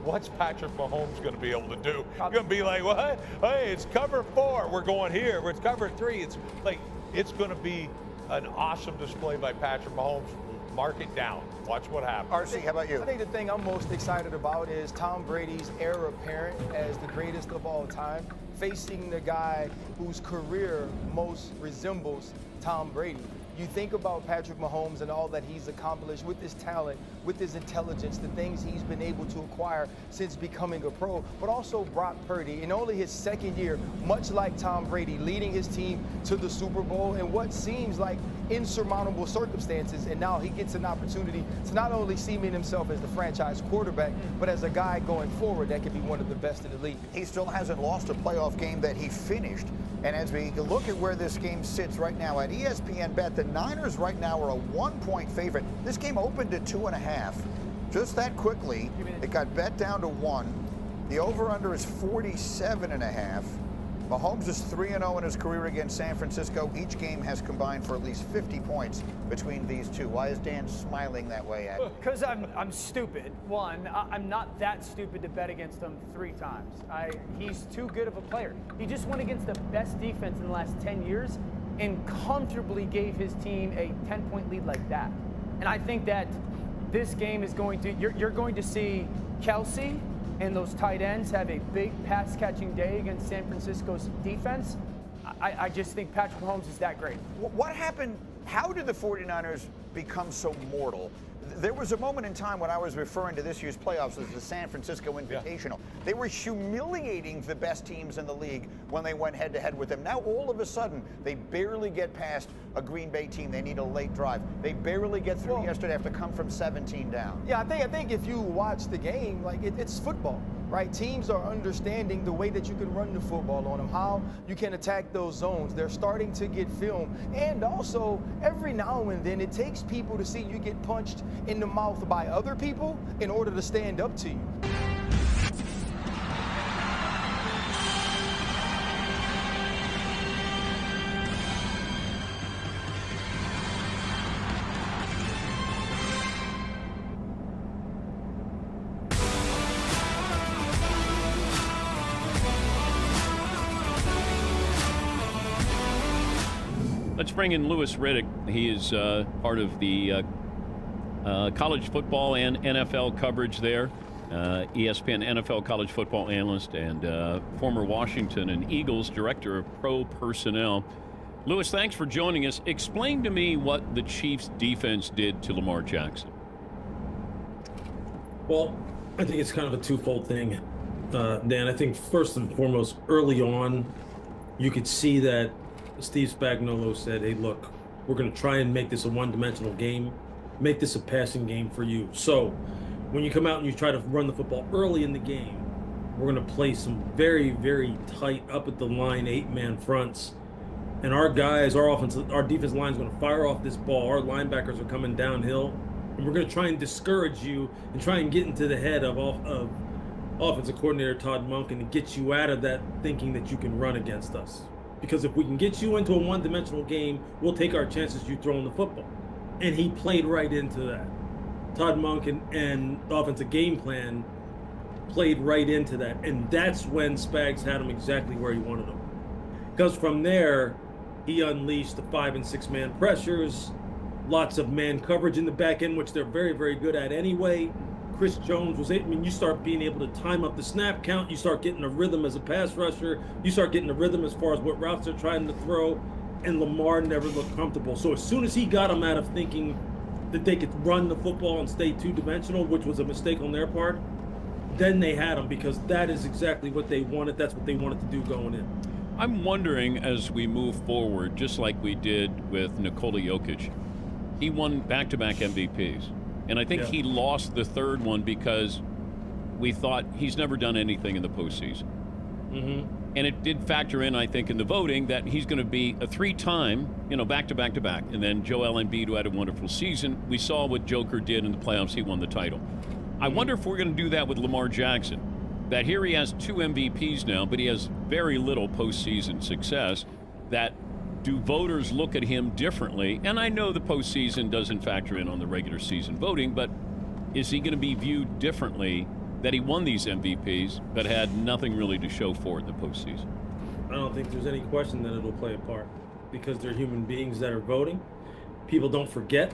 what's Patrick Mahomes going to be able to do? You're going to be like, what? Hey, it's cover 4. We're going here. It's cover 3. It's like, it's going to be an awesome display by Patrick Mahomes. Mark it down. Watch what happens. RC, how about you? I think the thing I'm most excited about is Tom Brady's heir apparent as the greatest of all time, facing the guy whose career most resembles Tom Brady. You think about Patrick Mahomes and all that he's accomplished with his talent, with his intelligence, the things he's been able to acquire since becoming a pro, but also Brock Purdy in only his 2nd year, much like Tom Brady, leading his team to the Super Bowl in what seems like insurmountable circumstances, and now he gets an opportunity to not only cement himself as the franchise quarterback, but as a guy going forward that could be one of the best in the league. He still hasn't lost a playoff game that he finished. And as we look at where this game sits right now at ESPN Bet, the Niners right now are a 1-point favorite. This game opened at 2.5. Just that quickly, it got bet down to 1. The over-under is 47.5. Mahomes is 3-0 in his career against San Francisco. Each game has combined for at least 50 points between these two. Why is Dan smiling that way at me? Because I'm stupid. One, I'm not that stupid to bet against him 3 times. He's too good of a player. He just went against the best defense in the last 10 years and comfortably gave his team a 10-point lead like that. And I think that this game is going to, you're going to see Kelce and those tight ends have a big pass-catching day against San Francisco's defense. I just think Patrick Mahomes is that great. What happened? How did the 49ers become so mortal? There was a moment in time when I was referring to this year's playoffs as the San Francisco Invitational. They were humiliating the best teams in the league when they went head-to-head with them. Now, all of a sudden, they barely get past a Green Bay team. They need a late drive. They barely get through yesterday after come from 17 down. Yeah, I think if you watch the game, like it's football, right? Teams are understanding the way that you can run the football on them, how you can attack those zones. They're starting to get film. And also, every now and then, it takes people to see you get punched in the mouth by other people in order to stand up to you. Let's bring in Louis Riddick. He is part of the college football and NFL coverage there. ESPN NFL college football analyst and former Washington and Eagles director of pro personnel. Louis, thanks for joining us. Explain to me what the Chiefs defense did to Lamar Jackson. Well, I think it's kind of a twofold thing, Dan. I think first and foremost, early on, you could see that Steve Spagnuolo said, hey, look, we're going to try and make this a one-dimensional game, make this a passing game for you. So when you come out and you try to run the football early in the game, we're going to play some very, very tight up at the line 8-man fronts. And our guys, our defensive line is going to fire off this ball. Our linebackers are coming downhill. And we're going to try and discourage you and try and get into the head of offensive coordinator Todd Monken and get you out of that thinking that you can run against us. Because if we can get you into a one-dimensional game, we'll take our chances you throwing the football. And he played right into that. Todd Monken and the offensive game plan played right into that. And that's when Spags had him exactly where he wanted him. Because from there, he unleashed the 5- and 6-man pressures, lots of man coverage in the back end, which they're very, very good at anyway. Chris Jones was, you start being able to time up the snap count, you start getting a rhythm as a pass rusher, you start getting a rhythm as far as what routes they're trying to throw, and Lamar never looked comfortable. So as soon as he got him out of thinking that they could run the football and stay two-dimensional, which was a mistake on their part, then they had him, because that is exactly what they wanted. That's what they wanted to do going in. I'm wondering, as we move forward, just like we did with Nikola Jokic, he won back-to-back MVPs. And I think he lost the third one because we thought he's never done anything in the postseason. Mm-hmm. And it did factor in, I think, in the voting that he's going to be a 3-time, back-to-back-to-back. And then Joel Embiid, who had a wonderful season. We saw what Joker did in the playoffs. He won the title. I wonder if we're going to do that with Lamar Jackson. That here he has 2 MVPs now, but he has very little postseason success. That do voters look at him differently? And I know the postseason doesn't factor in on the regular season voting, but is he going to be viewed differently that he won these MVPs but had nothing really to show for it in the postseason? I don't think there's any question that it'll play a part, because they're human beings that are voting. People don't forget.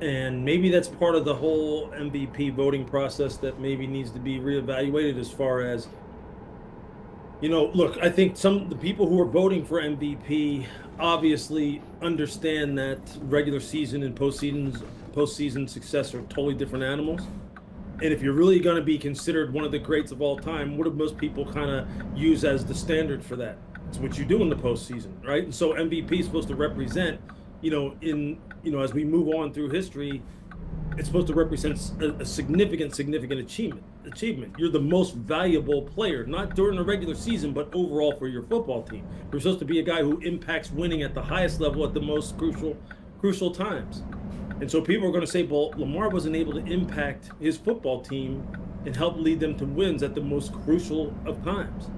And maybe that's part of the whole MVP voting process that maybe needs to be reevaluated as far as, look, I think the people who are voting for MVP obviously understand that regular season and postseason success are totally different animals. And if you're really going to be considered one of the greats of all time, what do most people kind of use as the standard for that? It's what you do in the postseason, right? And so MVP is supposed to represent, as we move on through history, it's supposed to represent a significant achievement. You're the most valuable player, not during the regular season, but overall for your football team. You're supposed to be a guy who impacts winning at the highest level at the most crucial times. And so people are going to say, well, Lamar wasn't able to impact his football team and help lead them to wins at the most crucial of times.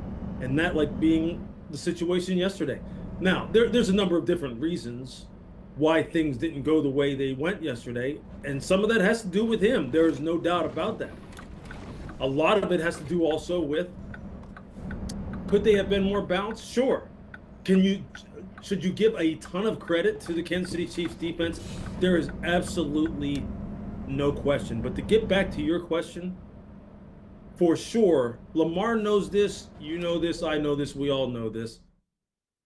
And that being the situation yesterday. Now, there's a number of different reasons why things didn't go the way they went yesterday. And some of that has to do with him. There is no doubt about that. A lot of it has to do also with, could they have been more balanced? Sure. Should you give a ton of credit to the Kansas City Chiefs defense? There is absolutely no question. But to get back to your question, for sure, Lamar knows this, you know this, I know this, we all know this.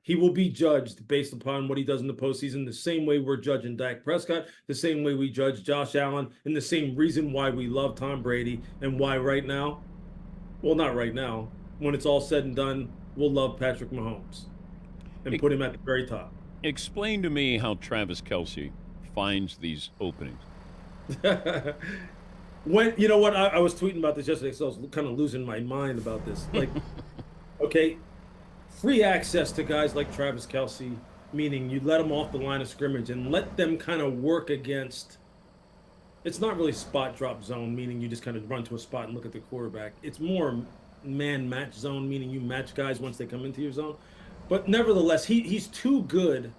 He will be judged based upon what he does in the postseason, the same way we're judging Dak Prescott, the same way we judge Josh Allen, and the same reason why we love Tom Brady, and why right now, well, not right now, when it's all said and done, we'll love Patrick Mahomes and put him at the very top. Explain to me how Travis Kelce finds these openings. When you know what I was tweeting about this yesterday, so I was kind of losing my mind about this. Like, okay, free access to guys like Travis Kelce, meaning you let them off the line of scrimmage and let them kind of work against. It's not really spot drop zone, meaning you just kind of run to a spot and look at the quarterback. It's more man match zone, meaning you match guys once they come into your zone. But nevertheless, he's too good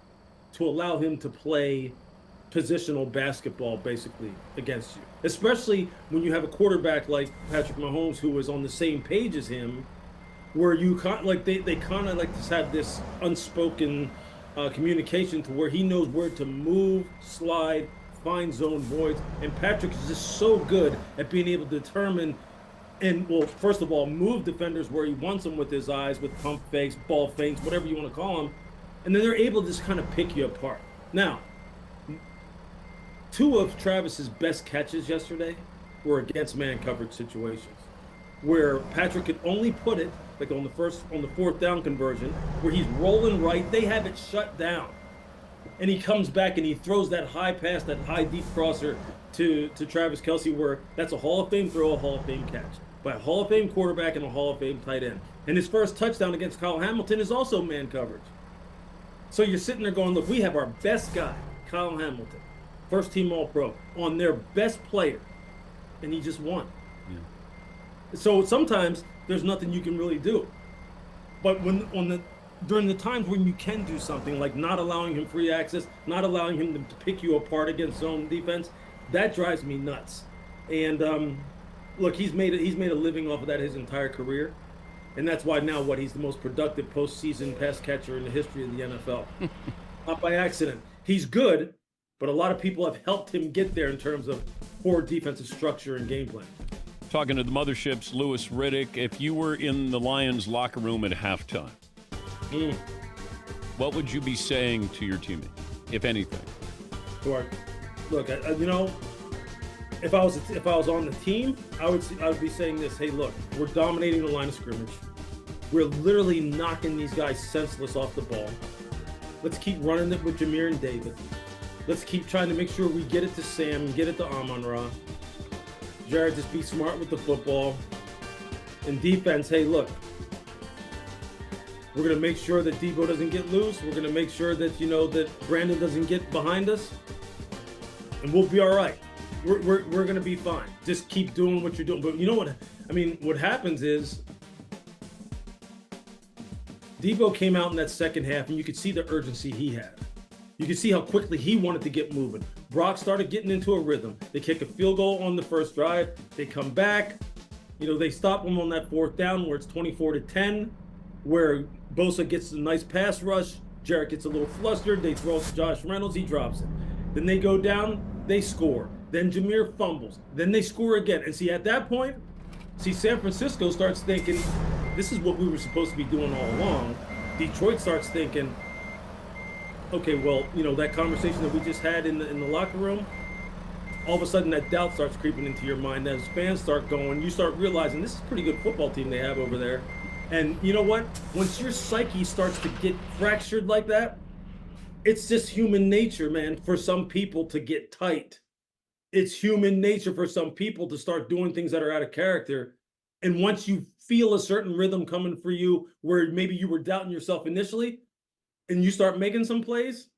to allow him to play positional basketball basically against you, especially when you have a quarterback like Patrick Mahomes who is on the same page as him, where you like they kind of like to have this unspoken communication to where he knows where to move, slide, find zone voids, and Patrick is just so good at being able to determine and, well, first of all, move defenders where he wants them with his eyes, with pump fakes, ball fakes, whatever you want to call them, and then they're able to just kind of pick you apart. Now, two of Travis's best catches yesterday were against man coverage situations, where Patrick could only put it, like on the fourth down conversion, where he's rolling right, they have it shut down. And he comes back and he throws that high pass, that high deep crosser to Travis Kelce, where that's a Hall of Fame throw, a Hall of Fame catch by a Hall of Fame quarterback and a Hall of Fame tight end. And his first touchdown against Kyle Hamilton is also man coverage. So you're sitting there going, look, we have our best guy, Kyle Hamilton, first team All-Pro, on their best player, and he just won. Yeah. So sometimes there's nothing you can really do. But during the times when you can do something, like not allowing him free access, not allowing him to pick you apart against zone defense, that drives me nuts. And look, he's made a living off of that his entire career, and that's why now he's the most productive postseason pass catcher in the history of the NFL. Not by accident. He's good, but a lot of people have helped him get there in terms of poor defensive structure and game plan. Talking to the Mothership's Louis Riddick, if you were in the Lions locker room at halftime, what would you be saying to your teammate, if anything? Look, you know, if I was on the team, I would be saying this: hey, look, we're dominating the line of scrimmage. We're literally knocking these guys senseless off the ball. Let's keep running it with Jameer and David. Let's keep trying to make sure we get it to Sam and get it to Amon-Ra. Jared, just be smart with the football. And defense, hey, look, we're going to make sure that Debo doesn't get loose. We're going to make sure that, you know, that Brandon doesn't get behind us. And we'll be all right. We're going to be fine. Just keep doing what you're doing. But you know what? I mean, what happens is Debo came out in that second half, and you could see the urgency he had. You could see how quickly he wanted to get moving. Brock started getting into a rhythm. They kick a field goal on the first drive. They come back. You know, they stop them on that fourth down where it's 24-10, where Bosa gets a nice pass rush. Jarrett gets a little flustered. They throw it to Josh Reynolds. He drops it. Then they go down. They score. Then Jameer fumbles. Then they score again. And see, at that point, San Francisco starts thinking, this is what we were supposed to be doing all along. Detroit starts thinking, okay, well, you know, that conversation that we just had in the locker room, all of a sudden that doubt starts creeping into your mind. As fans start going, you start realizing this is a pretty good football team they have over there. And you know what? Once your psyche starts to get fractured like that, it's just human nature, man, for some people to get tight. It's human nature for some people to start doing things that are out of character. And once you feel a certain rhythm coming for you where maybe you were doubting yourself initially, and you start making some plays,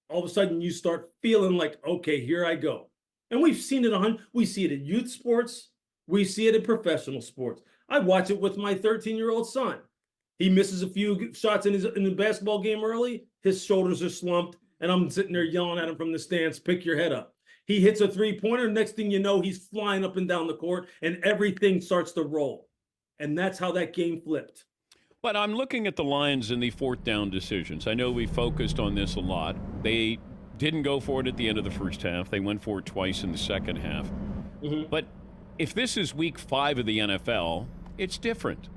all of a sudden you start feeling like, okay, here I go. And we've seen it we see it in youth sports. We see it in professional sports. I watch it with my 13-year-old son. He misses a few shots in the basketball game early. His shoulders are slumped, and I'm sitting there yelling at him from the stands, pick your head up. He hits a three-pointer. Next thing you know, he's flying up and down the court, and everything starts to roll. And that's how that game flipped. But I'm looking at the Lions in the fourth down decisions. I know we focused on this a lot. They didn't go for it at the end of the first half. They went for it twice in the second half. Mm-hmm. But if this is week 5 of the NFL, it's different.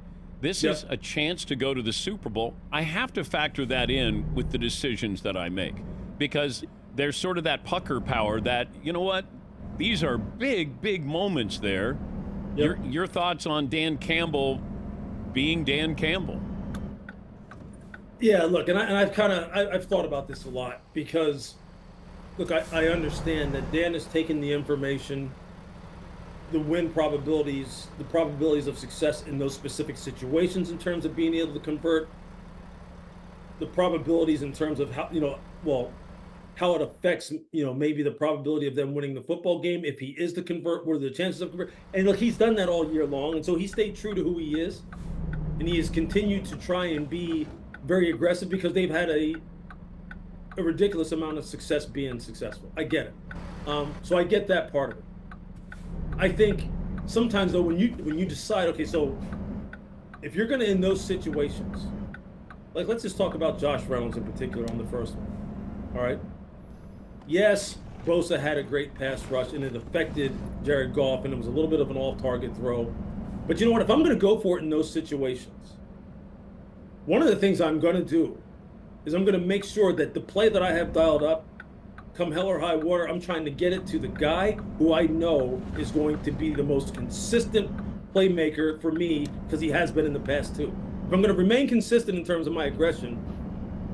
This is a chance to go to the Super Bowl. I have to factor that in with the decisions that I make, because there's sort of that pucker power that, you know what, these are big, big moments there. Yep. Your thoughts on Dan Campbell being Dan Campbell? Yeah, look, and I've thought about this a lot, because, look, I understand that Dan has taken the information the probabilities of success in those specific situations in terms of being able to convert, the probabilities in terms of how, how it affects, maybe the probability of them winning the football game. If he is to convert, what are the chances of convert? And look, he's done that all year long. And so he stayed true to who he is. And he has continued to try and be very aggressive because they've had a ridiculous amount of success being successful. I get it. So I get that part of it. I think sometimes though, when you decide, okay, so if you're gonna, in those situations, like let's just talk about Josh Reynolds in particular on the first one. All right. Yes, Bosa had a great pass rush and it affected Jared Goff and it was a little bit of an off-target throw. But you know what? If I'm gonna go for it in those situations, one of the things I'm gonna do is I'm gonna make sure that the play that I have dialed up, come hell or high water, I'm trying to get it to the guy who I know is going to be the most consistent playmaker for me, because he has been in the past too. If I'm going to remain consistent in terms of my aggression,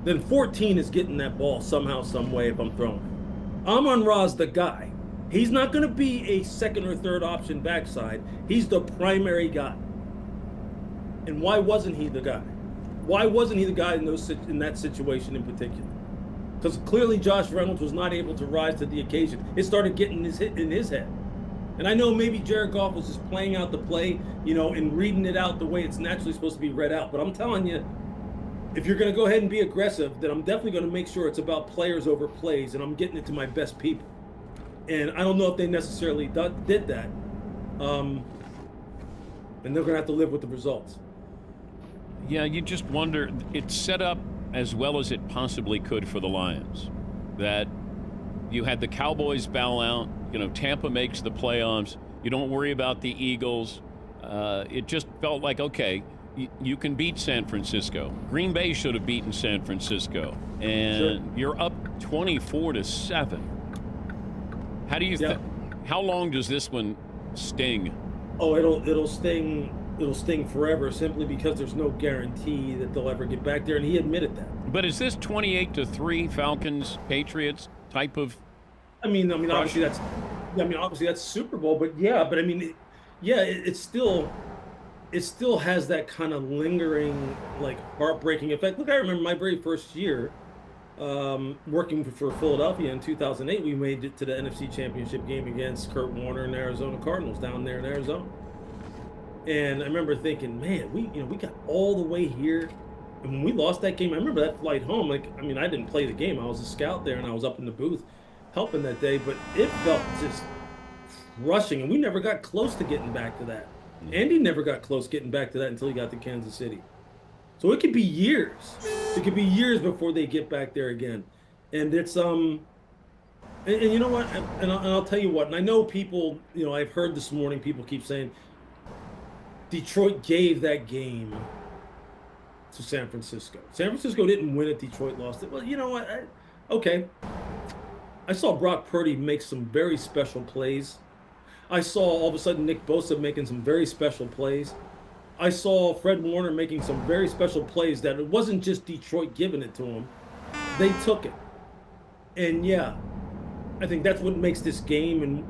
then 14 is getting that ball somehow, some way if I'm throwing it. Amon-Ra's the guy. He's not going to be a second or third option backside. He's the primary guy. And why wasn't he the guy? Why wasn't he the guy in that situation in particular? Because clearly Josh Reynolds was not able to rise to the occasion. It started getting in his head. And I know maybe Jared Goff was just playing out the play, and reading it out the way it's naturally supposed to be read out. But I'm telling you, if you're going to go ahead and be aggressive, then I'm definitely going to make sure it's about players over plays, and I'm getting it to my best people. And I don't know if they necessarily did that. And they're going to have to live with the results. Yeah, you just wonder, it's set up as well as it possibly could for the Lions. That you had the Cowboys bow out, Tampa makes the playoffs, you don't worry about the Eagles. It just felt like, okay, you can beat San Francisco. Green Bay should have beaten San Francisco. And You're up 24-7. How do you how long does this one sting? Oh, it'll sting. It'll sting forever, simply because there's no guarantee that they'll ever get back there, and he admitted that. But is this 28-3 Falcons Patriots type of? Obviously that's Super Bowl, but it still has that kind of lingering, like, heartbreaking effect. Look, I remember my very first year working for Philadelphia in 2008. We made it to the NFC Championship game against Kurt Warner and Arizona Cardinals down there in Arizona. And I remember thinking, man, we got all the way here. And when we lost that game, I remember that flight home. I didn't play the game. I was a scout there, and I was up in the booth helping that day. But it felt just rushing, and we never got close to getting back to that. Andy never got close getting back to that until he got to Kansas City. So it could be years. It could be years before they get back there again. And it's and you know what? And I'll tell you what. And I know people. I've heard this morning people keep saying Detroit gave that game to San Francisco. San Francisco didn't win it. Detroit lost it. Well, you know what? Okay. I saw Brock Purdy make some very special plays. I saw all of a sudden Nick Bosa making some very special plays. I saw Fred Warner making some very special plays that it wasn't just Detroit giving it to him. They took it. And I think that's what makes this game and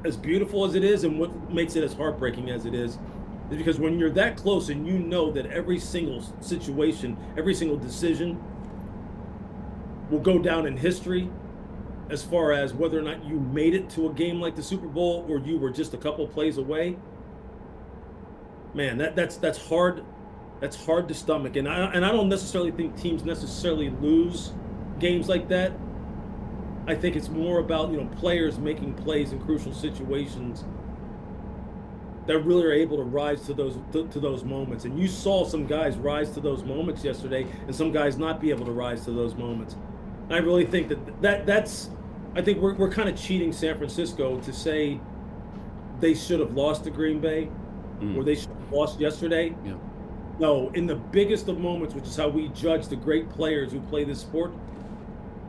as beautiful as it is, and what makes it as heartbreaking as it is because when you're that close and you know that every single situation, every single decision will go down in history as far as whether or not you made it to a game like the Super Bowl or you were just a couple plays away, man, that's hard. That's hard to stomach. And I don't necessarily think teams necessarily lose games like that. I think it's more about, players making plays in crucial situations that really are able to rise to those moments. And you saw some guys rise to those moments yesterday and some guys not be able to rise to those moments. And I really think that's I think we're kind of cheating San Francisco to say they should have lost to Green Bay or they should have lost yesterday. Yeah. No, in the biggest of moments, which is how we judge the great players who play this sport,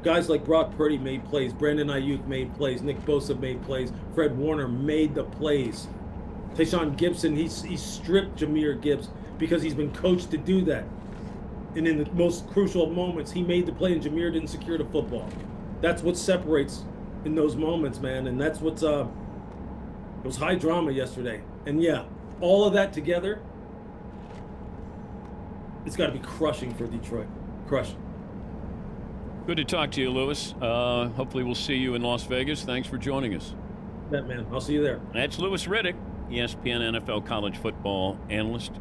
guys like Brock Purdy made plays, Brandon Ayuk made plays, Nick Bosa made plays, Fred Warner made the plays. Tayshaun Gibson, he stripped Jahmyr Gibbs because he's been coached to do that. And in the most crucial moments, he made the play and Jahmyr didn't secure the football. That's what separates in those moments, man. And that's what's, It was high drama yesterday. And yeah, all of that together, it's got to be crushing for Detroit. Crushing. Good to talk to you, Lewis. Hopefully we'll see you in Las Vegas. Thanks for joining us. Bet, man. I'll see you there. That's Lewis Riddick, ESPN NFL college football analyst.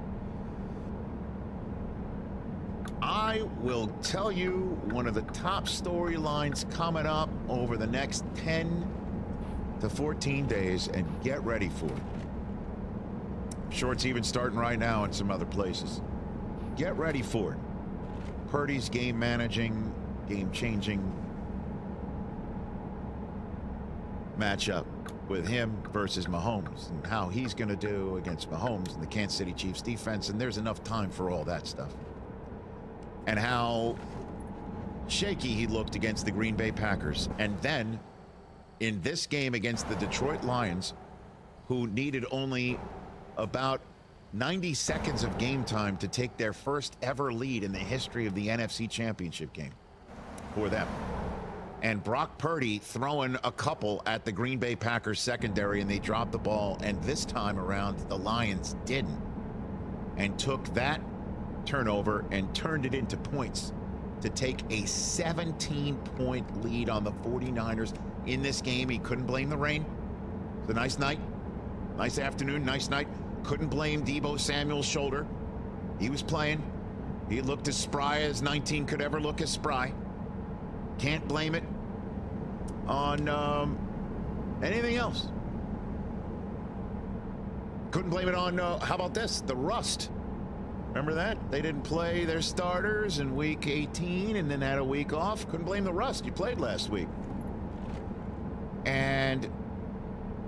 I will tell you one of the top storylines coming up over the next 10 to 14 days, and get ready for it. I'm sure it's even starting right now in some other places. Get ready for it. Purdy's game managing, game changing matchup with him versus Mahomes, and how he's going to do against Mahomes and the Kansas City Chiefs defense. And there's enough time for all that stuff. And how shaky he looked against the Green Bay Packers. And then in this game against the Detroit Lions, who needed only about 90 seconds of game time to take their first ever lead in the history of the NFC Championship game for them. And Brock Purdy throwing a couple at the Green Bay Packers secondary, and they dropped the ball. And this time around, the Lions didn't, and took that turnover and turned it into points to take a 17-point lead on the 49ers in this game. He couldn't blame the rain. It was a nice night, nice afternoon, nice night. Couldn't blame Deebo Samuel's shoulder. He was playing. He looked as spry as 19 could ever look as spry. Can't blame it on anything else. Couldn't blame it on, how about this, the rust. Remember that? They didn't play their starters in week 18 and then had a week off. Couldn't blame the rust. You played last week. And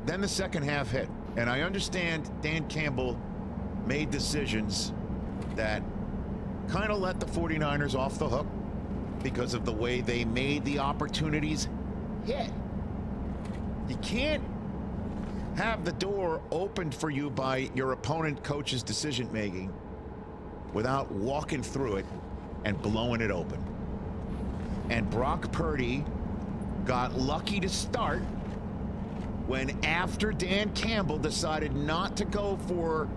then the second half hit. And I understand Dan Campbell made decisions that kind of let the 49ers off the hook because of the way they made the opportunities hit. You can't have the door opened for you by your opponent coach's decision making without walking through it and blowing it open. And Brock Purdy got lucky to start when, after Dan Campbell decided not to go for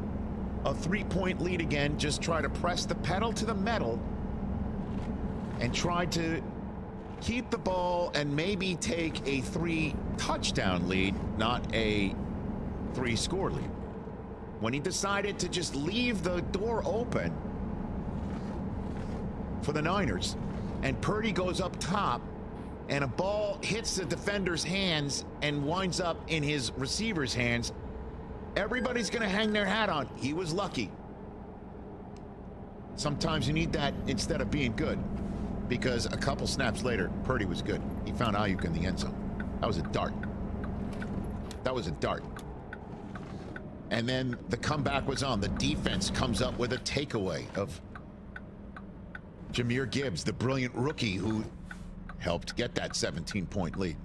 a 3-point lead again, just try to press the pedal to the metal and tried to keep the ball and maybe take a 3-touchdown lead, not a 3-score lead. When he decided to just leave the door open for the Niners, and Purdy goes up top, and a ball hits the defender's hands and winds up in his receiver's hands, everybody's going to hang their hat on. He was lucky. Sometimes you need that instead of being good, because a couple snaps later, Purdy was good. He found Ayuk in the end zone. That was a dart. That was a dart. And then the comeback was on. The defense comes up with a takeaway of Jahmyr Gibbs, the brilliant rookie who helped get that 17-point lead.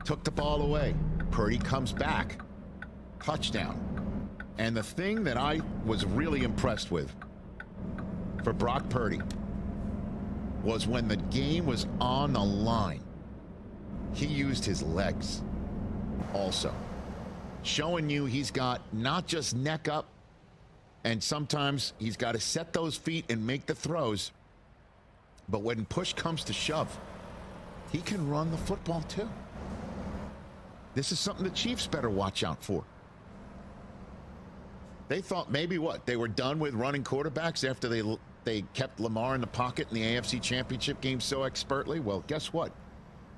Took the ball away. Purdy comes back. Touchdown. And the thing that I was really impressed with for Brock Purdy was when the game was on the line, he used his legs also, showing you he's got not just neck up, and sometimes he's got to set those feet and make the throws, but when push comes to shove, he can run the football too. This is something the Chiefs better watch out for. They thought maybe they were done with running quarterbacks after they kept Lamar in the pocket in the AFC Championship game so expertly. Well, guess what?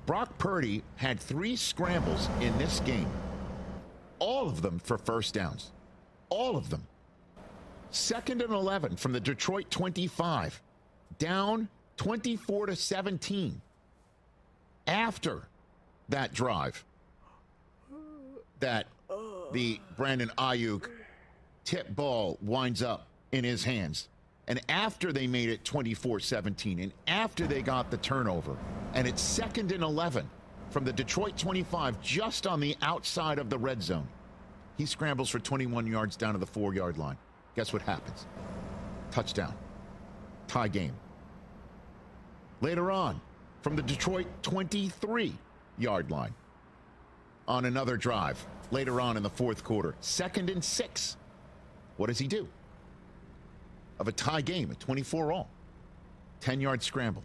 Brock Purdy had 3 scrambles in this game. All of them for first downs. All of them. 2nd and 11 from the Detroit 25. Down 24-17. After that drive, that the Brandon Ayuk tip ball winds up in his hands. And after they made it 24-17, and after they got the turnover, and it's 2nd and 11 from the Detroit 25, just on the outside of the red zone, he scrambles for 21 yards down to the 4-yard line. Guess what happens? Touchdown. Tie game. Later on, from the Detroit 23-yard line, on another drive later on in the fourth quarter. 2nd and 6. What does he do? Of a tie game, a 24-all. 10-yard scramble.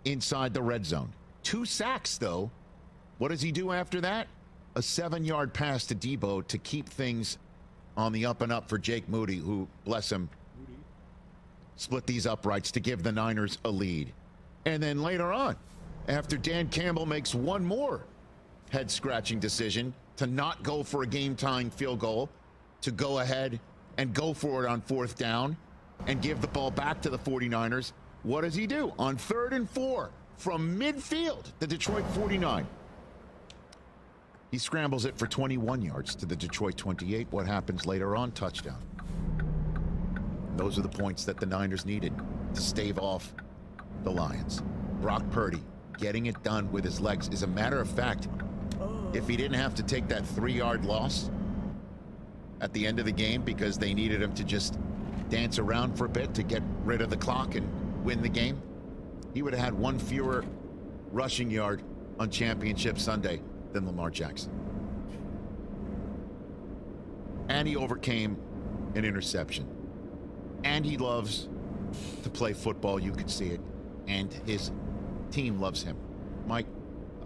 Inside the red zone. 2 sacks, though. What does he do after that? A 7-yard pass to Debo to keep things on the up and up for Jake Moody, who, bless him, split these uprights to give the Niners a lead. And then later on, after Dan Campbell makes one more head-scratching decision to not go for a game-tying field goal, to go ahead and go for it on 4th down and give the ball back to the 49ers, what does he do? On 3rd and 4 from midfield, the Detroit 49. He scrambles it for 21 yards to the Detroit 28. What happens later on? Touchdown. Those are the points that the Niners needed to stave off the Lions. Brock Purdy getting it done with his legs. As a matter of fact, if he didn't have to take that 3-yard loss at the end of the game because they needed him to just dance around for a bit to get rid of the clock and win the game, he would have had 1 fewer rushing yard on Championship Sunday than Lamar Jackson. And he overcame an interception. And he loves to play football. You could see it. And his team loves him. Mike,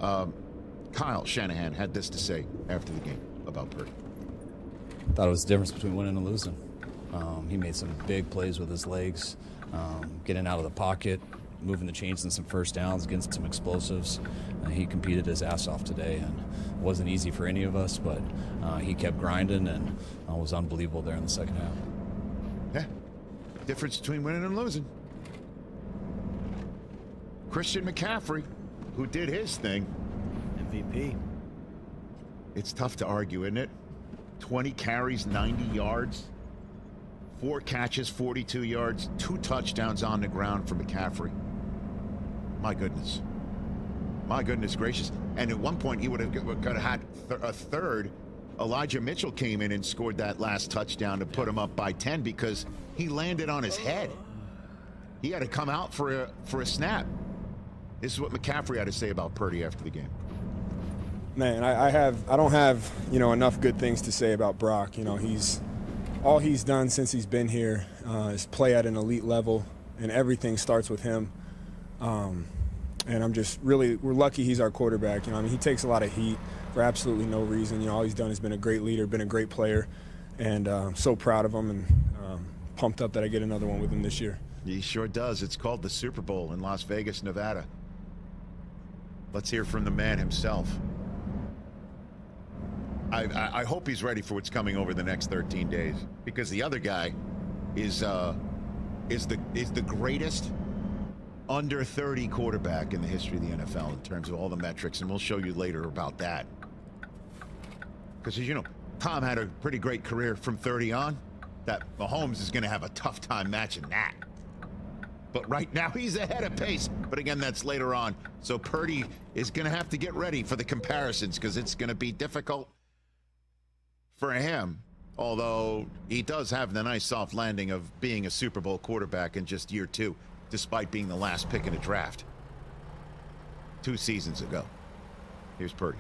Kyle Shanahan had this to say after the game about Purdy. Thought it was the difference between winning and losing. He made some big plays with his legs, getting out of the pocket, moving the chains in some first downs, getting some explosives. He competed his ass off today, and it wasn't easy for any of us, but he kept grinding and was unbelievable there in the second half. Yeah, difference between winning and losing. Christian McCaffrey, who did his thing. MVP. It's tough to argue, isn't it? 20 carries, 90 yards. 4 catches, 42 yards, 2 touchdowns on the ground for McCaffrey. My goodness. My goodness gracious. And at one point, he would have had a third. Elijah Mitchell came in and scored that last touchdown to put him up by 10 because he landed on his head. He had to come out for a snap. This is what McCaffrey had to say about Purdy after the game. Man, I don't have enough good things to say about Brock. All he's done since he's been here is play at an elite level, and everything starts with him. And I'm just we're lucky he's our quarterback. He takes a lot of heat for absolutely no reason. All he's done is been a great leader, been a great player, and I'm so proud of him and pumped up that I get another one with him this year. He sure does. It's called the Super Bowl in Las Vegas, Nevada. Let's hear from the man himself. I hope he's ready for what's coming over the next 13 days, because the other guy is the greatest under 30 quarterback in the history of the NFL in terms of all the metrics, and we'll show you later about that. Because as you know, Tom had a pretty great career from 30 on. That Mahomes is going to have a tough time matching that. But right now he's ahead of pace. But again, that's later on. So Purdy is going to have to get ready for the comparisons, because it's going to be difficult for him, although he does have the nice soft landing of being a Super Bowl quarterback in just year 2, despite being the last pick in a draft 2 seasons ago. Here's Purdy.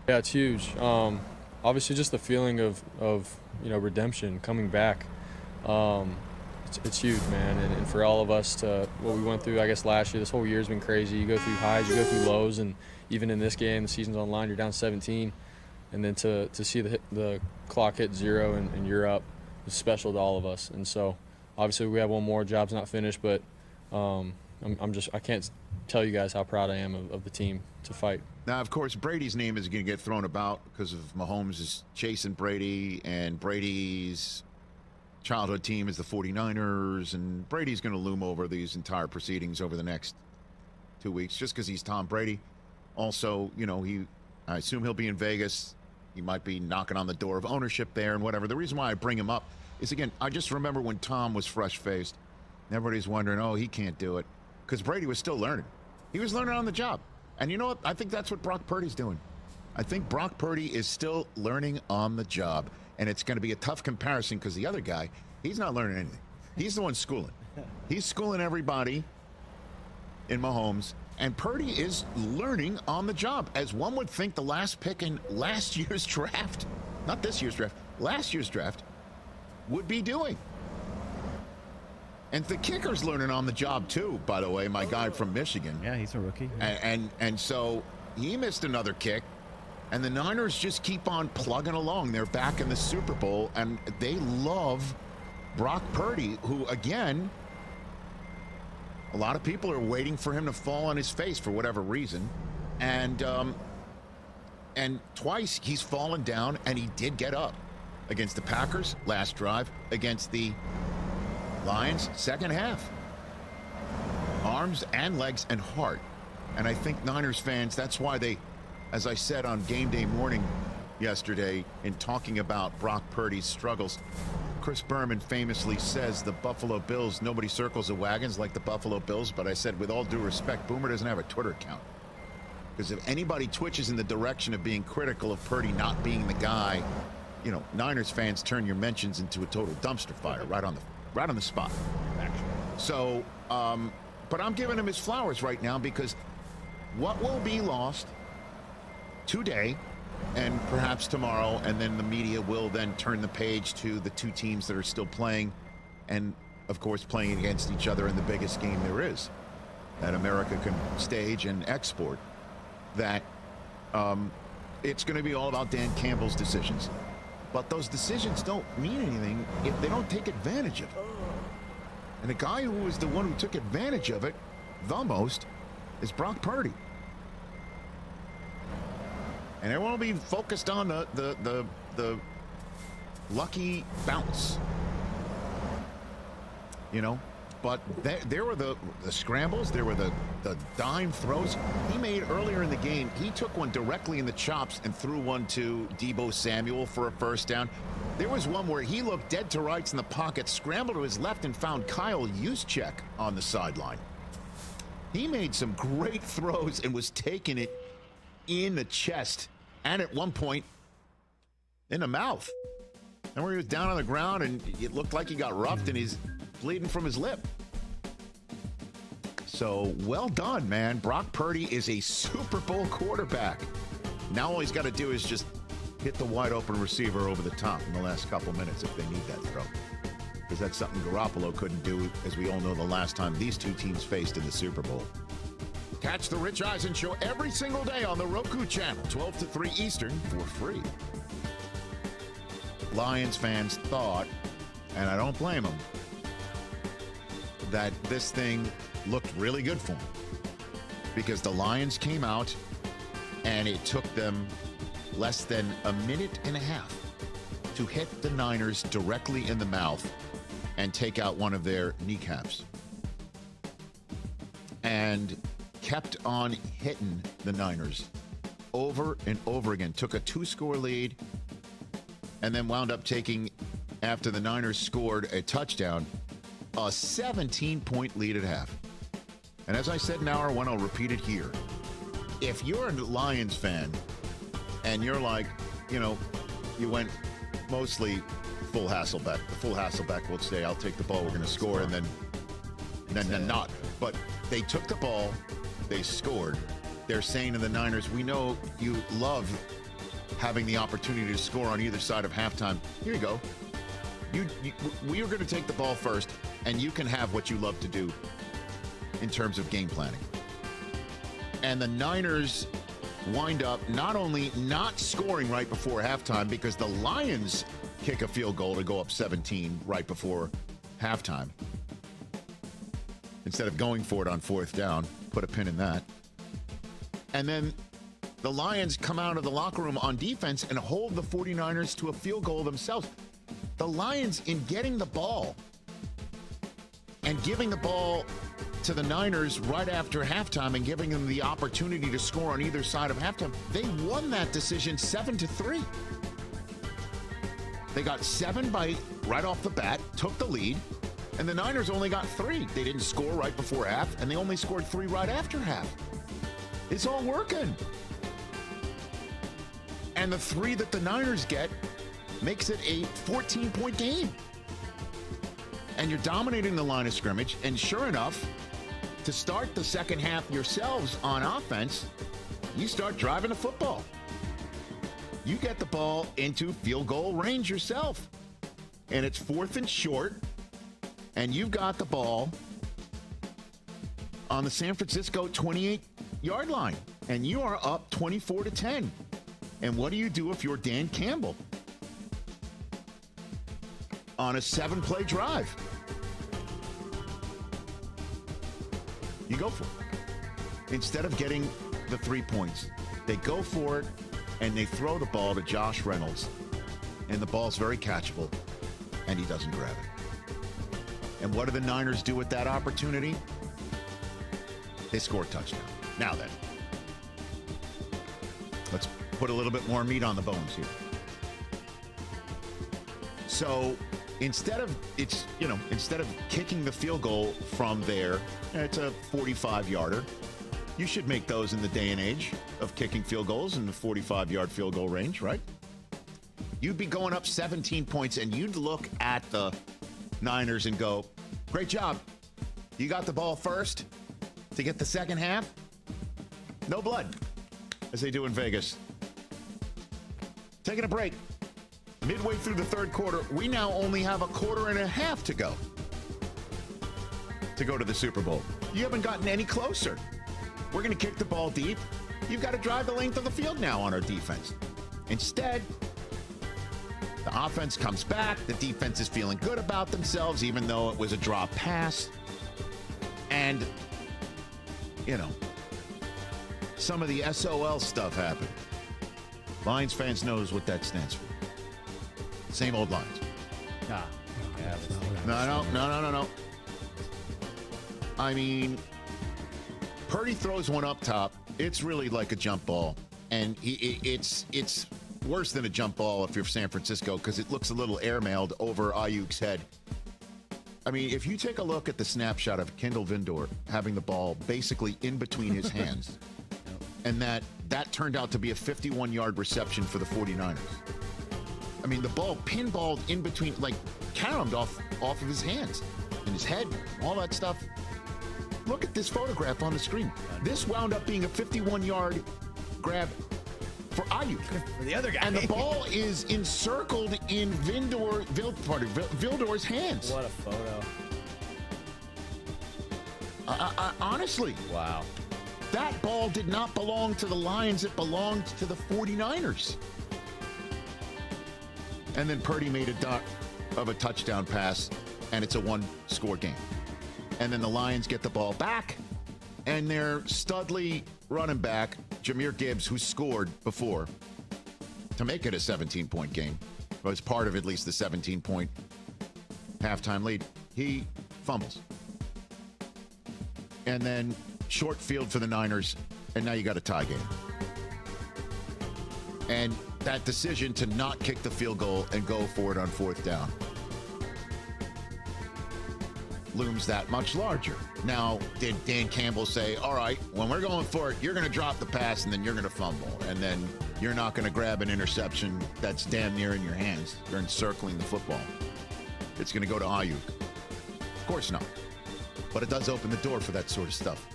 Yeah, it's huge. Obviously, just the feeling of redemption, coming back. It's huge, man. And for all of us to what we went through, I guess last year, this whole year's been crazy. You go through highs, you go through lows, and even in this game, the season's on the line, you're down 17. And then to see the clock hit 0 and you're up is special to all of us. And so obviously we have one more, job's not finished, but I can't tell you guys how proud I am of the team to fight. Now, of course, Brady's name is going to get thrown about because of Mahomes is chasing Brady, and Brady's childhood team is the 49ers, and Brady's going to loom over these entire proceedings over the next 2 weeks just because he's Tom Brady. Also, I assume he'll be in Vegas. He might be knocking on the door of ownership there and whatever. The reason why I bring him up is, again, I just remember when Tom was fresh-faced. Everybody's wondering, oh, he can't do it. Because Brady was still learning. He was learning on the job. And you know what? I think that's what Brock Purdy's doing. I think Brock Purdy is still learning on the job. And it's going to be a tough comparison because the other guy, he's not learning anything. He's the one schooling. He's schooling everybody in Mahomes. And Purdy is learning on the job, as one would think the last pick in last year's draft, not this year's draft, last year's draft, would be doing. And the kicker's learning on the job too, by the way, my guy from Michigan. Yeah, he's a rookie. And so he missed another kick, and the Niners just keep on plugging along. They're back in the Super Bowl, and they love Brock Purdy, who, again, a lot of people are waiting for him to fall on his face for whatever reason. And twice he's fallen down, and he did get up. Against the Packers, last drive. Against the Lions, second half. Arms and legs and heart. And I think Niners fans, that's why they, as I said on game day morning yesterday in talking about Brock Purdy's struggles, Chris Berman famously says the Buffalo Bills, nobody circles the wagons like the Buffalo Bills, but I said, with all due respect, Boomer doesn't have a Twitter account. Because if anybody twitches in the direction of being critical of Purdy not being the guy, you know, Niners fans turn your mentions into a total dumpster fire right on the spot. So, but I'm giving him his flowers right now, because what will be lost today and perhaps tomorrow, and then the media will then turn the page to the two teams that are still playing, and of course playing against each other in the biggest game there is that America can stage and export, that it's going to be all about Dan Campbell's decisions. But those decisions don't mean anything if they don't take advantage of it. And the guy who was the one who took advantage of it the most is Brock Purdy. And everyone will be focused on the lucky bounce. You know? But there were the scrambles, there were the dime throws he made earlier in the game. He took one directly in the chops and threw one to Deebo Samuel for a first down. There was one where he looked dead to rights in the pocket, scrambled to his left, and found Kyle Juszczyk on the sideline. He made some great throws and was taking it in the chest, and at one point in the mouth. And where he was down on the ground and it looked like he got roughed and he's bleeding from his lip. So well done, man. Brock Purdy is a Super Bowl quarterback. Now all he's got to do is just hit the wide open receiver over the top in the last couple minutes if they need that throw. Because that's something Garoppolo couldn't do, as we all know, the last time these two teams faced in the Super Bowl. Catch the Rich Eisen Show every single day on the Roku channel, 12 to 3 Eastern, for free. Lions fans thought, and I don't blame them, that this thing looked really good for them, because the Lions came out and it took them less than a minute and a half to hit the Niners directly in the mouth and take out one of their kneecaps, and kept on hitting the Niners over and over again. Took a 2-score lead and then wound up taking, after the Niners scored a touchdown, a 17-point lead at half. And as I said in hour one, I'll repeat it here. If you're a Lions fan and you're like, you know, you went mostly full Hasselbeck. The full Hasselbeck will say, I'll take the ball, we're going to score, and then not. But they took the ball, they scored. They're saying to the Niners, we know you love having the opportunity to score on either side of halftime. Here you go. We are going to take the ball first, and you can have what you love to do in terms of game planning. And the Niners wind up not only not scoring right before halftime, because the Lions kick a field goal to go up 17 right before halftime, instead of going for it on 4th down. Put a pin in that. And then the Lions come out of the locker room on defense and hold the 49ers to a field goal themselves. The Lions, in getting the ball and giving the ball to the Niners right after halftime and giving them the opportunity to score on either side of halftime, they won that decision 7-3. They got 7 right off the bat, took the lead, and the Niners only got 3. They didn't score right before half, and they only scored 3 right after half. It's all working. And the 3 that the Niners get makes it a 14-point game. And you're dominating the line of scrimmage, and sure enough, to start the second half yourselves on offense, you start driving the football. You get the ball into field goal range yourself. And it's 4th and short, and you've got the ball on the San Francisco 28-yard line, and you are up 24-10. And what do you do if you're Dan Campbell on a 7-play drive? You go for it. Instead of getting the 3 points, they go for it, and they throw the ball to Josh Reynolds, and the ball's very catchable, and he doesn't grab it. And what do the Niners do with that opportunity? They score a touchdown. Now then, let's put a little bit more meat on the bones here. So instead of kicking the field goal from there, it's a 45-yarder. You should make those in the day and age of kicking field goals in the 45-yard field goal range, right? You'd be going up 17 points, and you'd look at the Niners and go, great job. You got the ball first to get the second half. No blood, as they do in Vegas. Taking a break. Midway through the third quarter, we now only have a quarter and a half to go to the Super Bowl. You haven't gotten any closer. We're going to kick the ball deep. You've got to drive the length of the field now on our defense. Instead, the offense comes back. The defense is feeling good about themselves, even though it was a drop pass. And, some of the SOL stuff happened. Lions fans knows what that stands for. Same old Lions. No. I mean, Purdy throws one up top. It's really like a jump ball. And it's worse than a jump ball if you're San Francisco, because it looks a little airmailed over Ayuk's head. I mean, if you take a look at the snapshot of Kendall Vindor having the ball basically in between his hands, and that turned out to be a 51-yard reception for the 49ers. I mean, the ball pinballed in between, like caromed off of his hands and his head, all that stuff. Look at this photograph on the screen. This wound up being a 51-yard grab for Ayuk. For the other guy. And the ball is encircled in Vildor's hands. What a photo. Honestly. Wow. That ball did not belong to the Lions. It belonged to the 49ers. And then Purdy made a dot of a touchdown pass, and it's a one-score game. And then the Lions get the ball back, and their studly running back, Jahmyr Gibbs, who scored before to make it a 17-point game, was part of at least the 17-point halftime lead, he fumbles. And then short field for the Niners, and now you got a tie game. And that decision to not kick the field goal and go for it on 4th down looms that much larger. Now, did Dan Campbell say, all right, when we're going for it, you're going to drop the pass and then you're going to fumble, and then you're not going to grab an interception that's damn near in your hands. You're encircling the football. It's going to go to Ayuk. Of course not. But it does open the door for that sort of stuff.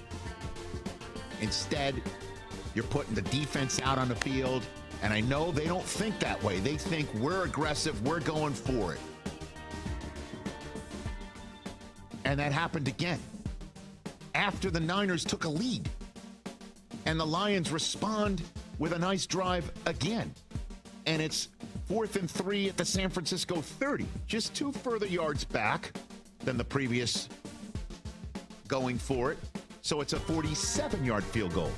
Instead, you're putting the defense out on the field, and I know they don't think that way. They think we're aggressive, we're going for it. And that happened again after the Niners took a lead. And the Lions respond with a nice drive again. And it's 4th and 3 at the San Francisco 30, just 2 further yards back than the previous going for it. So it's a 47-yard field goal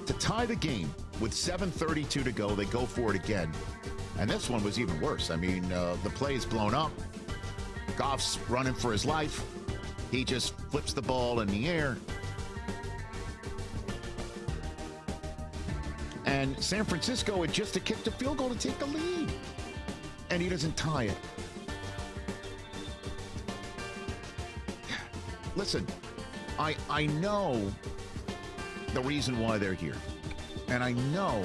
to tie the game with 7:32 to go. They go for it again. And this one was even worse. I mean, the play is blown up. Goff's running for his life. He just flips the ball in the air. And San Francisco had just to kick the field goal to take the lead. And he doesn't tie it. Listen, I know the reason why they're here. And I know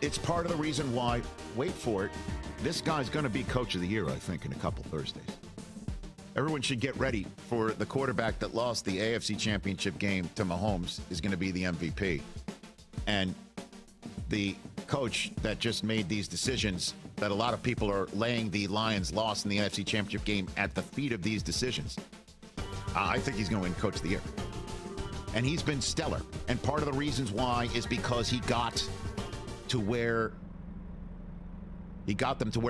it's part of the reason why, wait for it, this guy's going to be Coach of the Year, I think, in a couple Thursdays. Everyone should get ready for the quarterback that lost the AFC Championship game to Mahomes is going to be the MVP. And the coach that just made these decisions that a lot of people are laying the Lions' loss in the NFC Championship game at the feet of these decisions. I think he's going to win Coach of the Year. And he's been stellar. And part of the reasons why is because he got them to where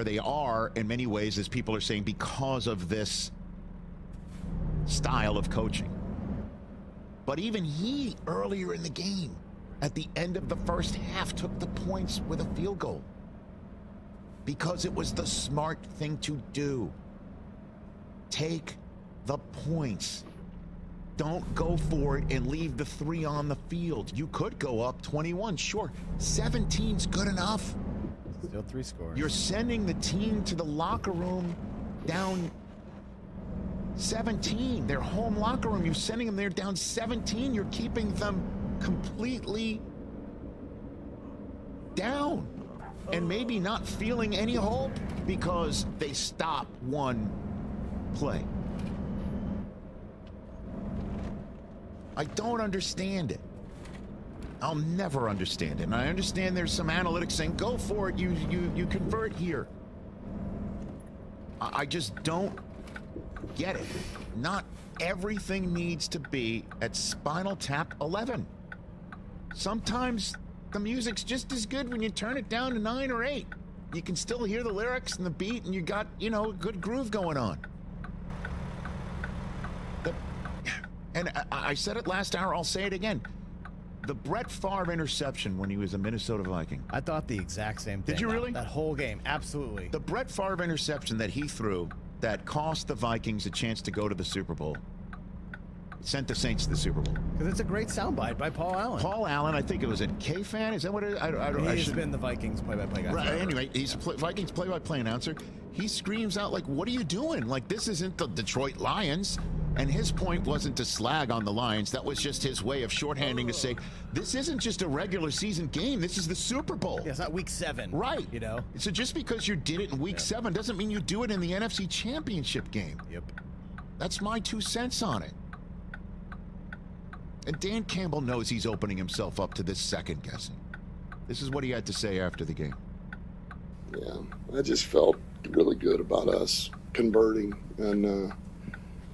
they are in many ways, as people are saying, because of this style of coaching. But even he, earlier in the game, at the end of the first half, took the points with a field goal. Because it was the smart thing to do. Take the points. Don't go for it and leave the 3 on the field. You could go up 21, sure. 17's good enough. Still 3 scores. You're sending the team to the locker room down 17. Their home locker room, you're sending them there down 17. You're keeping them completely down. And maybe not feeling any hope because they stop one play. I don't understand it. I'll never understand it. And I understand there's some analytics saying, go for it, you convert here. I just don't get it. Not everything needs to be at Spinal Tap 11. Sometimes the music's just as good when you turn it down to 9 or 8. You can still hear the lyrics and the beat, and you got, a good groove going on. And I said it last hour, I'll say it again. The Brett Favre interception when he was a Minnesota Viking. I thought the exact same thing. Did you really? That whole game, absolutely. The Brett Favre interception that he threw that cost the Vikings a chance to go to the Super Bowl. It sent the Saints to the Super Bowl. Because it's a great soundbite by Paul Allen. Paul Allen, I think it was at K-Fan. Is that what it is? He's been the Vikings play-by-play guy. Right, anyway, he's a Vikings play-by-play announcer. He screams out, like, what are you doing? Like, this isn't the Detroit Lions. And his point wasn't to slag on the Lions. That was just his way of shorthanding to say, this isn't just a regular season game. This is the Super Bowl. Yeah, it's not week 7. Right. So just because you did it in week 7 doesn't mean you do it in the NFC Championship game. Yep. That's my 2 cents on it. And Dan Campbell knows he's opening himself up to this second guessing. This is what he had to say after the game. Yeah, I just felt really good about us converting and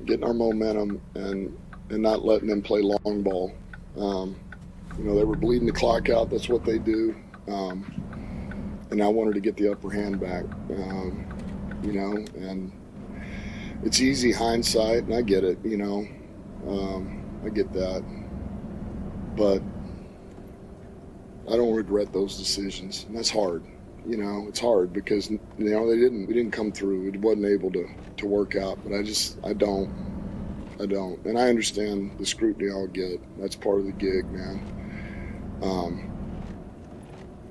getting our momentum and not letting them play long ball. They were bleeding the clock out. That's what they do. And I wanted to get the upper hand back, and it's easy hindsight, and I get it, I get that. But I don't regret those decisions, and that's hard. It's hard because we didn't come through. It wasn't able to work out. But I don't, and I understand the scrutiny I'll get. That's part of the gig, man.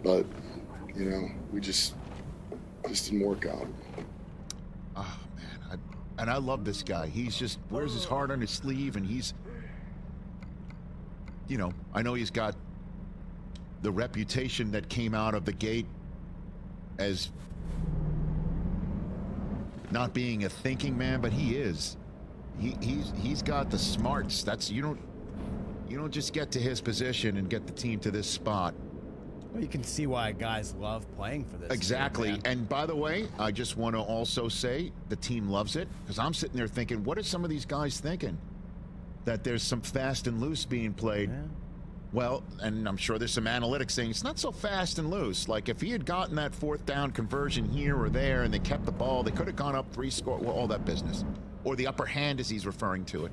But we just didn't work out. Oh man, and I love this guy. He's just wears his heart on his sleeve, and he's, I know he's got the reputation that came out of the gate as not being a thinking man, but he is. He's got the smarts. That's you don't just get to his position and get the team to this spot. Well, you can see why guys love playing for this. Exactly. Team, and by the way, I just want to also say the team loves it, because I'm sitting there thinking, what are some of these guys thinking? That there's some fast and loose being played. Yeah. Well, and I'm sure there's some analytics saying it's not so fast and loose. Like if he had gotten that 4th down conversion here or there and they kept the ball, they could have gone up 3 scores, well, all that business. Or the upper hand as he's referring to it.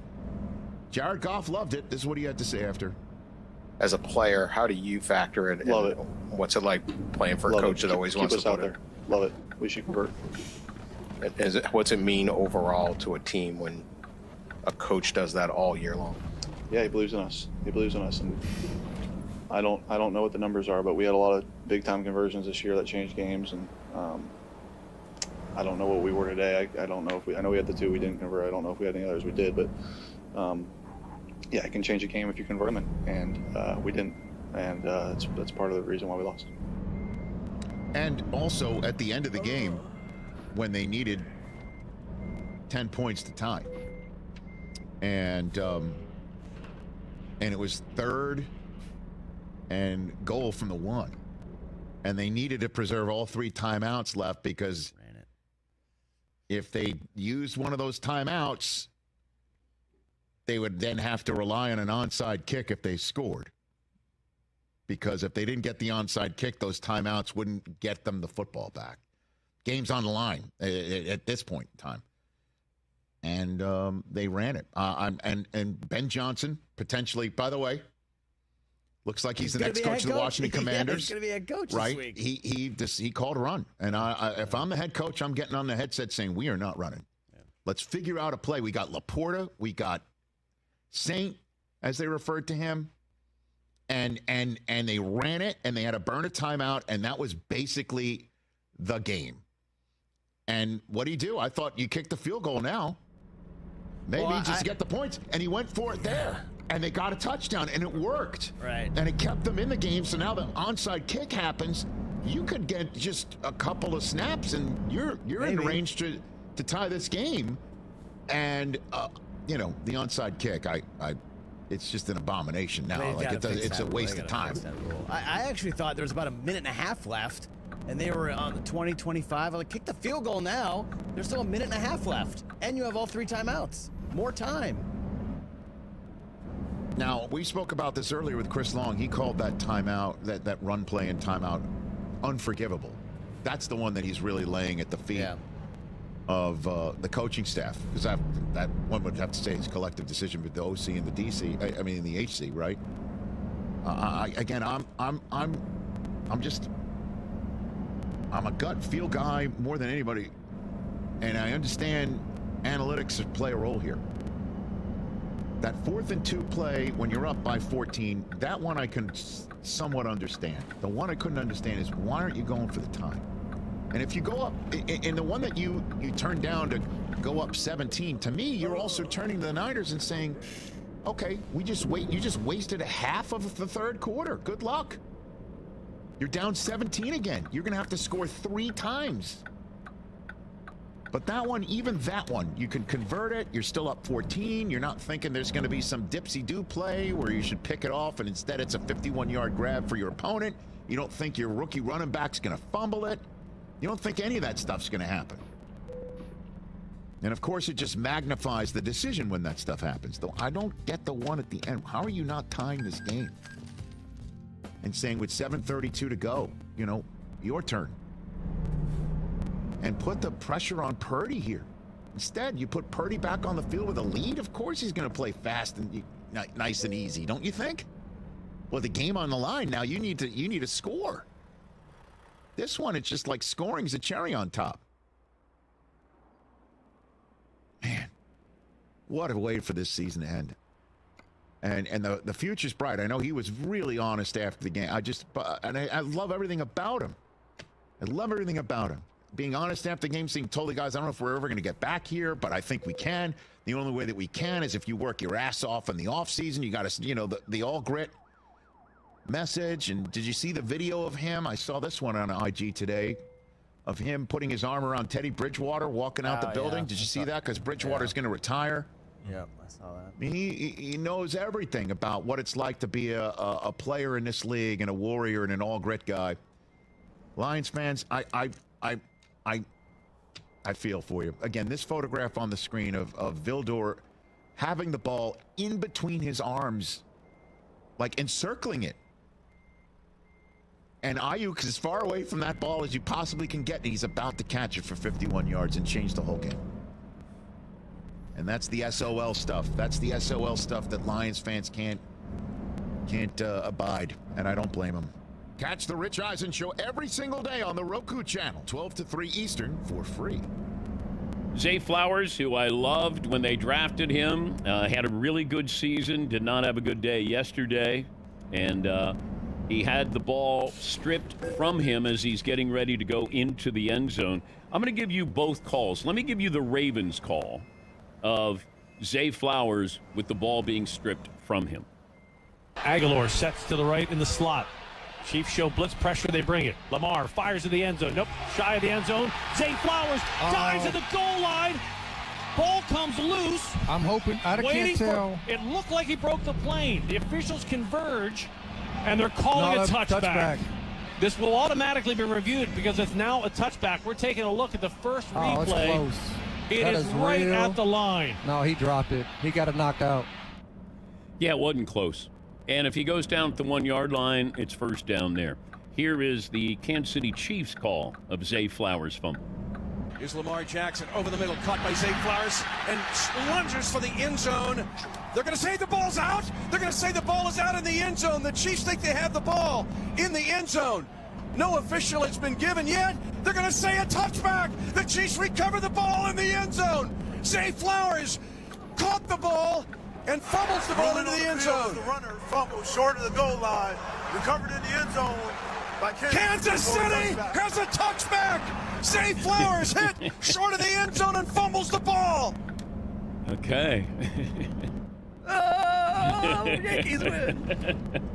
Jared Goff loved it. This is what he had to say after. As a player, how do you factor in? Love it. What's it like playing for a coach that always wants to keep us put out there? Love it. We should convert. What's it mean overall to a team when a coach does that all year long? Yeah, he believes in us. He believes in us, and I don't know what the numbers are, but we had a lot of big time conversions this year that changed games, and I don't know what we were today. I don't know if I know we had the 2 we didn't convert. I don't know if we had any others we did, but yeah, it can change a game if you convert them, and we didn't, and that's part of the reason why we lost. And also at the end of the game, when they needed 10 points to tie. And it was 3rd and goal from the 1. And they needed to preserve all 3 timeouts left, because if they used one of those timeouts, they would then have to rely on an onside kick if they scored. Because if they didn't get the onside kick, those timeouts wouldn't get them the football back. Game's on the line at this point in time. And they ran it. And Ben Johnson, potentially, by the way, looks like he's the next coach of the Washington Commanders. He's going to be a head coach right? this week. He called a run. And if I'm the head coach, I'm getting on the headset saying, we are not running. Yeah. Let's figure out a play. We got Laporta. We got Saint, as they referred to him. And they ran it, and they had to burn a timeout, and that was basically the game. And what do you do? I thought you kick the field goal now. Maybe just get the points. And he went for it there. And they got a touchdown, and it worked. Right. And it kept them in the game. So now the onside kick happens. You could get just a couple of snaps, and you're in range to tie this game. And, the onside kick, it's just an abomination now. Like it's a waste of time. I actually thought there was about a minute and a half left, and they were on the 20, 25. I'm like, kick the field goal now. There's still a minute and a half left, and you have all 3 timeouts. More time. Now, we spoke about this earlier with Chris Long. He called that timeout, that run play and timeout, unforgivable. That's the one that he's really laying at the feet of the coaching staff, because that one would have to say it's a collective decision with the OC and the DC. I mean, the HC, right? I'm a gut feel guy more than anybody, and I understand analytics play a role here. That 4th and 2 play when you're up by 14, that one I can somewhat understand. The one I couldn't understand is, why aren't you going for the time? And if you go up in the one that you turn down to go up 17, to me, you're also turning to the Niners and saying, okay, you just wasted a half of the 3rd quarter. Good luck. You're down 17 again. You're going to have to score 3 times. But that one, even that one, you can convert it. You're still up 14. You're not thinking there's going to be some dipsy-do play where you should pick it off, and instead it's a 51-yard grab for your opponent. You don't think your rookie running back's going to fumble it. You don't think any of that stuff's going to happen. And, of course, it just magnifies the decision when that stuff happens. Though I don't get the one at the end. How are you not tying this game and saying with 7:32 to go, your turn? And put the pressure on Purdy here. Instead, you put Purdy back on the field with a lead. Of course he's going to play fast and nice and easy, don't you think? Well, the game on the line now, you need to score. This one, it's just like scoring's a cherry on top. Man, what a way for this season to end. And the future's bright. I know he was really honest after the game. I love everything about him. I love everything about him. Being honest after the game, saying, totally, guys, I don't know if we're ever going to get back here, but I think we can. The only way that we can is if you work your ass off in the offseason. You got to, the all grit message. And did you see the video of him? I saw this one on IG today of him putting his arm around Teddy Bridgewater, walking out the building. Yeah. Did you see that? Because Bridgewater's going to retire. Yep, I saw that. I mean, he knows everything about what it's like to be a player in this league and a warrior and an all grit guy. Lions fans, I feel for you. Again, this photograph on the screen of Vildor having the ball in between his arms, like encircling it. And Ayuk is as far away from that ball as you possibly can get, and he's about to catch it for 51 yards and change the whole game. And that's the SOL stuff. That's the SOL stuff that Lions fans can't abide, and I don't blame them. Catch the Rich Eisen Show every single day on the Roku channel, 12 to 3 Eastern, for free. Zay Flowers, who I loved when they drafted him, had a really good season, did not have a good day yesterday, and he had the ball stripped from him as he's getting ready to go into the end zone. I'm going to give you both calls. Let me give you the Ravens call of Zay Flowers with the ball being stripped from him. Aguilar sets to the right in the slot. Chiefs show blitz pressure, they bring it. Lamar fires to the end zone. Nope, shy of the end zone. Zay Flowers dives at the goal line. Ball comes loose. I'm hoping. I can't tell. It looked like he broke the plane. The officials converge, and they're calling a touchback. This will automatically be reviewed because it's now a touchback. We're taking a look at the first replay. It's close. It is right at the line. No, he dropped it. He got it knocked out. Yeah, it wasn't close. And if he goes down at the 1 yard line, it's first down there. Here is the Kansas City Chiefs call of Zay Flowers' fumble. Here's Lamar Jackson over the middle, caught by Zay Flowers, and lunges for the end zone. They're going to say the ball's out. They're going to say the ball is out in the end zone. The Chiefs think they have the ball in the end zone. No official has been given yet. They're going to say a touchback. The Chiefs recover the ball in the end zone. Zay Flowers caught the ball and fumbles the ball into the end zone. The runner fumbles short of the goal line, recovered in the end zone by Kansas City has a touchback. Zay Flowers hit short of the end zone and fumbles the ball. Okay. Yankees win.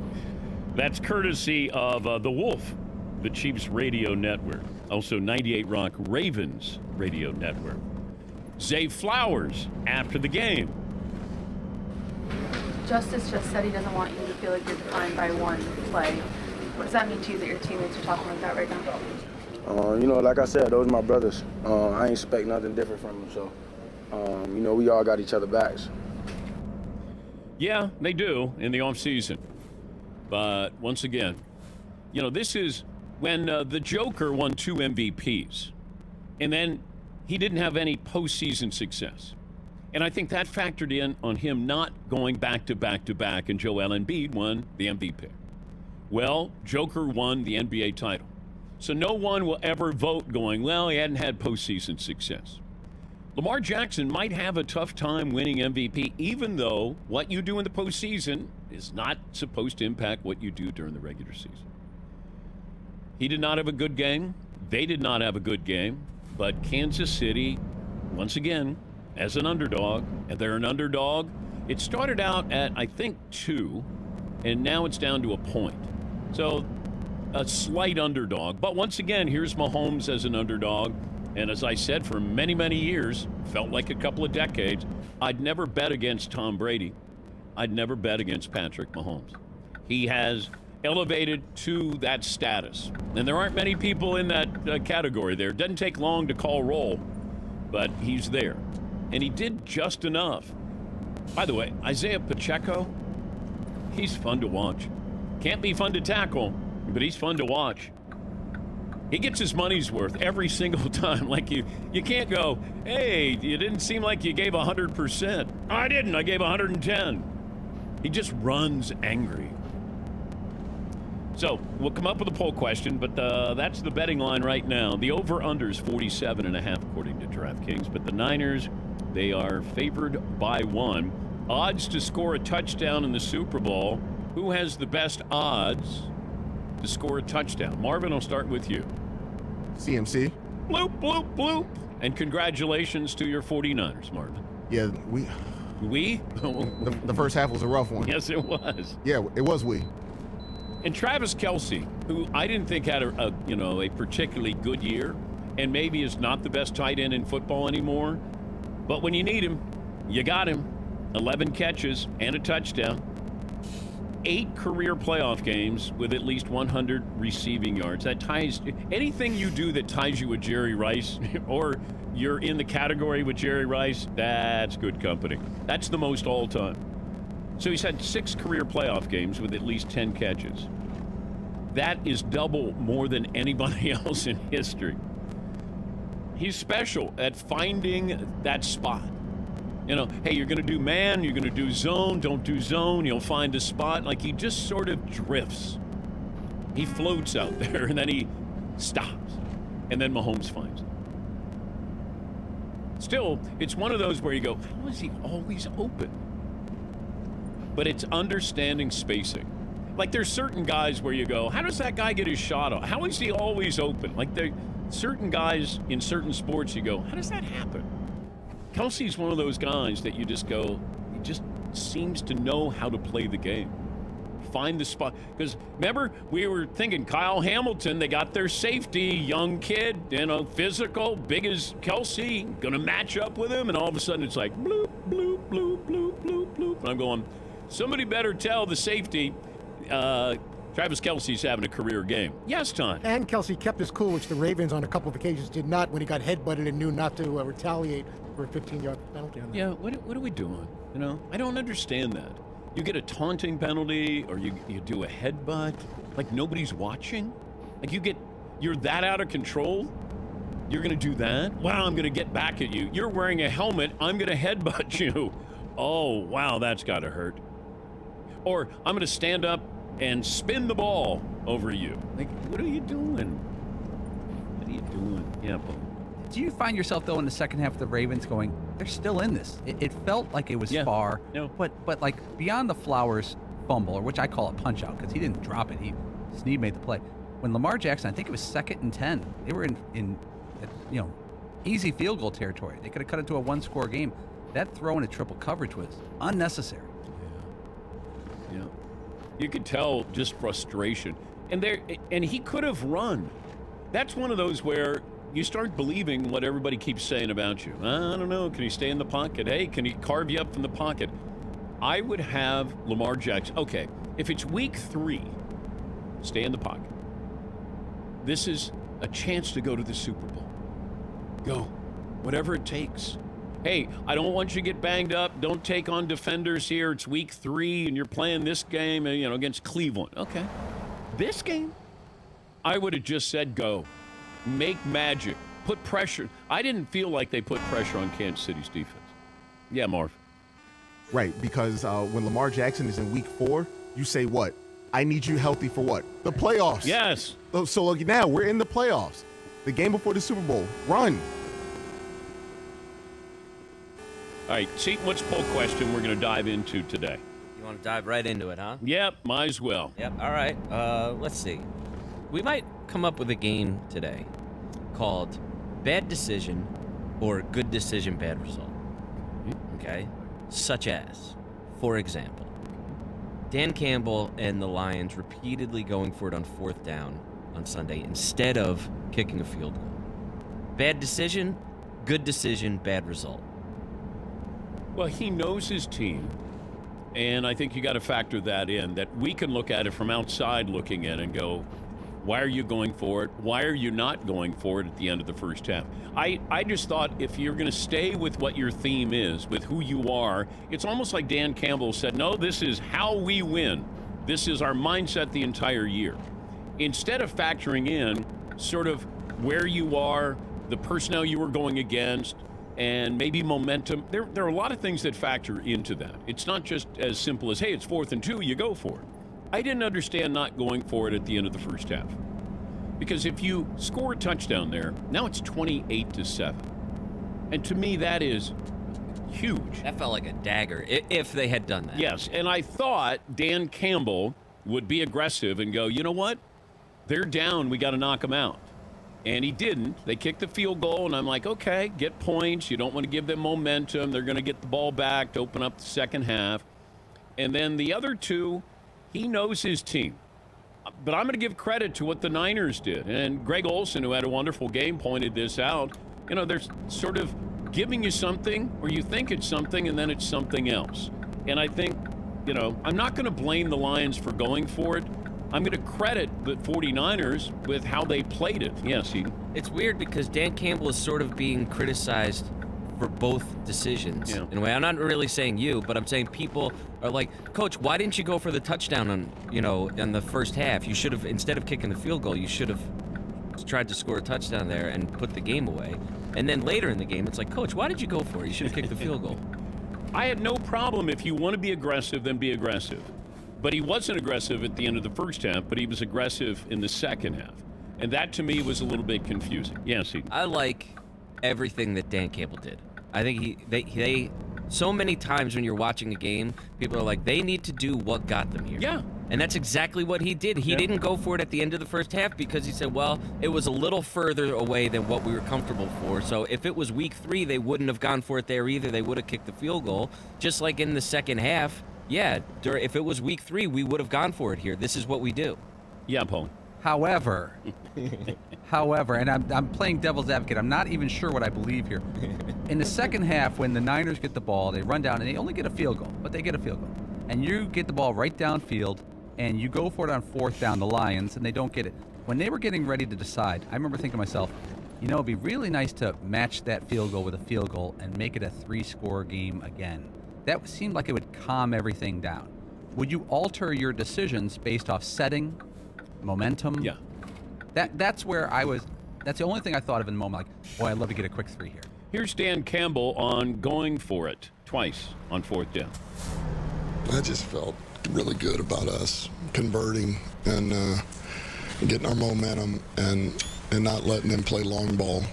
That's courtesy of The Wolf, the Chiefs radio network. Also 98 Rock Ravens radio network. Zay Flowers after the game. Justice just said he doesn't want you to feel like you're defined by one play. What does that mean to you that your teammates are talking like that right now? Like I said, those are my brothers. I ain't expect nothing different from them. So, we all got each other backs. Yeah, they do in the offseason. But once again, this is when the Joker won 2 MVPs. And then he didn't have any postseason success. And I think that factored in on him not going back to back to back, and Joel Embiid won the MVP. Well, Joker won the NBA title. So no one will ever vote going, well, he hadn't had postseason success. Lamar Jackson might have a tough time winning MVP, even though what you do in the postseason is not supposed to impact what you do during the regular season. He did not have a good game. They did not have a good game. But Kansas City, once again, as an underdog, and they're an underdog. It started out at, I think, 2, and now it's down to a point. So a slight underdog. But once again, here's Mahomes as an underdog. And as I said, for many, many years, felt like a couple of decades, I'd never bet against Tom Brady. I'd never bet against Patrick Mahomes. He has elevated to that status. And there aren't many people in that category there. It doesn't take long to call roll, but he's there. And he did just enough. By the way, Isaiah Pacheco, he's fun to watch. Can't be fun to tackle, but he's fun to watch. He gets his money's worth every single time. Like you can't go, hey, you didn't seem like you gave 100%. I didn't, I gave 110. He just runs angry. So we'll come up with a poll question, but that's the betting line right now. The over-under is 47.5 according to DraftKings, but the Niners, they are favored by 1. Odds to score a touchdown in the Super Bowl. Who has the best odds to score a touchdown? Marvin, I'll start with you. CMC. Bloop, bloop, bloop. And congratulations to your 49ers, Marvin. Yeah, we? The first half was a rough one. Yes, it was. Yeah, it was we. And Travis Kelce, who I didn't think had a particularly good year, and maybe is not the best tight end in football anymore, but when you need him, you got him. 11 catches and a touchdown. 8 career playoff games with at least 100 receiving yards. That ties anything you do that ties you with Jerry Rice, or you're in the category with Jerry Rice, that's good company. That's the most all time. So he's had 6 career playoff games with at least 10 catches. That is double more than anybody else in history. He's special at finding that spot. Hey, you're going to do man, you're going to do zone, don't do zone, you'll find a spot. Like, he just sort of drifts. He floats out there, and then he stops. And then Mahomes finds it. Still, it's one of those where you go, how is he always open? But it's understanding spacing. Like, there's certain guys where you go, how does that guy get his shot off? How is he always open? Like, there certain guys in certain sports, you go, how does that happen? Kelsey's one of those guys that you just go, he just seems to know how to play the game. find the spot. Because remember, we were thinking Kyle Hamilton, they got their safety, young kid, physical, big as Kelsey, going to match up with him, and all of a sudden it's like bloop, bloop, bloop, bloop, bloop, bloop. And I'm going, somebody better tell the safety Travis Kelsey's having a career game. Yes, Tom. And Kelsey kept his cool, which the Ravens on a couple of occasions did not when he got headbutted and knew not to retaliate for a 15-yard penalty on that. Yeah, what are we doing? I don't understand that. You get a taunting penalty or you do a headbutt, like nobody's watching? Like you're that out of control? You're going to do that? Wow, I'm going to get back at you. You're wearing a helmet, I'm going to headbutt you. Oh, wow, that's got to hurt. Or I'm going to stand up and spin the ball over you. Like, what are you doing? What are you doing? Yeah, Paul. Do you find yourself, though, in the second half of the Ravens going, they're still in this? It felt like it was far, but like beyond the Flowers fumble, or which I call a punch out because he didn't drop it. Snead made the play. When Lamar Jackson, I think it was 2nd and 10, they were in easy field goal territory. They could have cut it to a one-score game. That throw into triple coverage was unnecessary. Yeah. You could tell just frustration. And he could have run. That's one of those where you start believing what everybody keeps saying about you. I don't know. Can he stay in the pocket? Hey, can he carve you up from the pocket? I would have Lamar Jackson. Okay, if it's week 3, stay in the pocket. This is a chance to go to the Super Bowl. Go. Whatever it takes. Hey, I don't want you to get banged up. Don't take on defenders here. It's week 3, and you're playing this game, against Cleveland. Okay. This game, I would have just said go. Make magic. Put pressure. I didn't feel like they put pressure on Kansas City's defense. Yeah, Marv. Right, because when Lamar Jackson is in week 4, you say what? I need you healthy for what? The playoffs. Yes. So look, now we're in the playoffs. The game before the Super Bowl. Run. All right, Seton, what's the poll question we're going to dive into today? You want to dive right into it, huh? Yep, might as well. Yep, all right. Let's see. We might come up with a game today called Bad Decision or Good Decision, Bad Result. Okay? Such as, for example, Dan Campbell and the Lions repeatedly going for it on 4th down on Sunday instead of kicking a field goal. Bad decision, good decision, bad result. Well, he knows his team, and I think you got to factor that in, that we can look at it from outside looking in and go, why are you going for it? Why are you not going for it at the end of the first half? I just thought if you're going to stay with what your theme is, with who you are, it's almost like Dan Campbell said, no, this is how we win. This is our mindset the entire year. Instead of factoring in sort of where you are, the personnel you were going against, and maybe momentum. There are a lot of things that factor into that. It's not just as simple as, hey, it's 4th and 2, you go for it. I didn't understand not going for it at the end of the first half. Because if you score a touchdown there, now it's 28-7. And to me, that is huge. That felt like a dagger if they had done that. Yes, and I thought Dan Campbell would be aggressive and go, you know what? They're down, we got to knock them out. And he didn't. They kicked the field goal, and I'm like, okay, get points. You don't want to give them momentum. They're going to get the ball back to open up the second half. And then the other two, he knows his team. But I'm going to give credit to what the Niners did. And Greg Olsen, who had a wonderful game, pointed this out. They're sort of giving you something, or you think it's something, and then it's something else. And I think, I'm not going to blame the Lions for going for it. I'm going to credit the 49ers with how they played it. Yes, it's weird because Dan Campbell is sort of being criticized for both decisions. Yeah. In a way, I'm not really saying you, but I'm saying people are like, Coach, why didn't you go for the touchdown in the first half? You should have, instead of kicking the field goal, you should have tried to score a touchdown there and put the game away. And then later in the game, it's like, Coach, why did you go for it? You should have kicked the field goal. I had no problem. If you want to be aggressive, then be aggressive. But he wasn't aggressive at the end of the first half, but he was aggressive in the second half. And that, to me, was a little bit confusing. Yes, I like everything that Dan Campbell did. I think they so many times when you're watching a game, people are like, they need to do what got them here. Yeah. And that's exactly what he did. He didn't go for it at the end of the first half because he said, well, it was a little further away than what we were comfortable for. So if it was week 3, they wouldn't have gone for it there either. They would have kicked the field goal. Just like in the second half, yeah, if it was week 3, we would have gone for it here. This is what we do. Yeah, Paul. However, and I'm playing devil's advocate. I'm not even sure what I believe here. In the second half, when the Niners get the ball, they run down and they only get a field goal, but they get a field goal. And you get the ball right downfield, and you go for it on 4th down, the Lions, and they don't get it. When they were getting ready to decide, I remember thinking to myself, you know, it'd be really nice to match that field goal with a field goal and make it a 3-score game again. That seemed like it would calm everything down. Would you alter your decisions based off setting, momentum? Yeah. That's where I was. That's the only thing I thought of in the moment. Like, boy, I'd love to get a quick 3 here. Here's Dan Campbell on going for it twice on 4th down. I just felt really good about us converting and getting our momentum and not letting them play long ball.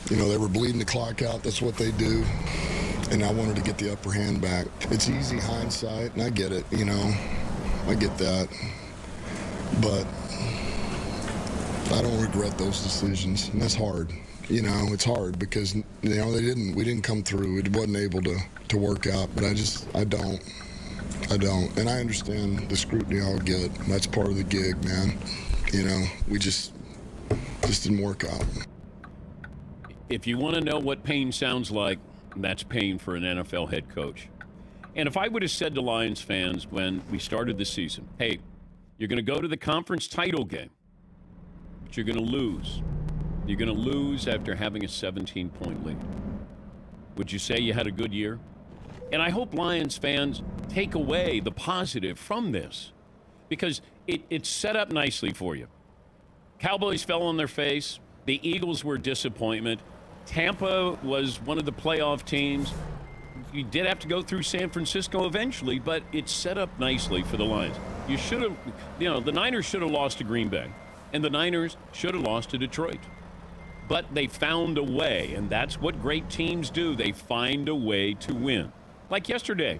You know, they were bleeding the clock out. That's what they do. And I wanted to get the upper hand back. It's easy hindsight, and I get it, you know. I get that. But I don't regret those decisions, and that's hard. You know, it's hard because, you know, we didn't come through. It wasn't able to work out, but I don't. And I understand the scrutiny I'll get. That's part of the gig, man. You know, we just didn't work out. If you want to know what pain sounds like, that's pain for an NFL head coach. And if I would have said to Lions fans when we started the season, hey, you're going to go to the conference title game, but you're going to lose. You're going to lose after having a 17-point lead. Would you say you had a good year? And I hope Lions fans take away the positive from this, because it's set up nicely for you. Cowboys fell on their face. The Eagles were a disappointment. Tampa was one of the playoff teams. You did have to go through San Francisco eventually, but it's set up nicely for the Lions. You should have, you know, the Niners should have lost to Green Bay, and the Niners should have lost to Detroit. But they found a way, and that's what great teams do. They find a way to win. Like yesterday,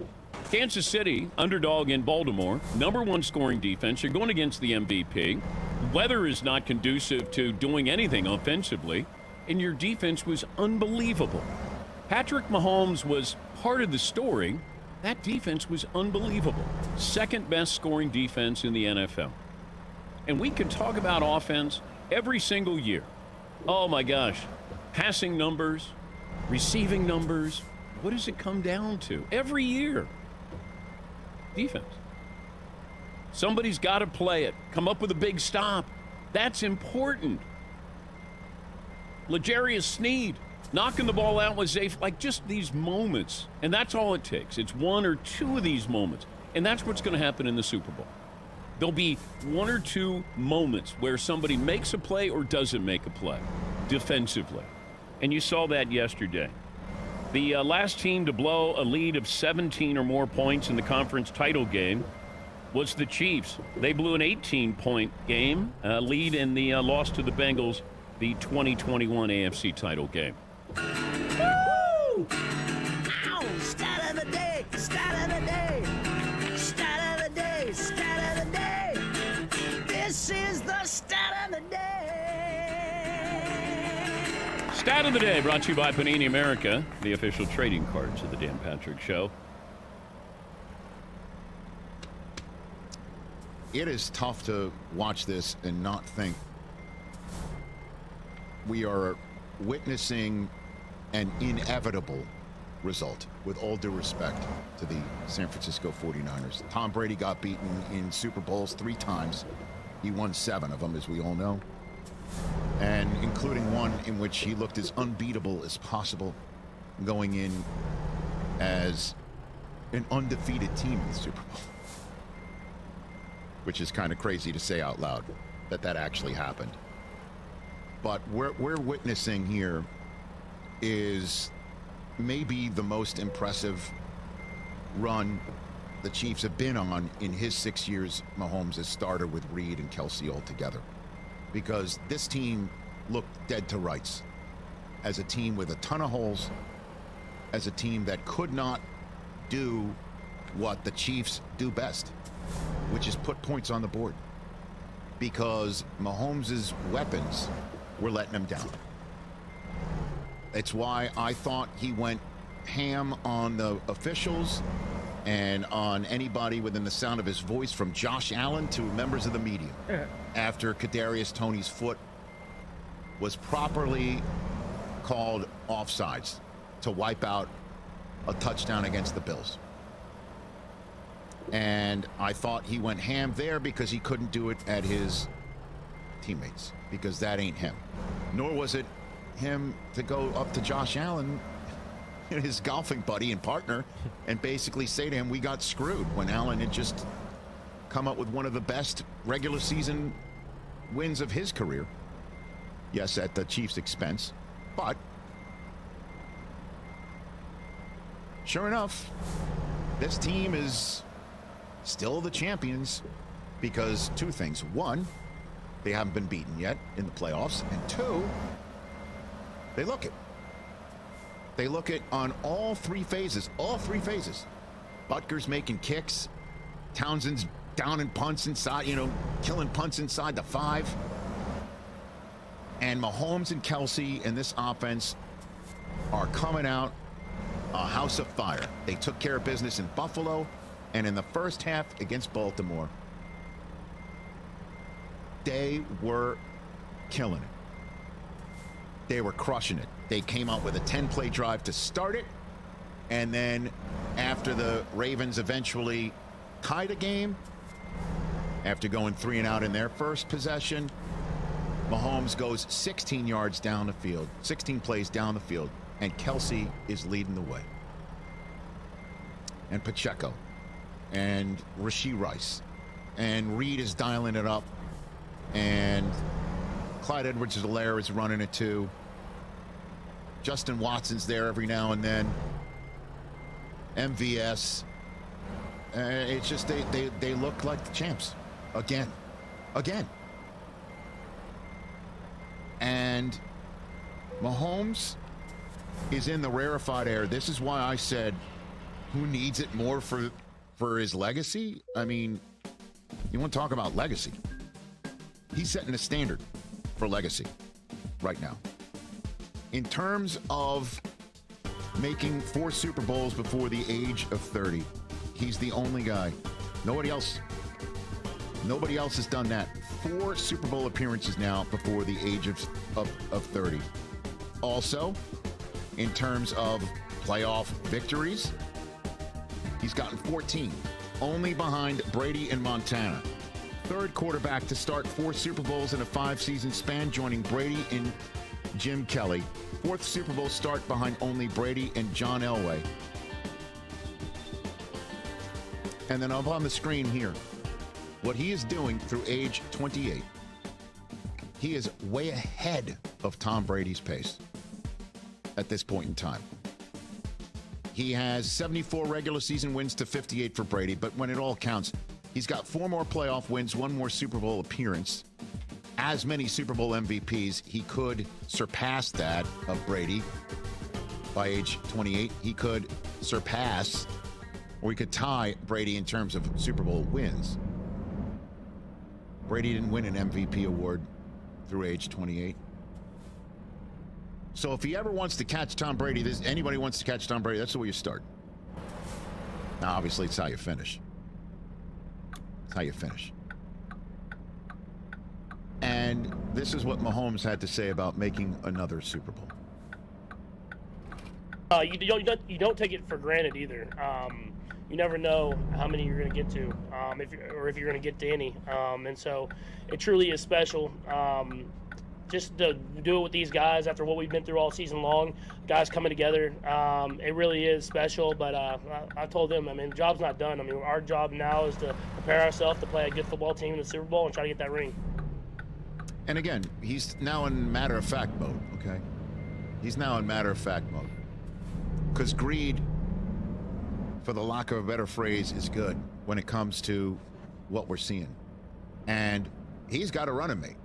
Kansas City, underdog in Baltimore, #1 scoring defense. You're going against the MVP. Weather is not conducive to doing anything offensively, and your defense was unbelievable. Patrick Mahomes was part of the story. That defense was unbelievable. 2nd best scoring defense in the NFL. And we can talk about offense every single year. Oh my gosh, passing numbers, receiving numbers. What does it come down to? Every year, defense. Somebody's got to play it. Come up with a big stop. That's important. L'Jarius Sneed knocking the ball out with Zay, like just these moments. And that's all it takes. It's 1 or 2 of these moments. And that's what's going to happen in the Super Bowl. There'll be 1 or 2 moments where somebody makes a play or doesn't make a play defensively. And you saw that yesterday. The last team to blow a lead of 17 or more points in the conference title game was the Chiefs. They blew an 18-point game lead in the loss to the Bengals, the 2021 AFC title game. Woo! Ow! Stat of the day! Stat of the day! Stat of the day! Stat of the day! This is the stat of the day! Stat of the day brought to you by Panini America, the official trading cards of the Dan Patrick Show. It is tough to watch this and not think we are witnessing an inevitable result, with all due respect to the San Francisco 49ers. Tom Brady got beaten in Super Bowls 3 times. He won 7 of them, as we all know, and including one in which he looked as unbeatable as possible, going in as an undefeated team in the Super Bowl, which is kind of crazy to say out loud that actually happened. But what we're witnessing here is maybe the most impressive run the Chiefs have been on in his 6 years Mahomes has started with Reed and Kelsey all together. Because this team looked dead to rights as a team with a ton of holes, as a team that could not do what the Chiefs do best, which is put points on the board, because Mahomes' weapons were letting him down. It's why I thought he went ham on the officials and on anybody within the sound of his voice, from Josh Allen to members of the media, after Kadarius Toney's foot was properly called offsides to wipe out a touchdown against the Bills. And I thought he went ham there because he couldn't do it at his teammates, because that ain't him. Nor was it him to go up to Josh Allen, his golfing buddy and partner, and basically say to him, we got screwed, when Allen had just come up with one of the best regular season wins of his career. Yes, at the Chiefs' expense, but sure enough, this team is still the champions because two things. One, they haven't been beaten yet in the playoffs, and two, they look it. They look it on all three phases. All three phases. Butker's making kicks. Townsend's down and punts inside, killing punts inside the 5. And Mahomes and Kelsey and this offense are coming out a house of fire. They took care of business in Buffalo, and in the first half against Baltimore, they were killing it. They were crushing it. They came out with a 10-play drive to start it, and then after the Ravens eventually tied a game, after going 3 and out in their first possession, Mahomes goes 16 yards down the field, 16 plays down the field, and Kelsey is leading the way. And Pacheco, and Rashee Rice, and Reed is dialing it up, and Clyde Edwards-Helaire is running it too. Justin Watson's there every now and then. MVS. It's just they look like the champs again. And Mahomes is in the rarefied air. This is why I said, who needs it more for his legacy? I mean, you want to talk about legacy? He's setting the standard for legacy right now. In terms of making 4 Super Bowls before the age of 30, he's the only guy. Nobody else has done that. 4 Super Bowl appearances now before the age of 30. Also, in terms of playoff victories, he's gotten 14, only behind Brady and Montana. 3rd quarterback to start 4 Super Bowls in a 5-season span, joining Brady and Jim Kelly. 4th Super Bowl start behind only Brady and John Elway. And then up on the screen here, what he is doing through age 28. He is way ahead of Tom Brady's pace at this point in time. He has 74 regular season wins to 58 for Brady, but when it all counts, he's got 4 more playoff wins, 1 more Super Bowl appearance. As many Super Bowl MVPs, he could surpass that of Brady by age 28. He could surpass, or he could tie Brady in terms of Super Bowl wins. Brady didn't win an MVP award through age 28. So if he ever wants to catch Tom Brady, anybody wants to catch Tom Brady, that's the way you start. Now, obviously, it's how you finish. It's how you finish. And this is what Mahomes had to say about making another Super Bowl. You don't take it for granted either. You never know how many you're going to get to, if you're going to get to any. And so it truly is special. Just to do it with these guys after what we've been through all season long, guys coming together, it really is special. But I told them, the job's not done. Our job now is to prepare ourselves to play a good football team in the Super Bowl and try to get that ring. And again, he's now in matter-of-fact mode, okay? He's now in matter-of-fact mode. Because greed, for the lack of a better phrase, is good when it comes to what we're seeing. And he's got a running mate.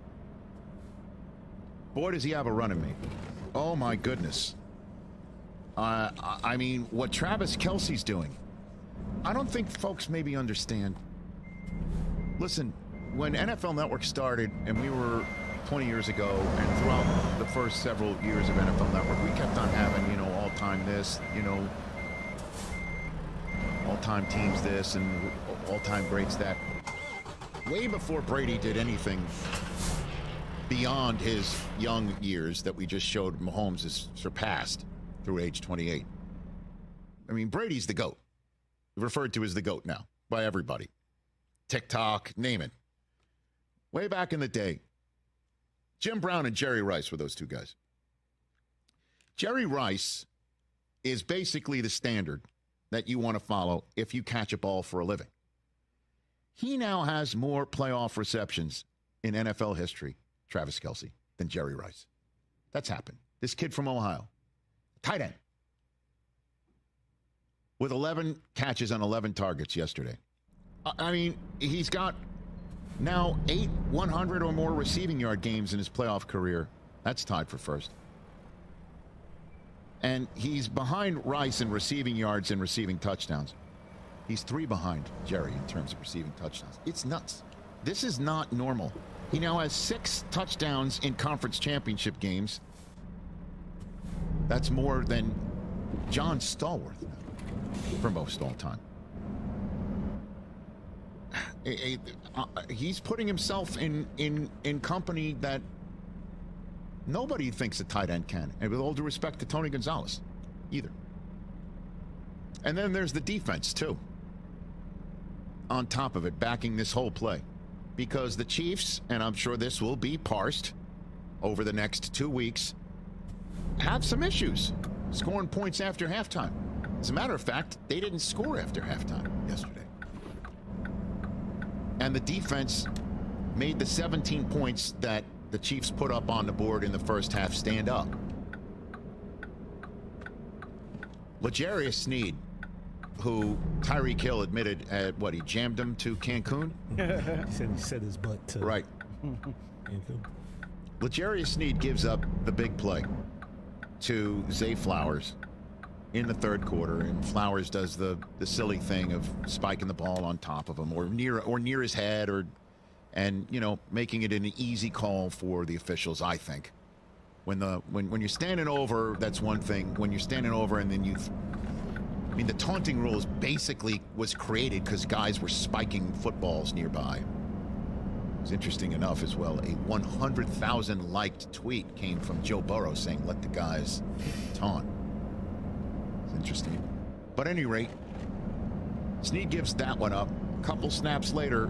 Boy, does he have a running mate. Oh, my goodness. What Travis Kelce's doing, I don't think folks maybe understand. Listen, when NFL Network started, and we were 20 years ago, and throughout the first several years of NFL Network, we kept on having, all-time this, all-time teams this and all-time greats that. Way before Brady did anything beyond his young years that we just showed Mahomes has surpassed through age 28. I mean, Brady's the GOAT. Referred to as the GOAT now by everybody. TikTok, name it. Way back in the day, Jim Brown and Jerry Rice were those two guys. Jerry Rice is basically the standard that you want to follow if you catch a ball for a living. He now has more playoff receptions in NFL history, Travis Kelce, than Jerry Rice. That's happened. This kid from Ohio, tight end, with 11 catches on 11 targets yesterday. I mean, he's got now 8 100 or more receiving yard games in his playoff career. That's tied for first. And he's behind Rice in receiving yards and receiving touchdowns. He's 3 behind Jerry in terms of receiving touchdowns. It's nuts. This is not normal. He now has 6 touchdowns in conference championship games. That's more than John Stallworth for most all time. He's putting himself in company that nobody thinks a tight end can. And with all due respect to Tony Gonzalez, either. And then there's the defense, too. On top of it, backing this whole play. Because the Chiefs, and I'm sure this will be parsed over the next 2 weeks, have some issues scoring points after halftime. As a matter of fact, they didn't score after halftime yesterday. And the defense made the 17 points that the Chiefs put up on the board in the first half stand up. L'Jarius Sneed, who Tyreek Hill admitted he jammed him to Cancun? He said his butt to right. L'Jarius Sneed gives up the big play to Zay Flowers in the third quarter, and Flowers does the silly thing of spiking the ball on top of him or near his head, and making it an easy call for the officials. I think when you're standing over, that's one thing. When you're standing over and then the taunting rules basically was created because guys were spiking footballs nearby. It's interesting enough as well, a 100,000 liked tweet came from Joe Burrow saying, let the guys taunt. It's interesting. But at any rate, Snead gives that one up. A couple snaps later,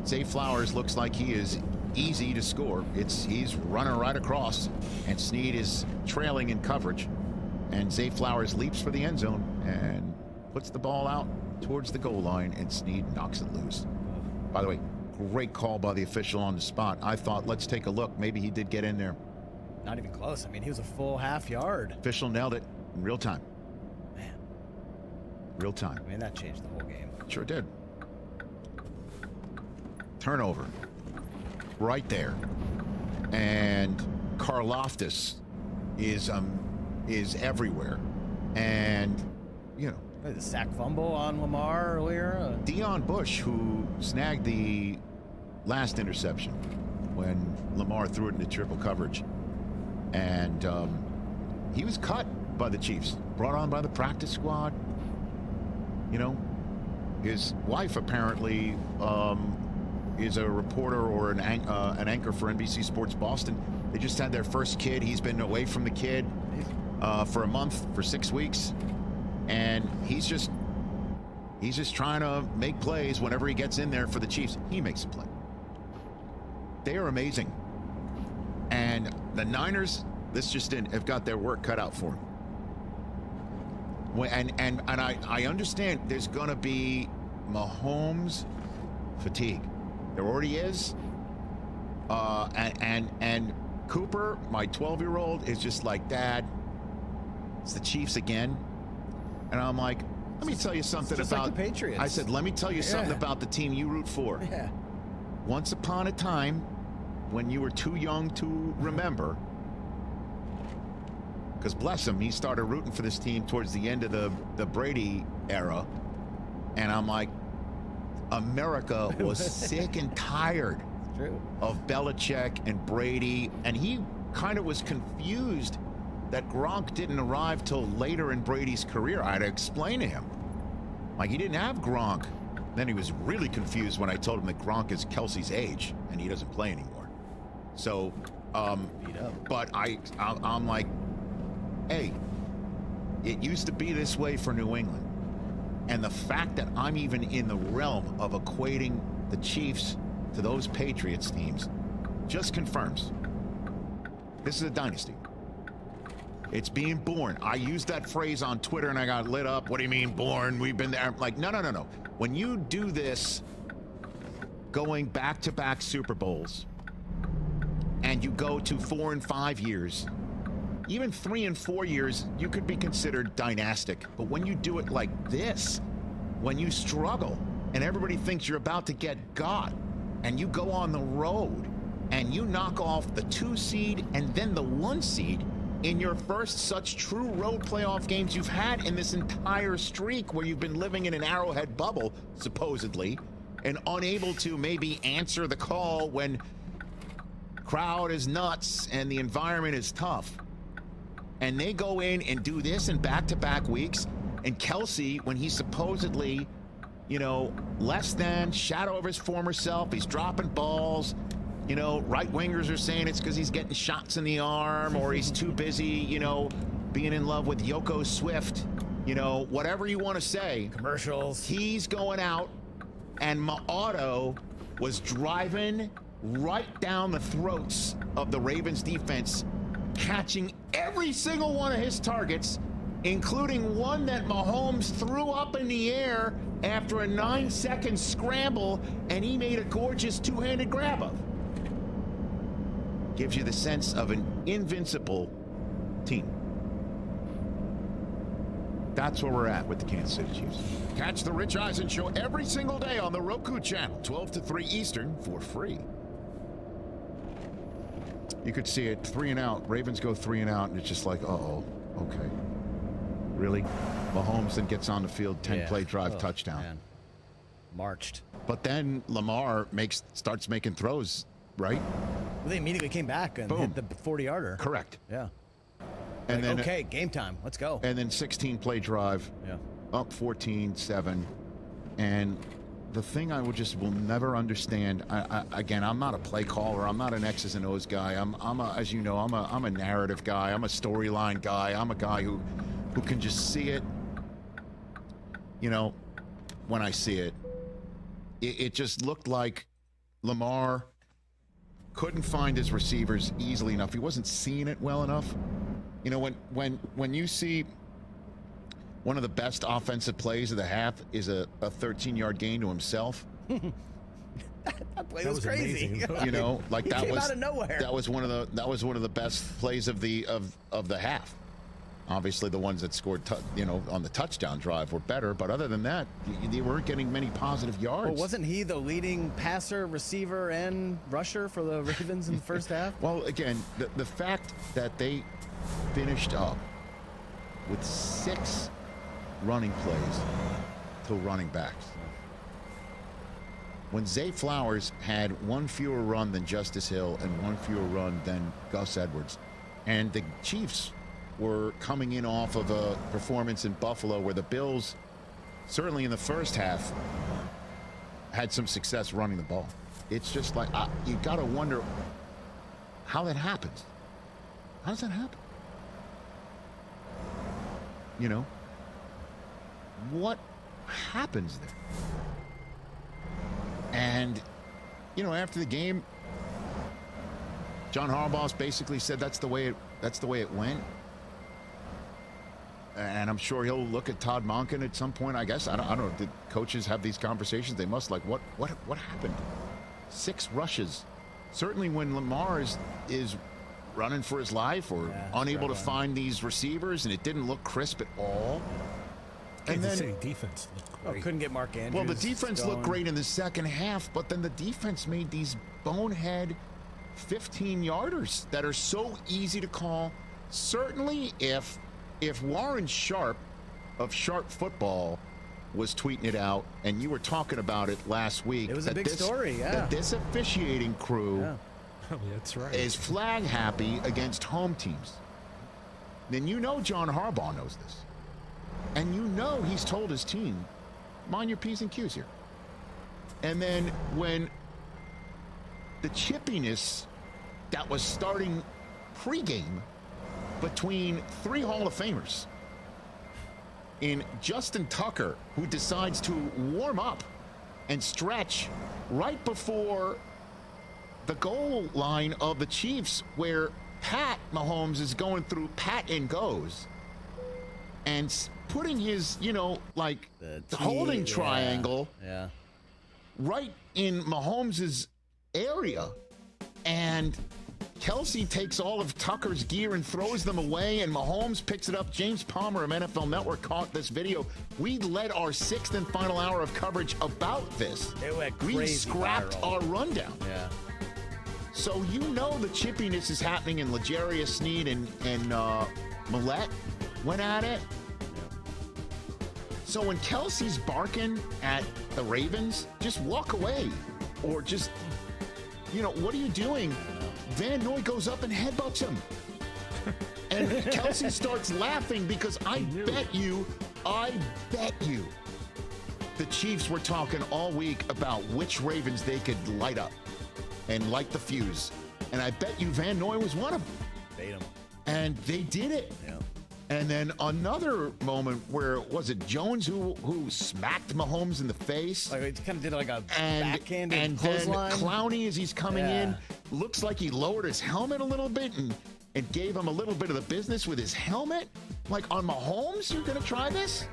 Zay Flowers looks like he is easy to score. He's running right across, and Snead is trailing in coverage. And Zay Flowers leaps for the end zone and puts the ball out towards the goal line, and Snead knocks it loose. By the way, great call by the official on the spot. I thought, let's take a look. Maybe he did get in there. Not even close. I mean, he was a full half yard. Official nailed it in real time. Man. Real time. I mean, that changed the whole game. Sure did. Turnover. Right there. And Karlaftis is everywhere. And, the sack fumble on Lamar earlier. Deion Bush, who snagged the last interception when Lamar threw it into triple coverage. And he was cut by the Chiefs, brought on by the practice squad. His wife apparently is a reporter or an anchor for NBC Sports Boston. They just had their first kid. He's been away from the kid for a month, for 6 weeks. And he's just trying to make plays whenever he gets in there for the Chiefs. He makes a play. They are amazing. And the Niners, this just in, have got their work cut out for them. And I understand there's going to be Mahomes fatigue. There already is. And Cooper, my 12-year-old, is just like, Dad, it's the Chiefs again. And I'm like, let me tell you something about like the Patriots. I said, let me tell you something about the team you root for. Yeah. Once upon a time, when you were too young to remember, because bless him, he started rooting for this team towards the end of the Brady era. And I'm like, America was sick and tired of Belichick and Brady. And he kind of was confused that Gronk didn't arrive till later in Brady's career. I had to explain to him. Like, he didn't have Gronk. Then he was really confused when I told him that Gronk is Kelsey's age and he doesn't play anymore. So, but I'm like, hey, it used to be this way for New England. And the fact that I'm even in the realm of equating the Chiefs to those Patriots teams just confirms this is a dynasty. It's being born. I used that phrase on Twitter and I got lit up. What do you mean born? We've been there. I'm like, no. When you do this, going back-to-back Super Bowls, and you go to 4 and 5 years, even 3 and 4 years, you could be considered dynastic. But when you do it like this, when you struggle and everybody thinks you're about to get got, and you go on the road and you knock off the 2 seed and then the 1 seed in your first such true road playoff games you've had in this entire streak, where you've been living in an Arrowhead bubble, supposedly, and unable to maybe answer the call when crowd is nuts and the environment is tough. And they go in and do this in back-to-back weeks, and Kelsey, when he's supposedly, you know, less than, shadow of his former self, he's dropping balls. You know, right-wingers are saying it's because he's getting shots in the arm, or he's too busy, you know, being in love with Yoko Swift. You know, whatever you want to say. Commercials. He's going out, and my auto was driving right down the throats of the Ravens defense, catching every single one of his targets, including one that Mahomes threw up in the air after a 9-second scramble, and he made a gorgeous two-handed grab of. Gives you the sense of an invincible team. That's where we're at with the Kansas City Chiefs. Catch the Rich Eisen Show every single day on the Roku channel, 12 to 3 Eastern, for free. You could see it 3 and out. Ravens go 3 and out, and it's just like, uh-oh, okay. Really? Mahomes then gets on the field, 10-play drive, touchdown. Man. Marched. But then Lamar starts making throws, right? Well, they immediately came back and hit the 40-yarder. Correct. Yeah. And like, then okay, game time. Let's go. And then 16-play drive. Yeah. Up 14-7. And the thing I will never understand, again, I'm not a play caller. I'm not an X's and O's guy. As you know, I'm a narrative guy. I'm a storyline guy. I'm a guy who can just see it. You know, when I see it, it just looked like Lamar couldn't find his receivers easily enough. He wasn't seeing it well enough. You know, when you see one of the best offensive plays of the half is a 13-yard gain to himself. That play was crazy. You know, like he that came was out of nowhere. That was one of the best plays of the half. Obviously, the ones that scored, on the touchdown drive were better. But other than that, they weren't getting many positive yards. Well, wasn't he the leading passer, receiver, and rusher for the Ravens in the first half? Well, again, the fact that they finished up with 6 running plays to running backs. When Zay Flowers had 1 fewer run than Justice Hill and 1 fewer run than Gus Edwards, and the Chiefs were coming in off of a performance in Buffalo where the Bills, certainly in the first half, had some success running the ball. It's just like, you got to wonder how that happens. How does that happen? You know? What happens there? And, after the game, John Harbaugh basically said that's the way it went. And I'm sure he'll look at Todd Monken at some point, I guess. I don't know. Did coaches have these conversations? They must. Like, what happened? 6 rushes. Certainly when Lamar is running for his life or unable to find these receivers, and it didn't look crisp at all. And Kansas then City defense looked great. Couldn't get Mark Andrews. Well, the defense looked great in the second half, but then the defense made these bonehead 15-yarders that are so easy to call. Certainly if Warren Sharp of Sharp Football was tweeting it out, and you were talking about it last week. It was a big story, yeah. That this officiating crew that's right. is flag happy against home teams. Then John Harbaugh knows this. And he's told his team, mind your P's and Q's here. And then when the chippiness that was starting pregame between 3 Hall of Famers in Justin Tucker, who decides to warm up and stretch right before the goal line of the Chiefs, where Pat Mahomes is going through pat and goes and putting his, like the holding triangle right in Mahomes' area. And Kelsey takes all of Tucker's gear and throws them away, and Mahomes picks it up. James Palmer of NFL Network caught this video. We led our 6th and final hour of coverage about this. It went we crazy scrapped viral. our rundown. Yeah. So the chippiness is happening, and L'Jarius Sneed and Millette went at it. So when Kelsey's barking at the Ravens, just walk away. Or just, what are you doing? Van Noy goes up and headbutts him. And Kelsey starts laughing because I bet you, the Chiefs were talking all week about which Ravens they could light up and light the fuse. And I bet you Van Noy was one of them. Bait him. And they did it. Yeah. And then another moment where, was it Jones who smacked Mahomes in the face? Like, it kind of did like a backhanded and then clothesline. Clowney, as he's coming in, looks like he lowered his helmet a little bit and gave him a little bit of the business with his helmet. Like, on Mahomes, you're going to try this?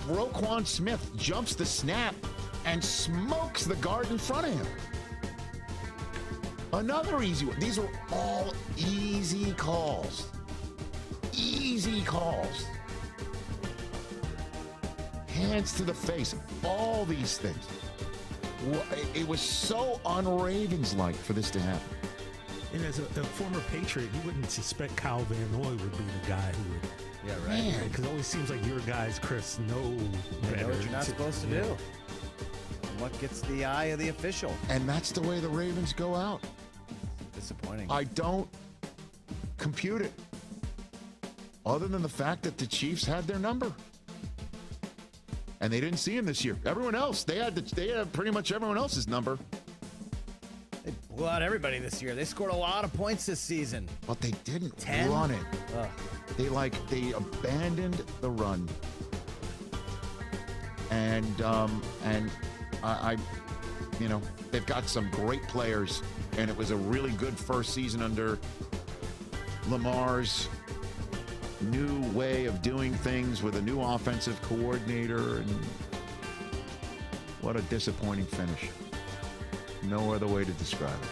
Roquan Smith jumps the snap and smokes the guard in front of him. Another easy one. These are all easy calls. Easy calls. Hands to the face. All these things. It was so un-Ravens-like for this to happen. And as a former Patriot, you wouldn't suspect Kyle Van Noy would be the guy who would. Yeah, right. Because it always seems like your guys, Chris, know better. Know what you're not supposed to do. And what gets the eye of the official. And that's the way the Ravens go out. Disappointing. I don't compute it. Other than the fact that the Chiefs had their number. And they didn't see him this year. Everyone else, they had pretty much everyone else's number. They blew out everybody this year. They scored a lot of points this season. But they didn't 10? run it. Ugh. They abandoned the run. And I they've got some great players, and it was a really good first season under Lamar's new way of doing things with a new offensive coordinator, and what a disappointing finish. No other way to describe it.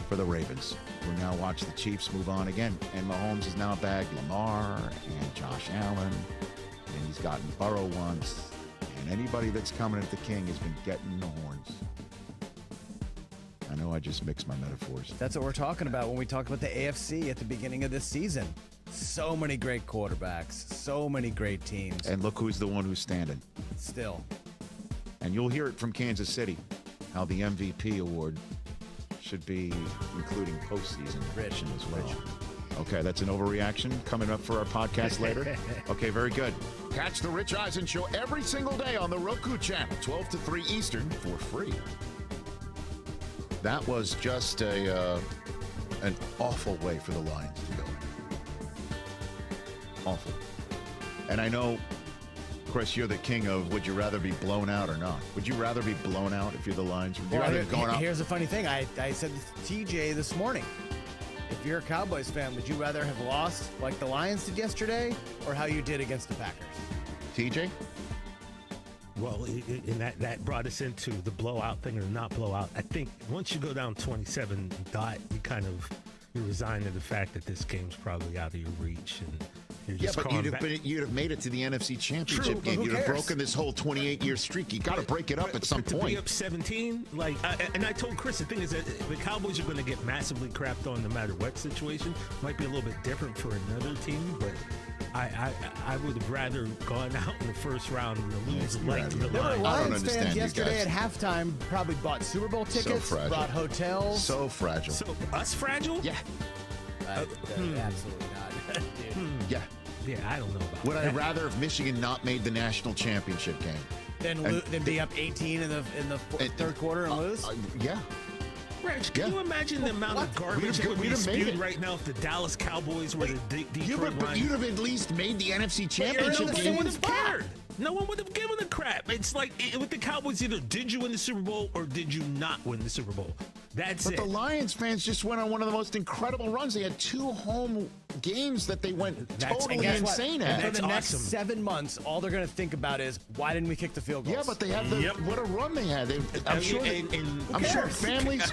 For the Ravens, who now watch the Chiefs move on again. And Mahomes has now bagged Lamar and Josh Allen, and he's gotten Burrow once. And anybody that's coming at the King has been getting the horns. I know I just mixed my metaphors. That's what we're talking about when we talked about the AFC at the beginning of this season. So many great quarterbacks, so many great teams. And look who's the one who's standing. Still. And you'll hear it from Kansas City, how the MVP award should be including postseason Rich as well. Okay, that's an overreaction coming up for our podcast later. Okay, very good. Catch the Rich Eisen Show every single day on the Roku channel, 12 to 3 Eastern, for free. That was just an awful way for the Lions to go. Awful. And I know, Chris, you're the king of would you rather be blown out or not? Would you rather be blown out if you're the Lions? Would you rather be going out? Here's the funny thing. I said to TJ this morning, if you're a Cowboys fan, would you rather have lost like the Lions did yesterday or how you did against the Packers? TJ? Well, and that brought us into the blowout thing or not blowout. I think once you go down 27, you resign to the fact that this game's probably out of your reach. And yeah, but you'd have made it to the NFC Championship game. You'd have broken this whole 28-year streak. You got to break it up at some point. To be up 17, and I told Chris, the thing is that the Cowboys are going to get massively crapped on no matter what situation. Might be a little bit different for another team, but I would have rather gone out in the first round and lose like to the Lions. Lions fans yesterday at halftime probably bought Super Bowl tickets, bought hotels. So fragile. So us fragile? Yeah. Absolutely not. Dude. Yeah. Yeah, I don't know about Would that. I rather have Michigan not made the national championship game? Then be up 18 in the third quarter and lose? Yeah. Reg, can you imagine the amount of garbage that would be spewed right now if the Dallas Cowboys were the Detroit but Lions? you'd have at least made the NFC But championship no game. one would have cared. No one would have given a crap. It's like with the Cowboys, either did you win the Super Bowl or did you not win the Super Bowl? That's But it. the Lions fans just went on one of the most incredible runs. They had 2 home games that they went totally insane at. For the next 7 months, all they're going to think about is, why didn't we kick the field goals? Yeah, but they had what a run they had. I'm sure families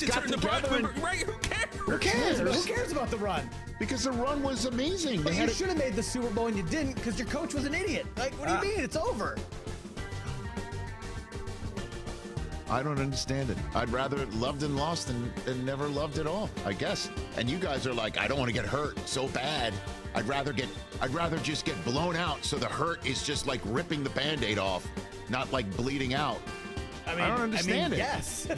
got together. Who cares? Who cares about the run? Because the run was amazing. But you should have made the Super Bowl and you didn't because your coach was an idiot. Like, what do you mean? It's over. I don't understand it. I'd rather it loved and lost than never loved at all, I guess. And you guys are like, I don't want to get hurt so bad. I'd rather just get blown out so the hurt is just like ripping the Band-Aid off, not like bleeding out. I don't understand it. Yes.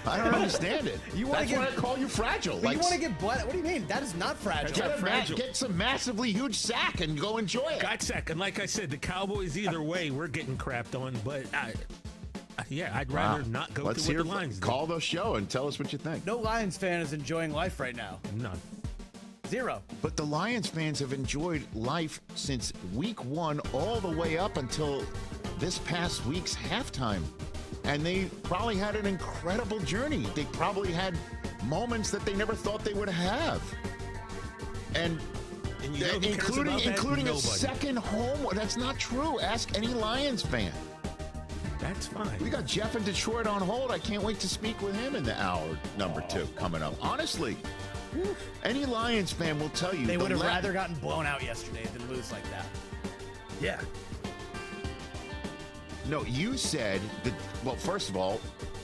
I don't understand it. That's why I call you fragile. But you want to get blood? What do you mean? That is not fragile. Get some massively huge sack and go enjoy it. Got sack. And like I said, the Cowboys, either way, we're getting crapped on. But I'd rather not go through what the Lions did. Call the show and tell us what you think. No Lions fan is enjoying life right now. None. 0. But the Lions fans have enjoyed life since week 1 all the way up until this past week's halftime. And they probably had an incredible journey. They probably had moments that they never thought they would have. And you know who cares about that? including a Nobody. second home. That's not true. Ask any Lions fan. That's fine. We got Jeff in Detroit on hold. I can't wait to speak with him in the hour number 2 coming up. Honestly, any Lions fan will tell you They would have rather gotten blown out yesterday than lose like that. Yeah. No, you said that. Well, first of all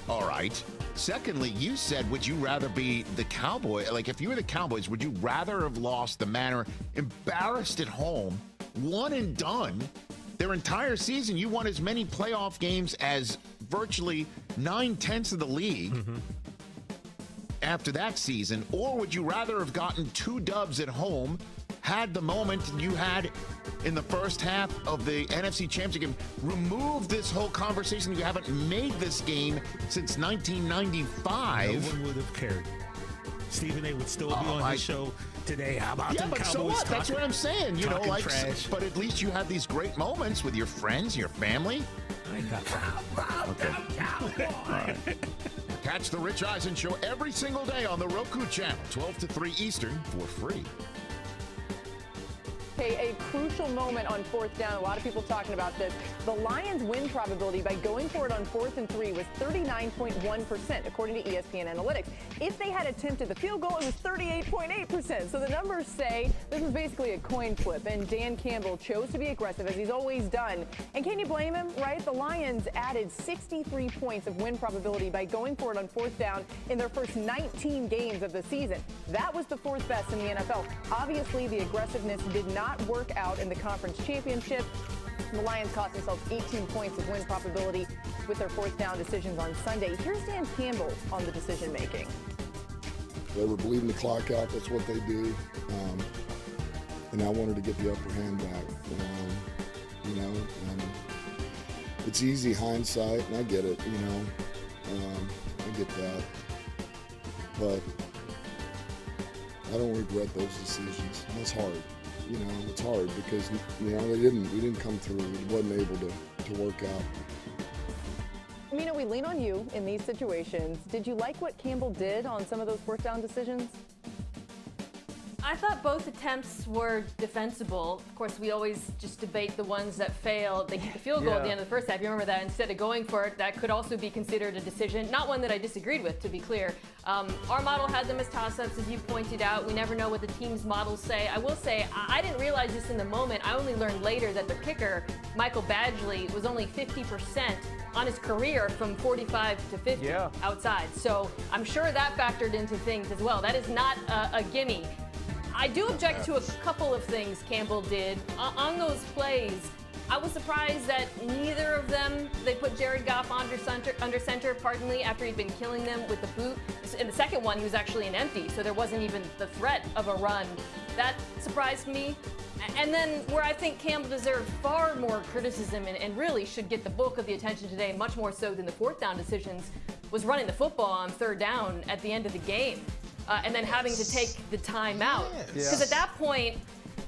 right. Secondly, you said, would you rather be the Cowboy? Like, if you were the Cowboys, would you rather have lost the manner, embarrassed at home, one and done, their entire season? You won as many playoff games as virtually 9/10 of the league after that season, or would you rather have gotten 2 dubs at home, had the moment you had in the first half of the NFC Championship game, remove this whole conversation? You haven't made this game since 1995. No one would have cared. Stephen A. would still be on his show today. How about them Cowboys so what? That's what I'm saying. You know, talking like, trash. but at least you have these great moments with your friends, your family. I got Okay. All right. Catch the Rich Eisen Show every single day on the Roku channel, 12 to 3 Eastern, for free. A crucial moment on 4th down. A lot of people talking about this. The Lions' win probability by going for it on 4th and 3 was 39.1%, according to ESPN Analytics. If they had attempted the field goal, it was 38.8%. So the numbers say this was basically a coin flip, and Dan Campbell chose to be aggressive, as he's always done. And can you blame him, right? The Lions added 63 points of win probability by going for it on 4th down in their first 19 games of the season. That was the 4th best in the NFL. Obviously, the aggressiveness did not work out in the conference championship. The Lions cost themselves 18 points of win probability with their 4th down decisions on Sunday. Here's Dan Campbell on the decision making. They were bleeding the clock out. That's what they do. And I wanted to get the upper hand back. You know, and it's easy hindsight, and I get it. You know, I get that, but I don't regret those decisions. And that's hard. You know, it's hard because, you know, we didn't come through. We wasn't able to work out. Mina, we lean on you in these situations. Did you like what Campbell did on some of those 4th down decisions? I thought both attempts were defensible. Of course, we always just debate the ones that fail. They get the field goal at the end of the first half. You remember that instead of going for it, that could also be considered a decision. Not one that I disagreed with, to be clear. Our model had them as toss-ups, as you pointed out. We never know what the team's models say. I will say, I didn't realize this in the moment. I only learned later that the kicker, Michael Badgley, was only 50% on his career from 45 to 50 outside. So I'm sure that factored into things as well. That is not a gimme. I do object to a couple of things Campbell did. On those plays, I was surprised that neither of them, they put Jared Goff under center, after he'd been killing them with the boot. In the second one, he was actually an empty, so there wasn't even the threat of a run. That surprised me. And then where I think Campbell deserved far more criticism and really should get the bulk of the attention today, much more so than the fourth down decisions, was running the football on third down at the end of the game. And then having to take the time out. Because at that point,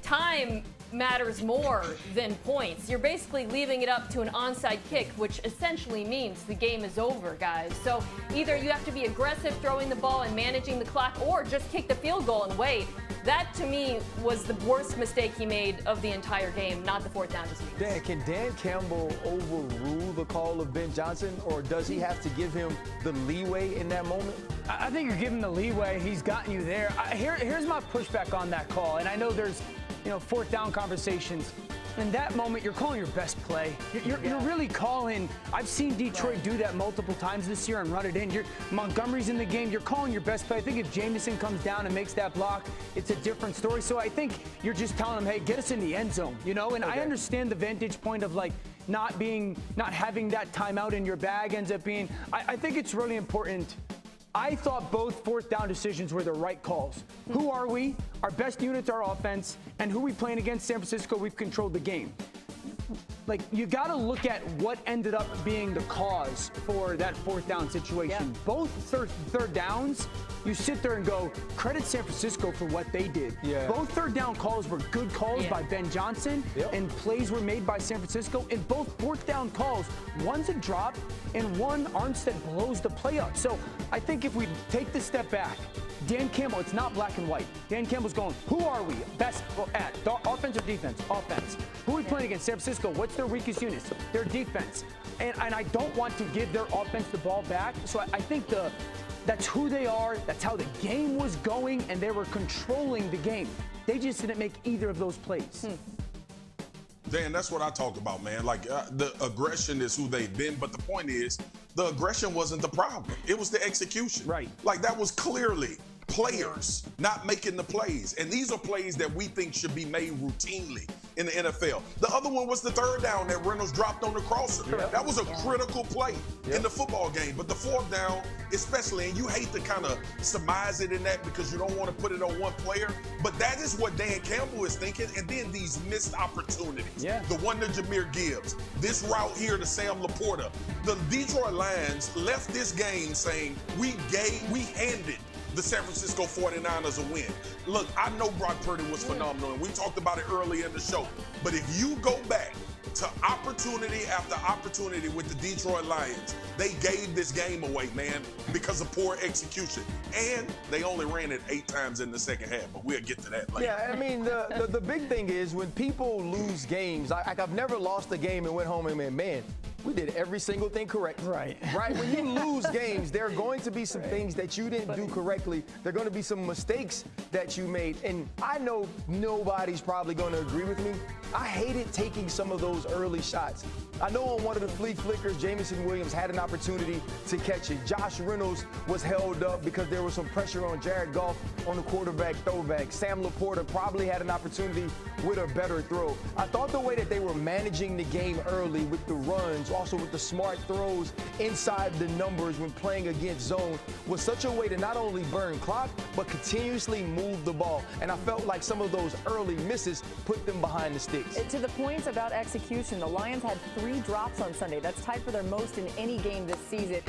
time matters more than points. You're basically leaving it up to an onside kick, which essentially means the game is over, guys. So either you have to be aggressive throwing the ball and managing the clock, or just kick the field goal and wait. That, to me, was the worst mistake he made of the entire game, not the fourth down decision. Dan, can Dan Campbell overrule the call of Ben Johnson, or does he have to give him the leeway in that moment? I think you're giving the leeway. He's gotten you there. Here's my pushback on that call, and I know there's, fourth down conversations. In that moment, you're calling your best play. You're really calling. I've seen Detroit do that multiple times this year and run it in. Montgomery's in the game. You're calling your best play. I think if Jameson comes down and makes that block, it's a different story. So I think you're just telling him, hey, get us in the end zone, And I understand the vantage point of not having that timeout in your bag ends up being. I think it's really important. I thought both fourth down decisions were the right calls. Who are we? Our best units are offense, and who we playing against? San Francisco, we've controlled the game. You got to look at what ended up being the cause for that fourth down situation. Both third downs, you sit there and go, credit San Francisco for what they did. Both third down calls were good calls by Ben Johnson, and plays were made by San Francisco. In both fourth down calls, one's a drop, and one Armstead blows the play up. So I think if we take the step back, Dan Campbell, it's not black and white. Dan Campbell's going, who are we best at? Offense or defense? Offense. Who are we playing against? San Francisco. What's their weakest units? Their defense. And I don't want to give their offense the ball back. So I think that's who they are. That's how the game was going, and they were controlling the game. They just didn't make either of those plays. Dan, that's what I talk about, man. The aggression is who they've been, but the point is, the aggression wasn't the problem. It was the execution. Right. That was clearly players not making the plays. And these are plays that we think should be made routinely in the NFL. The other one was the third down that Reynolds dropped on the crosser. That was a critical play in the football game. But the fourth down, especially, and you hate to kind of surmise it in that because you don't want to put it on one player, but that is what Dan Campbell is thinking. And then these missed opportunities. The one to Jahmyr Gibbs, this route here to Sam Laporta. The Detroit Lions left this game saying we handed the San Francisco 49ers a win. Look, I know Brock Purdy was phenomenal, and we talked about it earlier in the show. But if you go back to opportunity after opportunity with the Detroit Lions, they gave this game away, man, because of poor execution. And they only ran it 8 times in the second half, but we'll get to that later. Yeah, I mean, the big thing is when people lose games, I've never lost a game and went home and went, man, we did every single thing correct. Right. When you lose games, there are going to be some things that you didn't do correctly. There are going to be some mistakes that you made. And I know nobody's probably going to agree with me. I hated taking some of those early shots. I know on one of the flea flickers, Jameson Williams had an opportunity to catch it. Josh Reynolds was held up because there was some pressure on Jared Goff on the quarterback throwback. Sam Laporta probably had an opportunity with a better throw. I thought the way that they were managing the game early with the runs, also with the smart throws inside the numbers when playing against zone, was such a way to not only burn clock, but continuously move the ball. And I felt like some of those early misses put them behind the sticks. To the points about execution, the Lions had 3 drops on Sunday. That's tied for their most in any game this season.